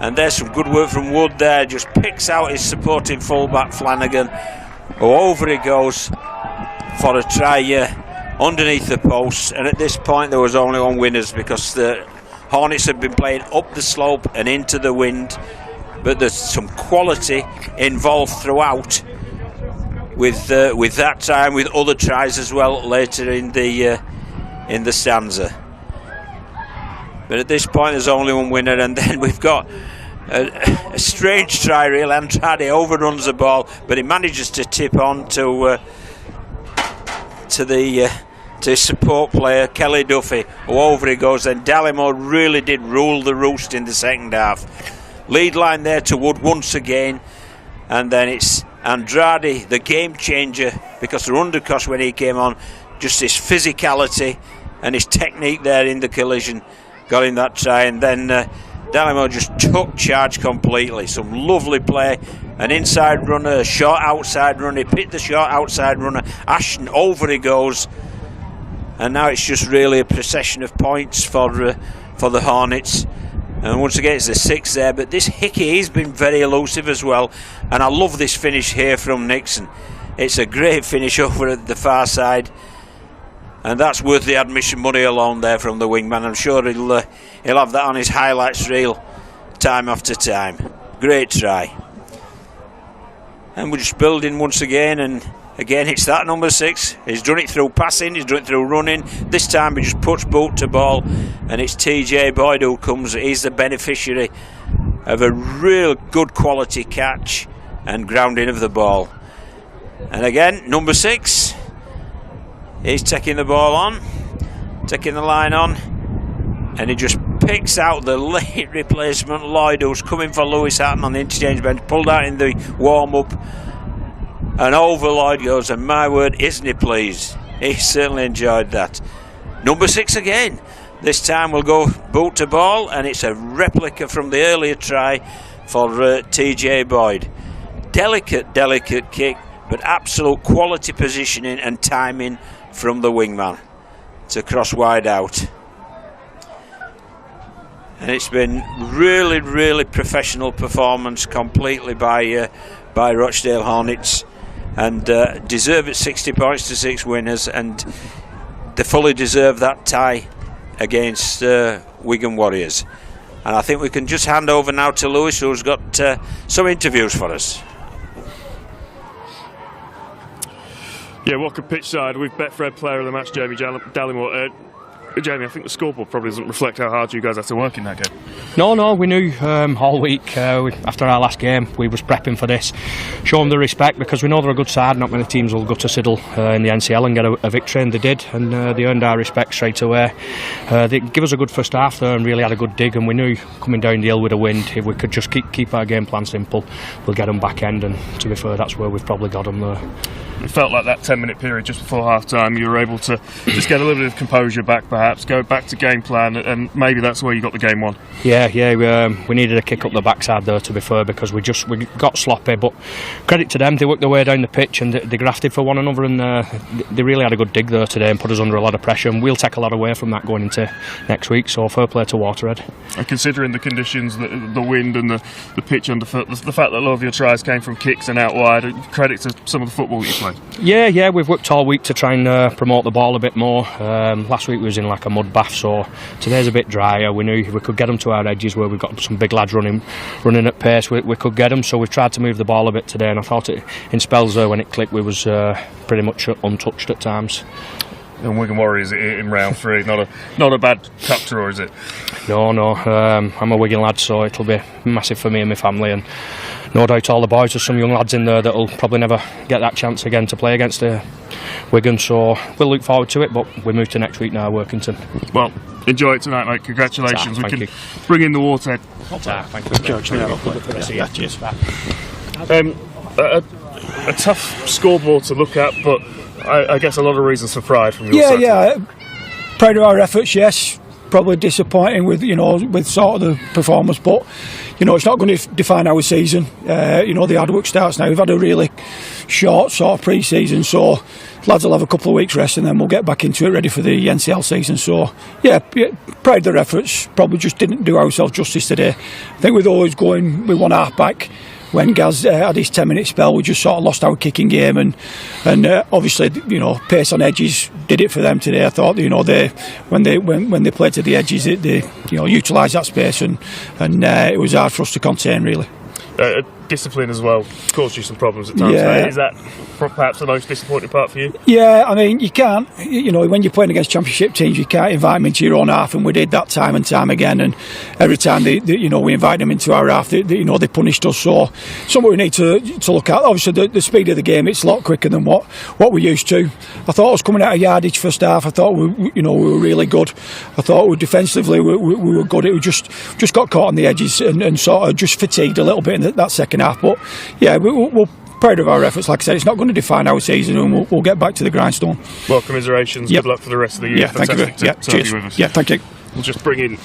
And there's some good work from Wood there, just picks out his supporting fullback Flanagan. Over he goes for a try underneath the post. And at this point there was only one winners because the Hornets have been playing up the slope and into the wind. But there's some quality involved throughout with that try and with other tries as well later in the stanza. But at this point there's only one winner, and then we've got a strange try really. Andrade overruns the ball, but he manages to tip on to his support player Kelly Duffy. Over he goes, and Dallimore really did rule the roost in the second half. Lead line there to Wood once again, and then it's Andrade, the game changer, because the undercost when he came on, just his physicality and his technique there in the collision got him that try. And then Dallimore just took charge completely. Some lovely play, an inside runner, a short outside runner. He picked the short outside runner. Ashton, over he goes, and now it's just really a procession of points for the Hornets. And once again, it's the 6 there. But this Hickey, he's been very elusive as well. And I love this finish here from Nixon. It's a great finish over at the far side. And that's worth the admission money alone there from the wingman. I'm sure he'll have that on his highlights reel time after time. Great try. And we're just building once again, and again it's that number 6. He's done it through passing, he's done it through running. This time he just puts boot to ball, and it's TJ Boyd who comes. He's the beneficiary of a real good quality catch and grounding of the ball. And again, number 6, he's taking the ball on, taking the line on, and he just picks out the late replacement Lloyd, who's coming for Lewis Hatton on the interchange bench, pulled out in the warm-up, and over Lloyd goes, and my word, isn't he pleased? He certainly enjoyed that. Number 6 again. This time we'll go boot to ball, and it's a replica from the earlier try for TJ Boyd. Delicate kick, but absolute quality positioning and timing from the wingman to cross wide out. And it's been really professional performance completely by Rochdale Hornets, and deserve it 60 points to 6 winners, and they fully deserve that tie against Wigan Warriors. And I think we can just hand over now to Lewis, who's got some interviews for us. Yeah, welcome pitchside with Betfred Player of the Match, Jamie Dallimore. Jamie, I think the scoreboard probably doesn't reflect how hard you guys had to work in that game. No, we knew all week after our last game we was prepping for this. Show them the respect, because we know they're a good side. Not many teams will go to Siddle in the NCL and get a victory, and they did, and they earned our respect straight away. They give us a good first half there and really had a good dig, and we knew coming down the hill with a wind, if we could just keep our game plan simple, we'll get them back end, and to be fair, that's where we've probably got them there. It felt like that 10-minute period just before half-time, you were able to just get a little bit of composure back, perhaps, go back to game plan, and maybe that's where you got the game won. Yeah, we needed a kick up the backside there, to be fair, because we got sloppy, but credit to them, they worked their way down the pitch and they grafted for one another, and they really had a good dig there today and put us under a lot of pressure, and we'll take a lot away from that going into next week, so fair play to Waterhead. And considering the conditions, the wind and the pitch underfoot, the fact that a lot of your tries came from kicks and out wide, credit to some of the football you played. Yeah, we've worked all week to try and promote the ball a bit more. Last week we was in like a mud bath, so today's a bit drier. We knew if we could get them to our edges where we've got some big lads running at pace, we could get them, so we've tried to move the ball a bit today, and I thought in spells there when it clicked we was pretty much untouched at times. And Wigan Warriors in round 3, not a bad cup draw, is it? No, I'm a Wigan lad, so it'll be massive for me and my family, and no doubt all the boys, there's some young lads in there that'll probably never get that chance again to play against Wigan, so we'll look forward to it, but we move to next week now, Workington. Well, enjoy it tonight, mate. Congratulations. We can bring in the Waterhead. Thank you. A tough scoreboard to look at, but I guess a lot of reasons for pride from your side. Yeah, proud of our efforts, yes. Probably disappointing with sort of the performance, but it's not going to define our season. The hard work starts now. We've had a really short sort of pre-season, so lads will have a couple of weeks rest and then we'll get back into it, ready for the NCL season. So yeah, proud of their efforts. Probably just didn't do ourselves justice today. I think with always going with one half back, when Gaz had his 10-minute spell, we just sort of lost our kicking game, and obviously pace on edges did it for them today. I thought when they played to the edges, they utilised that space, and it was hard for us to contain really. Discipline as well caused you some problems at times. Yeah. Is that perhaps the most disappointing part for you? Yeah, I mean, you can't, when you're playing against championship teams, you can't invite them into your own half, and we did that time and time again, and every time we invite them into our half, they punished us. So something we need to look at. Obviously the speed of the game, it's a lot quicker than what we're used to. I thought I was coming out of yardage first half. I thought we were really good. I thought defensively we were good. It was just got caught on the edges and sort of just fatigued a little bit in that second half. But yeah, we're proud of our efforts. Like I said, it's not going to define our season, and we'll get back to the grindstone. Well, commiserations. Good luck for the rest of the year. Yeah, thank you. To have you with us. Yeah, thank you. We'll just bring in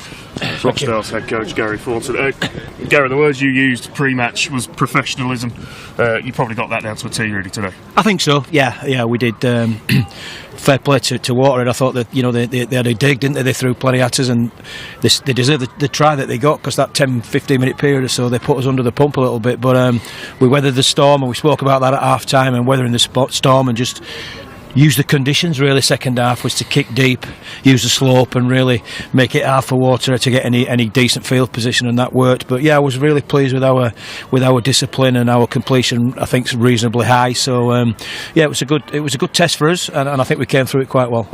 Rochdale's head coach, Gary Thornton. Gary, the words you used pre-match was professionalism. You probably got that down to a T really today. I think so. Yeah, we did. Fair play to Waterhead. I thought that they had a dig, didn't they? They threw plenty at us, and they deserved the try that they got, because that 10-15 minute period or so they put us under the pump a little bit. But we weathered the storm, and we spoke about that at half time, and weathering the storm and just use the conditions. Really, second half was to kick deep, use the slope, and really make it hard for Waterhead to get any decent field position, and that worked. But yeah, I was really pleased with our discipline, and our completion I think is reasonably high. So yeah, it was a good test for us, and I think we came through it quite well.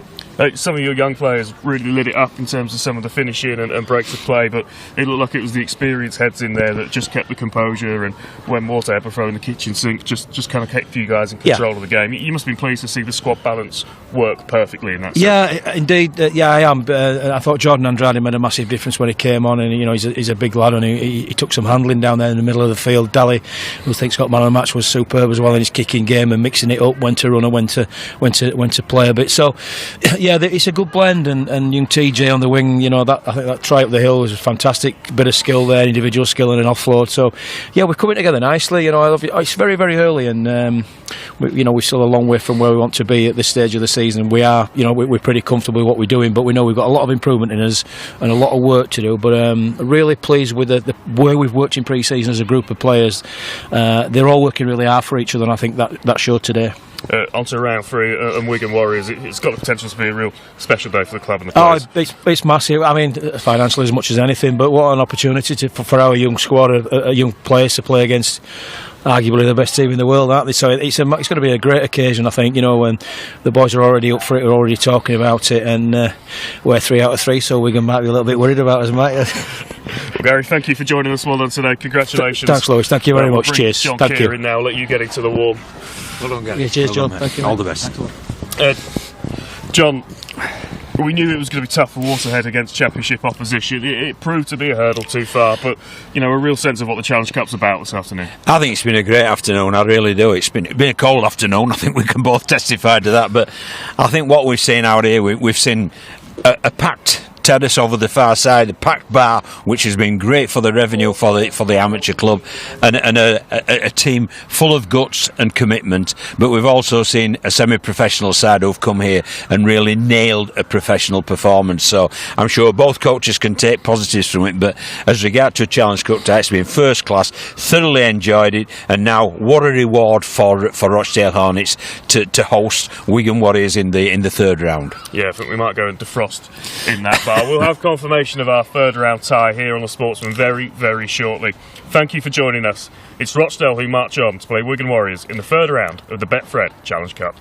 Some of your young players really lit it up in terms of some of the finishing and breaks of play, but it looked like it was the experienced heads in there that just kept the composure, and when Waterhead were throwing the kitchen sink, just kind of kept you guys in control of the game. You must have been pleased to see the squad balance work perfectly in that sense. Yeah, indeed. I am. I thought Jordan Andrade made a massive difference when he came on, and he's a big lad, and he took some handling down there in the middle of the field. Daly, who thinks got man of the match, was superb as well in his kicking game and mixing it up, when to run and when to play a bit. So yeah, it's a good blend, and young TJ on the wing, I think that try up the hill was a fantastic bit of skill there, individual skill and an offload. So yeah, we're coming together nicely. It's very, very early, and we're still a long way from where we want to be at this stage of the season. We are, we're pretty comfortable with what we're doing, but we know we've got a lot of improvement in us and a lot of work to do. But really pleased with the way we've worked in pre-season as a group of players. They're all working really hard for each other, and I think that showed today. On to round 3 and Wigan Warriors. It's got the potential to be a real special day for the club and the players. It's massive. I mean, financially as much as anything, but what an opportunity for our young squad, young players to play against arguably the best team in the world, aren't they? So it's going to be a great occasion, I think. When the boys are already up for it, we're already talking about it, and we're 3 out of 3, so Wigan might be a little bit worried about us, mate. Well, Gary, thank you for joining us well done today. Congratulations. Thanks, Lewis. Thank you very much. Cheers. John Thank Keir you. in now. Let you get into the warm. Well done, Gary. Yeah, cheers, well John. done, Thank you. All the best. John, we knew it was going to be tough for Waterhead against Championship opposition. It proved to be a hurdle too far, but a real sense of what the Challenge Cup's about this afternoon. I think it's been a great afternoon, I really do. It's been a cold afternoon, I think we can both testify to that, but I think what we've seen out here, we've seen a packed terrace over the far side, a packed bar, which has been great for the revenue for the amateur club, and a team full of guts and commitment. But we've also seen a semi-professional side who've come here and really nailed a professional performance. So I'm sure both coaches can take positives from it. But as regard to a Challenge Cup tie, it's been first class. Thoroughly enjoyed it, and now what a reward for Rochdale Hornets to host Wigan Warriors in the third round. Yeah, I think we might go and defrost in that bar. We'll have confirmation of our third round tie here on the Sportsman very, very shortly. Thank you for joining us. It's Rochdale who march on to play Wigan Warriors in the third round of the Betfred Challenge Cup.